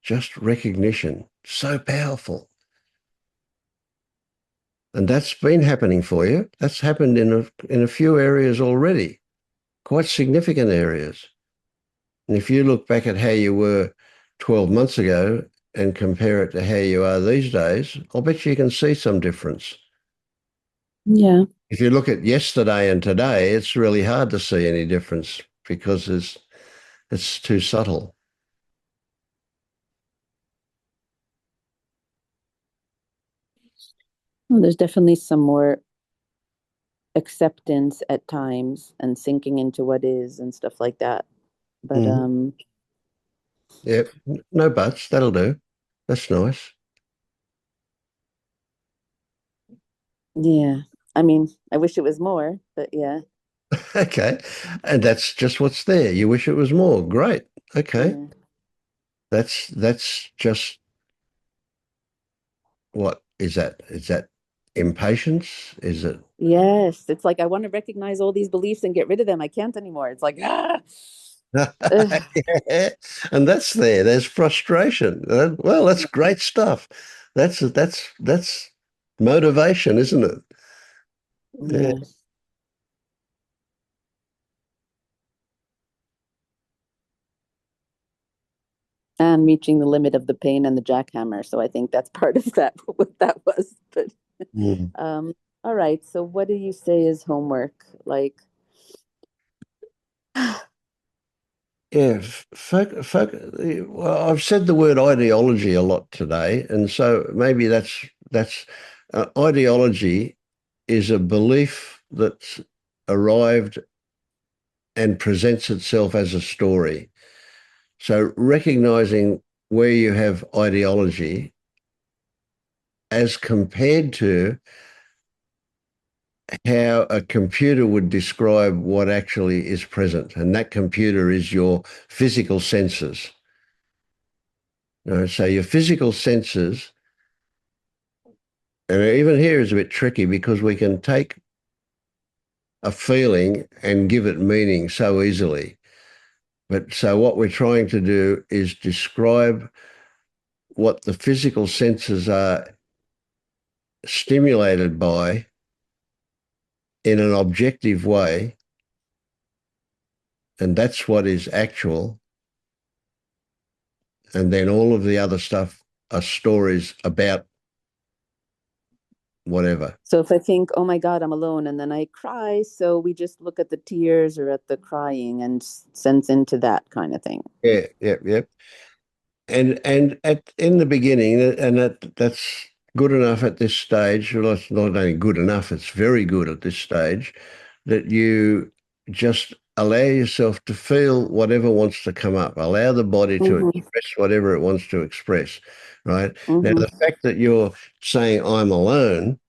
Just recognition. So powerful. And that's been happening for you. That's happened in a few areas already, quite significant areas. And if you look back at how you were 12 months ago and compare it to how you are these days, I'll bet you can see some difference. Yeah. If you look at yesterday and today, it's really hard to see any difference because it's too subtle. Well, there's definitely some more acceptance at times and sinking into what is and stuff like that. But Mhm. Yeah, no buts. That'll do. That's nice. yeah. I mean, I wish it was more, but yeah. Okay. And that's just what's there. You wish it was more. Great. Okay. Yeah. That's just what is that? Is that impatience? Is it? Yes, it's like I want to recognize all these beliefs and get rid of them. I can't anymore. It's like Ugh. Yeah. And that's there. There's frustration. Well, that's great stuff. That's motivation, isn't it? Yeah. Yeah. And reaching the limit of the pain and the jackhammer. So I think that's part of that, what that was. But Mm. um, all right. So what do you say is homework? Like, Yeah, well, I've said the word ideology a lot today, and so maybe that's ideology is a belief that's arrived and presents itself as a story. So recognizing where you have ideology as compared to how a computer would describe what actually is present. And that computer is your physical senses. So your physical senses, and even here is a bit tricky because we can take a feeling and give it meaning so easily. But so what we're trying to do is describe what the physical senses are stimulated by in an objective way, and that's what is actual. And then all of the other stuff are stories about whatever. So if I think, oh my God, I'm alone, and then I cry, so we just look at the tears or at the crying and sense into that kind of thing. Yeah, yeah, yeah. And at in the beginning, and that's good enough at this stage. Well, it's not only good enough; it's very good at this stage. That you just allow yourself to feel whatever wants to come up. Allow the body to Mm-hmm. express whatever it wants to express. Right now, Mm-hmm. the fact that you're saying "I'm alone"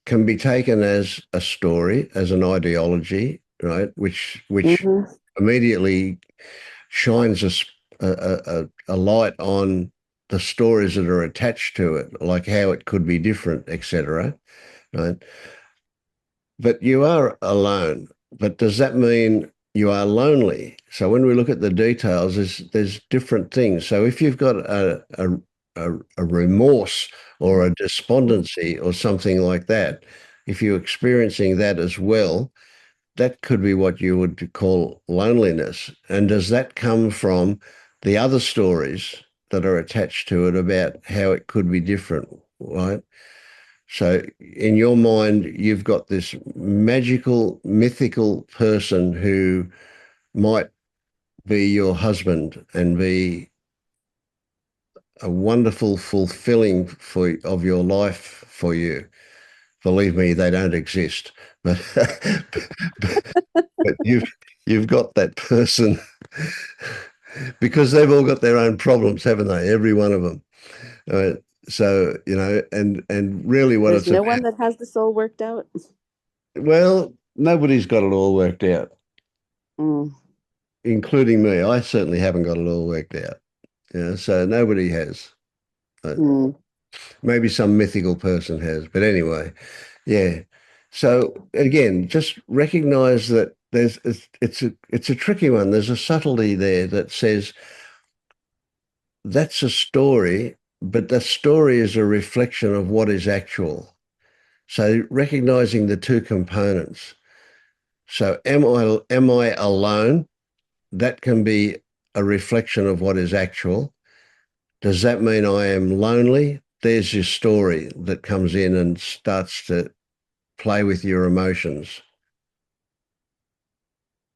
can be taken as a story, as an ideology, right? Which Mm-hmm. immediately shines a light on the stories that are attached to it, like how it could be different, etc. Right? But you are alone. But does that mean you are lonely? So when we look at the details, there's different things. So if you've got a remorse or a despondency or something like that, if you're experiencing that as well, that could be what you would call loneliness. And does that come from the other stories that are attached to it about how it could be different, right? So in your mind, you've got this magical, mythical person who might be your husband and be a wonderful fulfilling of your life for you. Believe me, they don't exist. But but you've got that person because they've all got their own problems, haven't they? Every one of them. Uh, so and really, what There's it's no about. one that has this all worked out. Well, nobody's got it all worked out, Mm. including me. I certainly haven't got it all worked out. So nobody has. Mm. Maybe some mythical person has, but anyway, yeah. So again, just recognize that it's a tricky one. There's a subtlety there that says that's a story, but the story is a reflection of what is actual. So recognizing the two components. So am I alone? That can be a reflection of what is actual. Does that mean I am lonely? There's your story that comes in and starts to play with your emotions.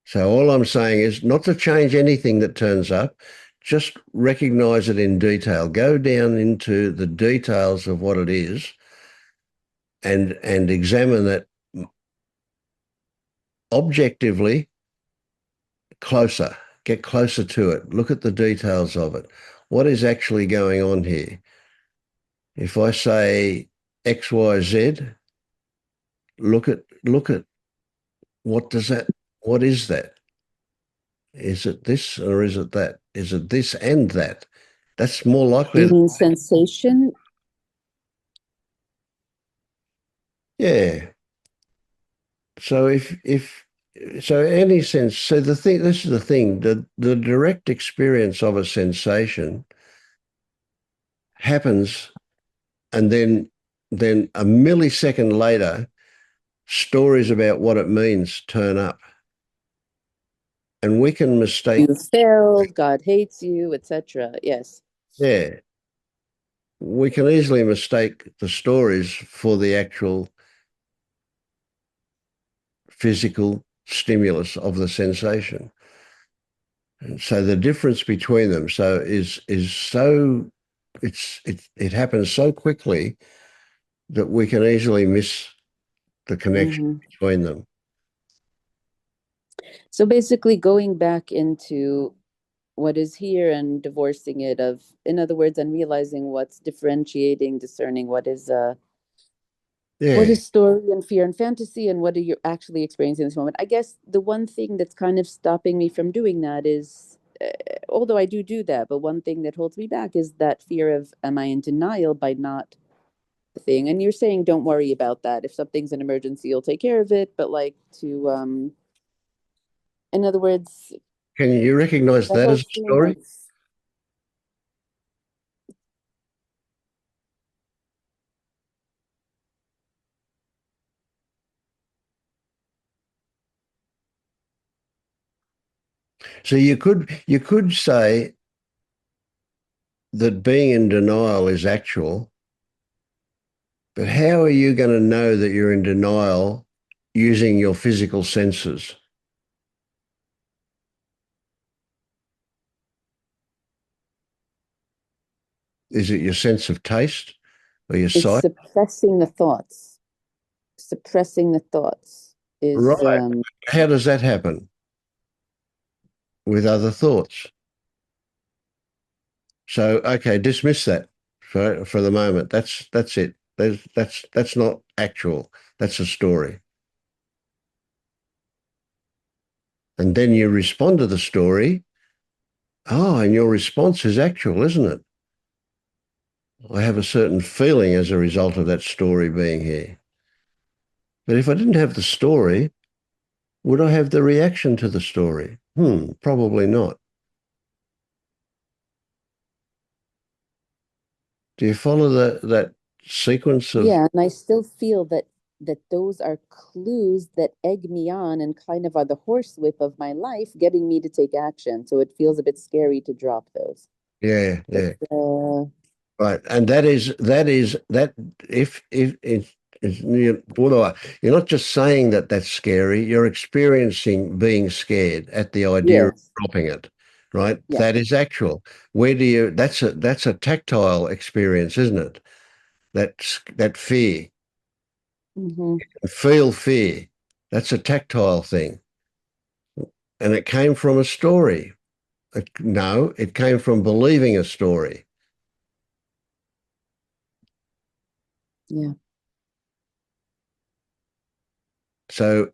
So all I'm saying is not to change anything that turns up, just recognize it in detail. Go down into the details of what it is and examine it objectively closer. Get closer to it. Look at the details of it. What is actually going on here? If I say XYZ, look at what is that? Is it this or is it that? Is it this and that? That's more likely You than mean sensation? yeah. So if so any sense so the thing this is the thing, the direct experience of a sensation happens and then a millisecond later stories about what it means turn up. And we can mistake, You failed, God hates you, etc. Yes. yeah, we can easily mistake the stories for the actual physical stimulus of the sensation. And so the difference between them is so it happens so quickly that we can easily miss the connection Mm-hmm. between them. So basically going back into what is here and divorcing it of, in other words, and realizing what's differentiating, discerning what Yeah. is story and fear and fantasy and what are you actually experiencing in this moment. I guess the one thing that's kind of stopping me from doing that is, although I do that, but one thing that holds me back is that fear of, am I in denial by not the thing? And you're saying don't worry about that. If something's an emergency, you'll take care of it. But like to in other words, Can you recognize the that whole as a theme story? of, So you could say that being in denial is actual, but how are you going to know that you're in denial using your physical senses? Is it your sense of taste or your it's sight? suppressing the thoughts. Suppressing the thoughts is Right. How does that happen with other thoughts? So, okay, dismiss that for the moment. That's it. That's not actual. That's a story. And then you respond to the story. Oh, and your response is actual, isn't it? I have a certain feeling as a result of that story being here. But if I didn't have the story, would I have the reaction to the story? Probably not. Do you follow that sequence of, yeah, and I still feel that those are clues that egg me on and kind of are the horsewhip of my life, getting me to take action. So it feels a bit scary to drop those. yeah, But yeah. Right, and that if it's, you're not just saying that that's scary, you're experiencing being scared at the idea of yes, dropping it, right? yeah, That is actual. Where do you? That's a tactile experience, isn't it? That fear, hmm, feel fear. That's a tactile thing, and it came from a story. No, it came from believing a story. yeah, So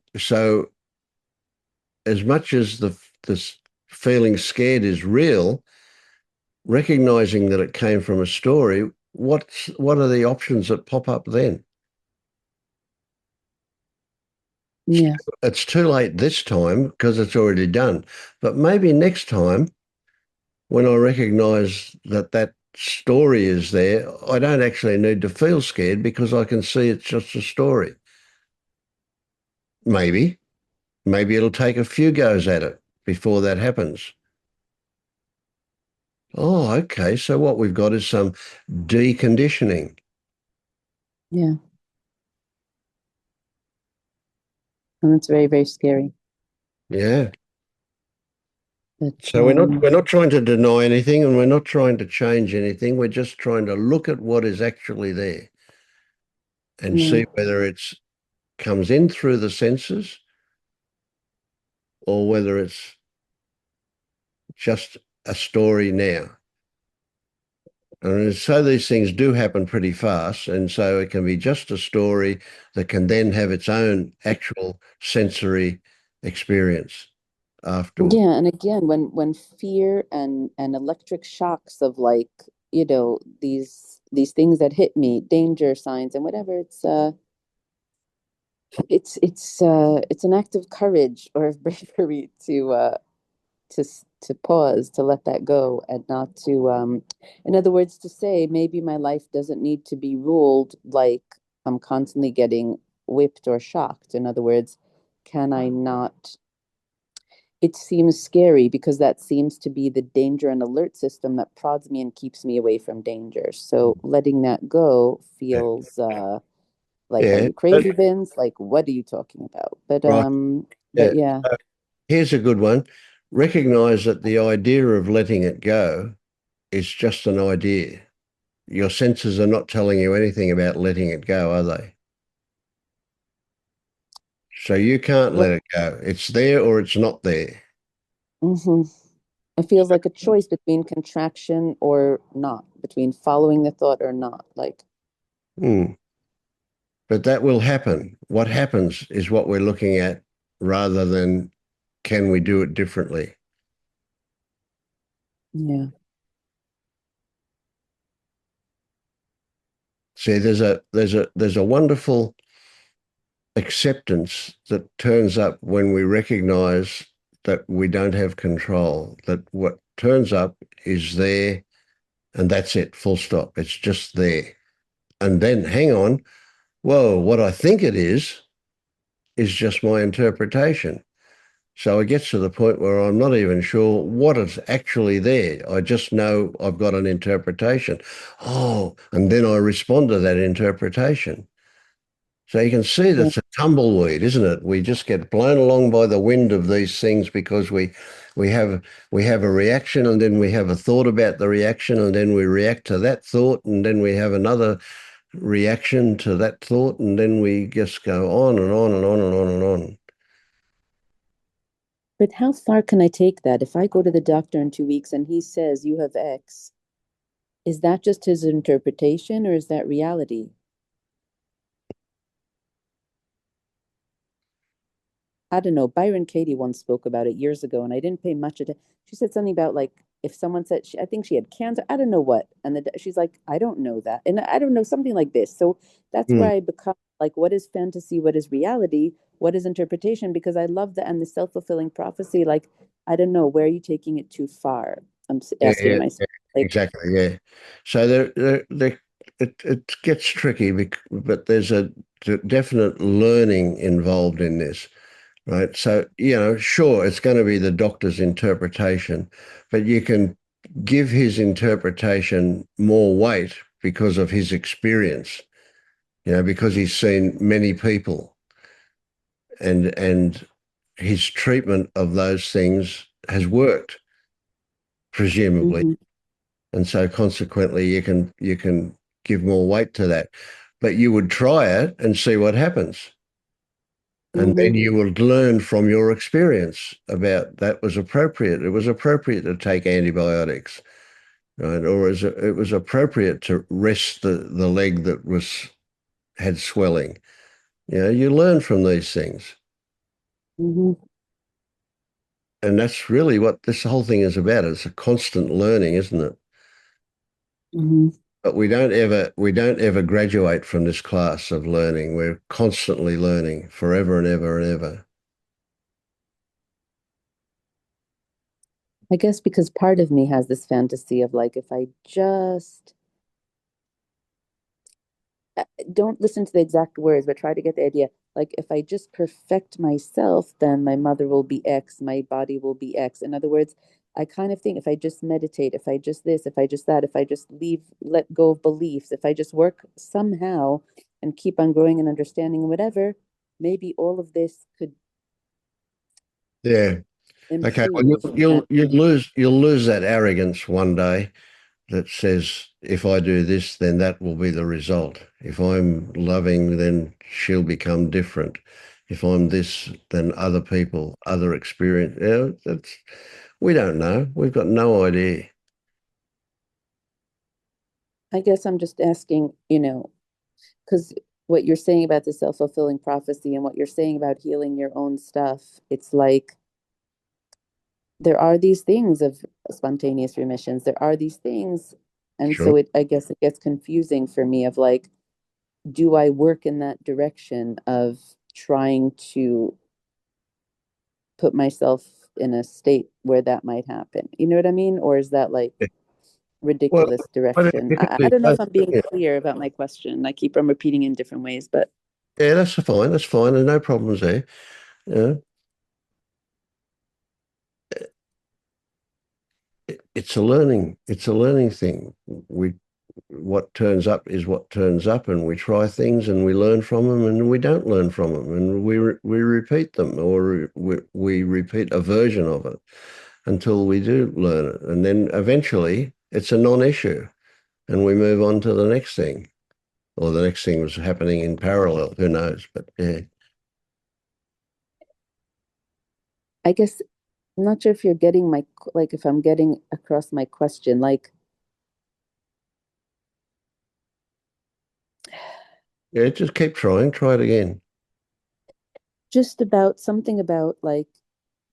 as much as this feeling scared is real, recognizing that it came from a story, what are the options that pop up then? yeah, It's too late this time because it's already done. But maybe next time, when I recognize that that story is there, I don't actually need to feel scared because I can see it's just a story. Maybe, maybe it'll take a few goes at it before that happens. Oh, okay. So what we've got is some deconditioning. yeah. And it's very, very scary. Yeah. But So we're not trying to deny anything and we're not trying to change anything. We're just trying to look at what is actually there and yeah, see whether it's comes in through the senses or whether it's just a story now. And so these things do happen pretty fast. And so it can be just a story that can then have its own actual sensory experience afterward. yeah. And again, when fear and electric shocks of like, these things that hit me, danger signs and whatever, it's an act of courage or of bravery to pause, to let that go, and not to in other words, to say maybe my life doesn't need to be ruled like I'm constantly getting whipped or shocked. In other words, can I not? It seems scary because that seems to be the danger and alert system that prods me and keeps me away from danger. So letting that go Yeah. feels like, are Yeah. you crazy, Vince? Like, what are you talking about? But Right. but Yeah. yeah, Here's a good one. Recognize that the idea of letting it go is just an idea. Your senses are not telling you anything about letting it go, are they? So you can't What? let it go. It's there or it's not there. Hmm. It feels like a choice between contraction or not, between following the thought or not. Like, Hmm. But that will happen. What happens is what we're looking at rather than can we do it differently. yeah. See, there's a wonderful acceptance that turns up when we recognize that we don't have control, that what turns up is there and that's it, full stop. It's just there. And then hang on, whoa, what I think it is just my interpretation. So it gets to the point where I'm not even sure what is actually there. I just know I've got an interpretation. Oh, and then I respond to that interpretation. So you can see Yeah. that's a tumbleweed, isn't it? We just get blown along by the wind of these things because we have we have a reaction and then we have a thought about the reaction and then we react to that thought and then we have another reaction to that thought and then we just go on and on and on and on and on. But how far can I take that? If I go to the doctor in 2 weeks and he says you have X, is that just his interpretation or is that reality? I don't know. Byron Katie once spoke about it years ago, and I didn't pay much attention. She said something about like if someone said I think she had cancer, I don't know what, and she's like, I don't know that, and I don't know something like this. So that's Hmm. where I become like, what is fantasy? What is reality? What is interpretation? Because I love that and the self-fulfilling prophecy. Like I don't know, where are you taking it too far? I'm Yeah, asking yeah, myself. yeah, Like, exactly. Yeah. So it gets tricky, but there's a definite learning involved in this, right? So, sure, it's going to be the doctor's interpretation, but you can give his interpretation more weight because of his experience, because he's seen many people and his treatment of those things has worked, presumably. mm-hmm, And so consequently you can give more weight to that. But you would try it and see what happens. And mm-hmm, then you would learn from your experience about that was appropriate. It was appropriate to take antibiotics, right? Or it was appropriate to rest the leg that had swelling. You learn from these things. mm-hmm, And that's really what this whole thing is about. It's a constant learning, isn't it? mm-hmm. But we don't ever graduate from this class of learning. We're constantly learning forever and ever and ever. I guess because part of me has this fantasy of like, if I just don't listen to the exact words, but try to get the idea. Like, if I just perfect myself, then my mother will be X, my body will be X. In other words, I kind of think if I just meditate, if I just this, if I just that, if I just let go of beliefs, if I just work somehow and keep on growing and understanding and whatever, maybe all of this could Yeah. Okay. Well, improve. you'll lose that arrogance one day that says if I do this, then that will be the result. If I'm loving, then she'll become different. If I'm this, then other people, other experience. We don't know. We've got no idea. I guess I'm just asking, because what you're saying about the self-fulfilling prophecy and what you're saying about healing your own stuff, it's like there are these things of spontaneous remissions. There are these things. And Sure. so I guess it gets confusing for me of like, do I work in that direction of trying to put myself in a state where that might happen? You know what I mean? Or is that like Yeah. Well, ridiculous I think direction? you can I do don't know both. if I'm being Yeah. clear about my question. I keep on repeating in different ways, but Yeah, that's fine. That's fine. There's no problems there. Yeah. It's a learning thing. What turns up is what turns up, and we try things and we learn from them, and we don't learn from them, and we repeat them, or we repeat a version of it until we do learn it, and then eventually it's a non-issue, and we move on to the next thing, or the next thing was happening in parallel. Who knows? But yeah. I guess I'm not sure if you're getting my, like, if I'm getting across my question, like, Yeah, just keep trying. Try it again. just about something about, like,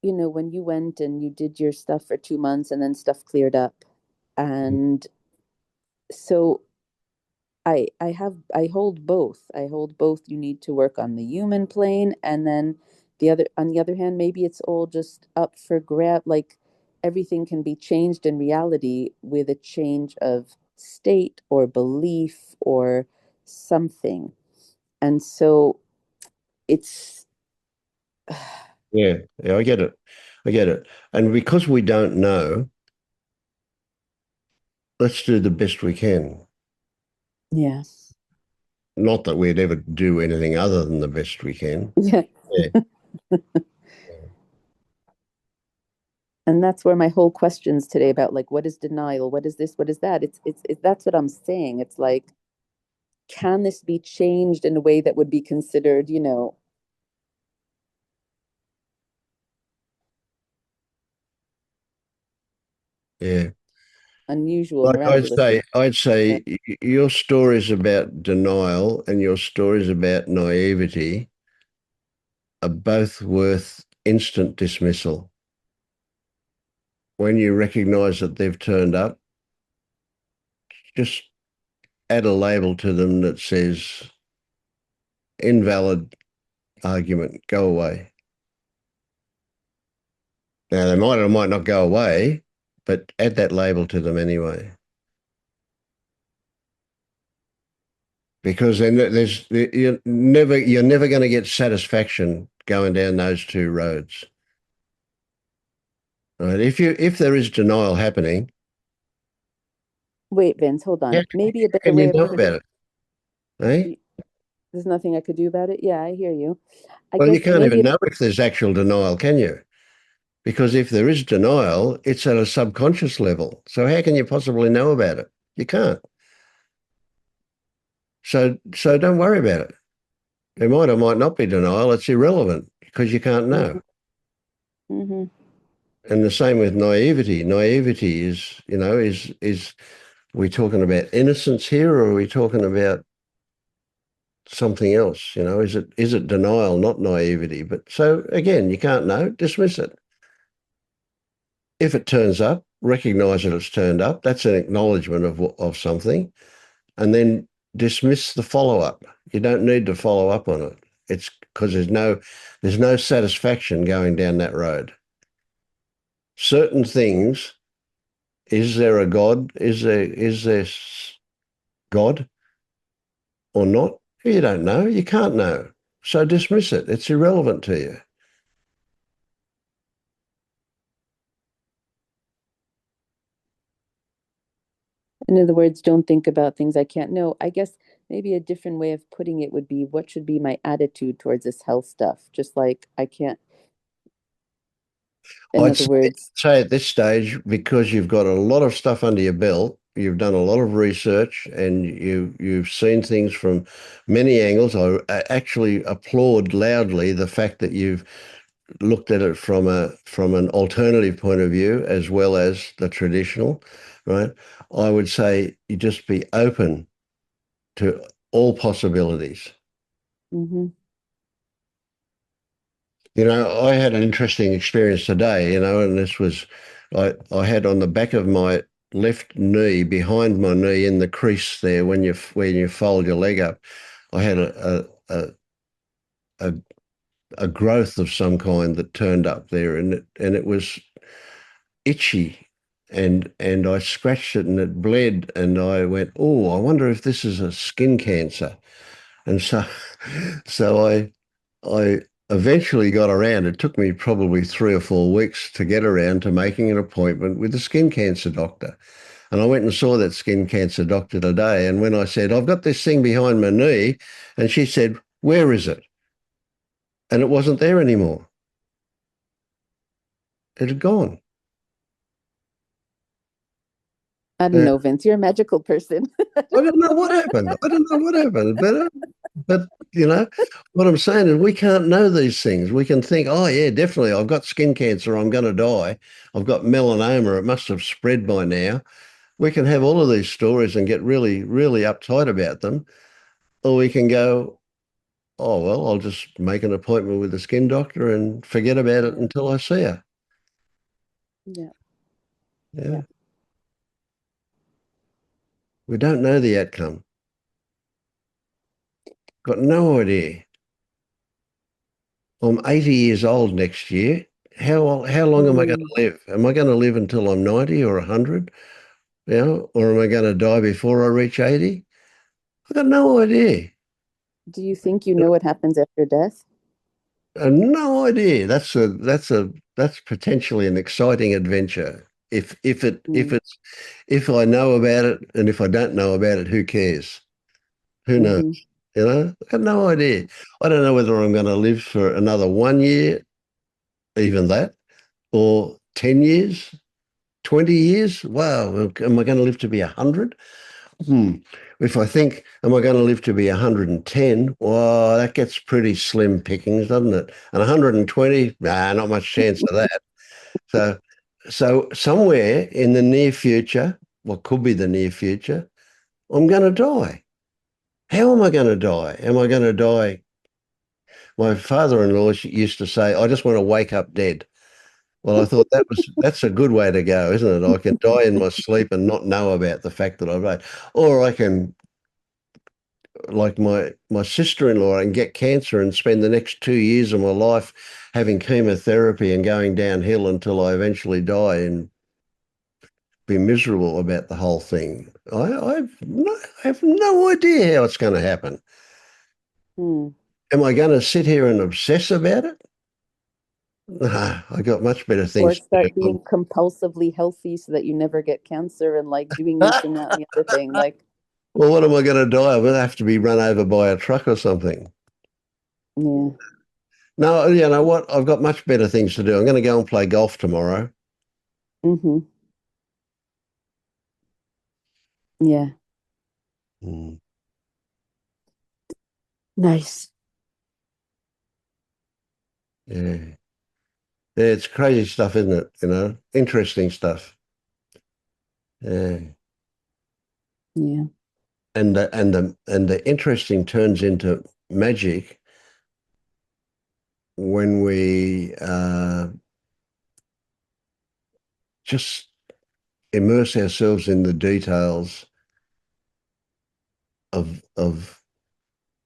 when you went and you did your stuff for 2 months and then stuff cleared up. And so I hold both. I hold both. You need to work on the human plane, and then on the other hand, maybe it's all just up for grab. Like, everything can be changed in reality with a change of state or belief or something. And so it's Yeah, yeah, I get it. I get it. And because we don't know, let's do the best we can. yeah. Not that we'd ever do anything other than the best we can. Yeah. Yeah. And that's where my whole questions today about, like, what is denial? What is this? What is that? It's that's what I'm saying. It's like, can this be changed in a way that would be considered, Yeah. unusual, Like miraculous? I'd Yeah. say your stories about denial and your stories about naivety are both worth instant dismissal. When you recognize that they've turned up, just add a label to them that says invalid argument, go away. Now, they might or might not go away, but add that label to them anyway. Because then you're never going to get satisfaction going down those two roads. Right? If there is denial happening, Wait, Vince, hold how on. Maybe a better can way you of know putting about it? Eh? there's nothing I could do about it. Yeah, I hear you. I Well, you guess can't maybe even a know if there's actual denial, can you? Because if there is denial, it's at a subconscious level. So how can you possibly know about it? You can't. So don't worry about it. There might or might not be denial. It's irrelevant because you can't know. hmm And the same with naivety. Naivety is we talking about innocence here, or are we talking about something else? Is it denial, not naivety? But so again, you can't know. Dismiss it. If it turns up, recognize that it's turned up. That's an acknowledgement of something, and then dismiss the follow up. You don't need to follow up on it. It's because there's no satisfaction going down that road. Certain things. Is there a God? Is there God or not? You don't know. You can't know. So dismiss it. It's irrelevant to you. In other words, don't think about things I can't know. I guess maybe a different way of putting it would be, what should be my attitude towards this health stuff? Just like, I can't, in I'd other words, say at this stage, because you've got a lot of stuff under your belt, you've done a lot of research, and you've seen things from many angles. I actually applaud loudly the fact that you've looked at it from an alternative point of view as well as the traditional, right? I would say you just be open to all possibilities. hmm I had an interesting experience today, and this was, I had on the back of my left knee, behind my knee in the crease there, when you fold your leg up, I had a, a growth of some kind that turned up there, and it was itchy. And I scratched it and it bled, and I went, oh, I wonder if this is a skin cancer. And so so I eventually got around. It took me probably 3 or 4 weeks to get around to making an appointment with a skin cancer doctor. And I went and saw that skin cancer doctor today. And when I said, I've got this thing behind my knee, and she said, where is it? And it wasn't there anymore. It had gone. I don't Uh, know, Vince, you're a magical person. I don't know what happened. I don't know what happened, but But, you know, what I'm saying is we can't know these things. We can think, oh, yeah, definitely, I've got skin cancer, I'm going to die. I've got melanoma, it must have spread by now. We can have all of these stories and get really, really uptight about them. Or we can go, oh, well, I'll just make an appointment with the skin doctor and forget about it Yeah. until I see her. Yeah. Yeah. Yeah. We don't know the outcome. Got no idea. I'm 80 years old next year. How long am I going Hmm. to live? Am I going to live until I'm 90 or 100? Or am I going to die before I reach 80? I've got no idea. Do you think you know what happens after death? No idea. That's potentially an exciting adventure. Mm. If I know about it and if I don't know about it, who cares? Who knows? Hmm. I've got no idea. I don't know whether I'm going to live for another 1 year, even that, or 10 years, 20 years. Wow. Am I going to live to be 100? Hmm. If I think, am I going to live to be 110? Well, that gets pretty slim pickings, doesn't it? And 120, nah, not much chance of that. So, so somewhere in the near future, what could be the near future, I'm going to die. How am I going to die? Am I going to die? My father-in-law used to say, I just want to wake up dead. Well, I thought that's a good way to go, isn't it? I can die in my sleep and not know about the fact that I've died. Or I can, like my sister-in-law, and get cancer and spend the next 2 years of my life having chemotherapy and going downhill until I eventually die and be miserable about the whole thing. I have no idea how it's going to happen. Hmm. Am I going to sit here and obsess about it? No, I got much better Or things to start do. being compulsively healthy so that you never get cancer and like doing this and that and the other thing. Like, Well, what am I going to die? I'm going to have to be run over by a truck or something. yeah. No, you know what? I've got much better things to do. I'm going to go and play golf tomorrow. Hmm. Yeah. Mm, Nice. yeah. Yeah, it's crazy stuff, isn't it? Interesting stuff. Yeah. Yeah. And the interesting turns into magic when we just immerse ourselves in the details of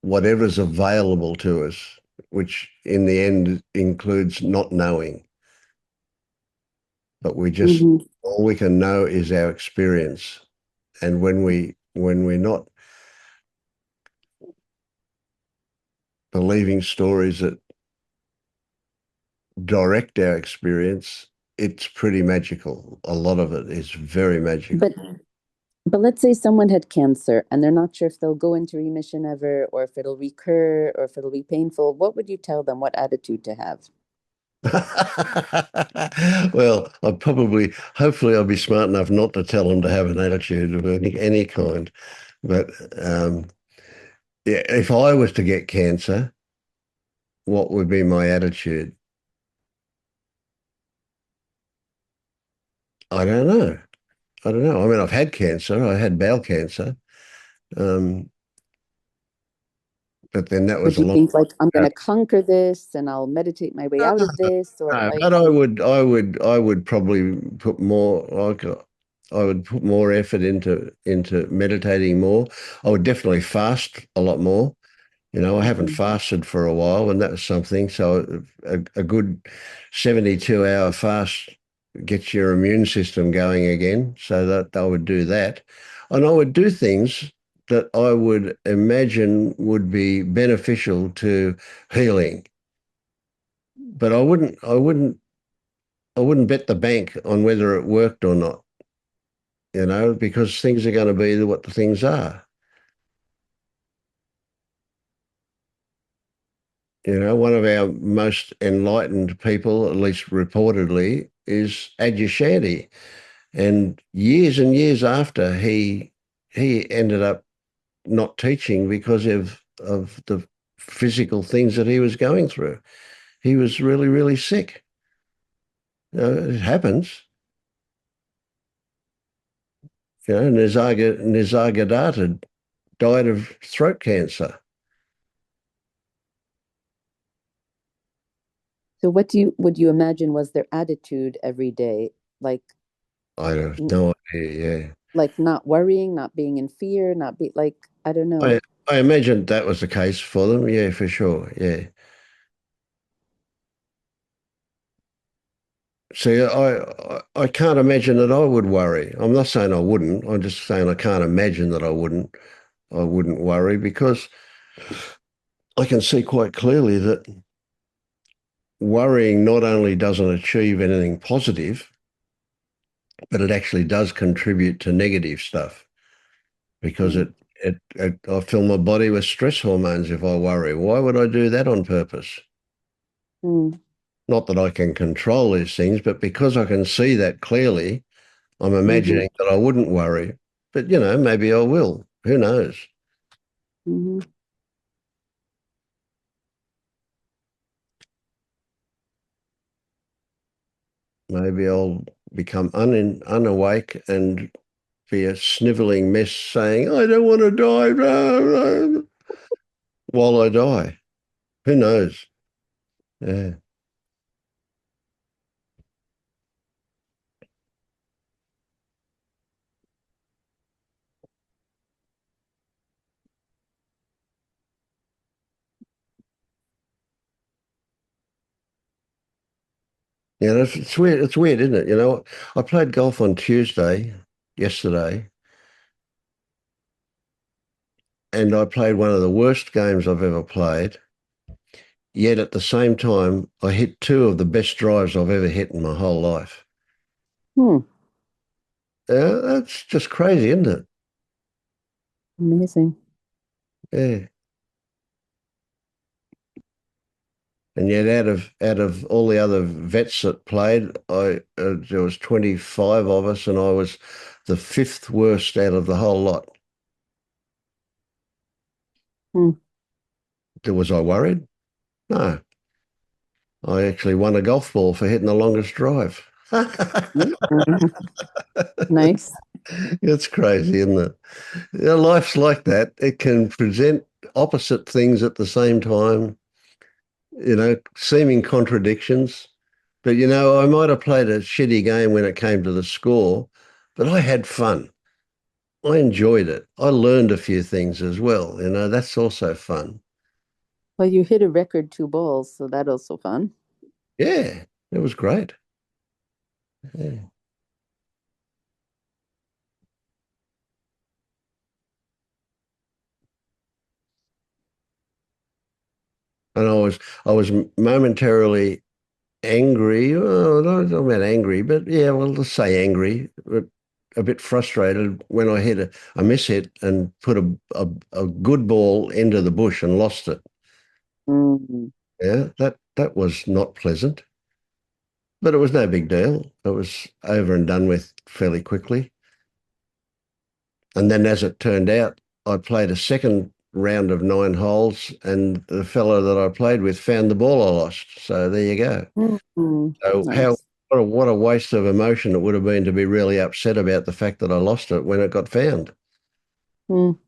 whatever's available to us, which in the end includes not knowing. But we just Hmm. all we can know is our experience. And when we're not believing stories that direct our experience, it's pretty magical. A lot of it is very magical. But but let's say someone had cancer and they're not sure if they'll go into remission ever or if it'll recur or if it'll be painful. What would you tell them? What attitude to have? Well, hopefully, I'll be smart enough not to tell them to have an attitude of any kind. But yeah, if I was to get cancer, what would be my attitude? I don't know. I don't know. I mean, I've had cancer. I had bowel cancer, um, but then that was Would a you long think like I'm time gonna conquer this and I'll meditate my way out ago. of this or No, like but I would probably put more like I would put more effort into meditating more. I would definitely fast a lot more. I haven't mhm, fasted for a while, and that was something. So a good 72-hour fast gets your immune system going again. So that I would do that, and I would do things that I would imagine would be beneficial to healing. But I wouldn't bet the bank on whether it worked or not, because things are going to be what the things are. One of our most enlightened people, at least reportedly, is Adyashanti. And years after, he ended up not teaching because of the physical things that he was going through. He was really, really sick. It happens. Nisargadatta died of throat cancer. So would you imagine was their attitude every day? Like I have no idea. Yeah, like not worrying, not being in fear, not be like, I don't know. I imagined that was the case for them. Yeah, for sure. Yeah. See, I can't imagine that I would worry. I'm not saying I wouldn't. I'm just saying I can't imagine that I wouldn't. I wouldn't worry because I can see quite clearly that worrying not only doesn't achieve anything positive, but it actually does contribute to negative stuff because Mm, I fill my body with stress hormones if I worry. Why would I do that on purpose? mm, Not that I can control these things, but because I can see that clearly, I'm mhm, imagining that I wouldn't worry. But, maybe I will. Who knows? mhm. Maybe I'll become unawake and be a sniveling mess saying, I don't want to die while I die. Who knows? Yeah. Yeah, it's weird. It's weird, isn't it? I played golf on Tuesday, yesterday, and I played one of the worst games I've ever played. Yet at the same time, I hit two of the best drives I've ever hit in my whole life. Hmm. Yeah, that's just crazy, isn't it? Amazing. Yeah. And yet, out of all the other vets that played, there was 25 of us, and I was the fifth worst out of the whole lot. Hmm. Was I worried? No, I actually won a golf ball for hitting the longest drive. Mhm. Nice. It's crazy, isn't it? Life's like that. It can present opposite things at the same time, seeming contradictions. But, I might have played a shitty game when it came to the score, but I had fun. I enjoyed it. I learned a few things as well. That's also fun. Well, you hit a record 2 balls, so that also fun. Yeah, it was great. Yeah. And I was momentarily angry. Well, not about angry, but yeah, well, let's say angry, but a bit frustrated when I hit a miss hit and put a good ball into the bush and lost it. Mm. Yeah, that was not pleasant, but it was no big deal. It was over and done with fairly quickly. And then, as it turned out, I played a second round of 9 holes, and the fellow that I played with found the ball I lost. So there you go. Mm. So Nice. what a waste of emotion it would have been to be really upset about the fact that I lost it when it got found. Mm.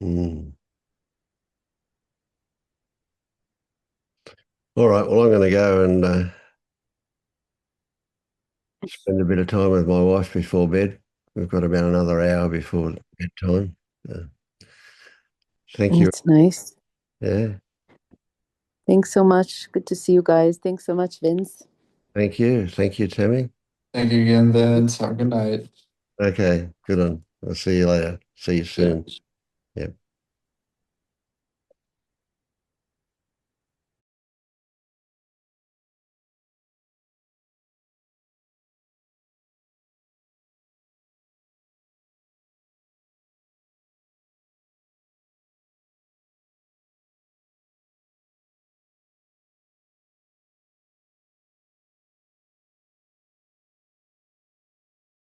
Mm. All right. Well, I'm going to go and spend a bit of time with my wife before bed. We've got about another hour before bedtime. Uh, Thank you. That's nice. Yeah. Thanks so much. Good to see you guys. Thanks so much, Vince. Thank you. Thank you, Tammy. Thank you again, Vince. Have a good night. Okay. Good on. I'll see you later. See you soon.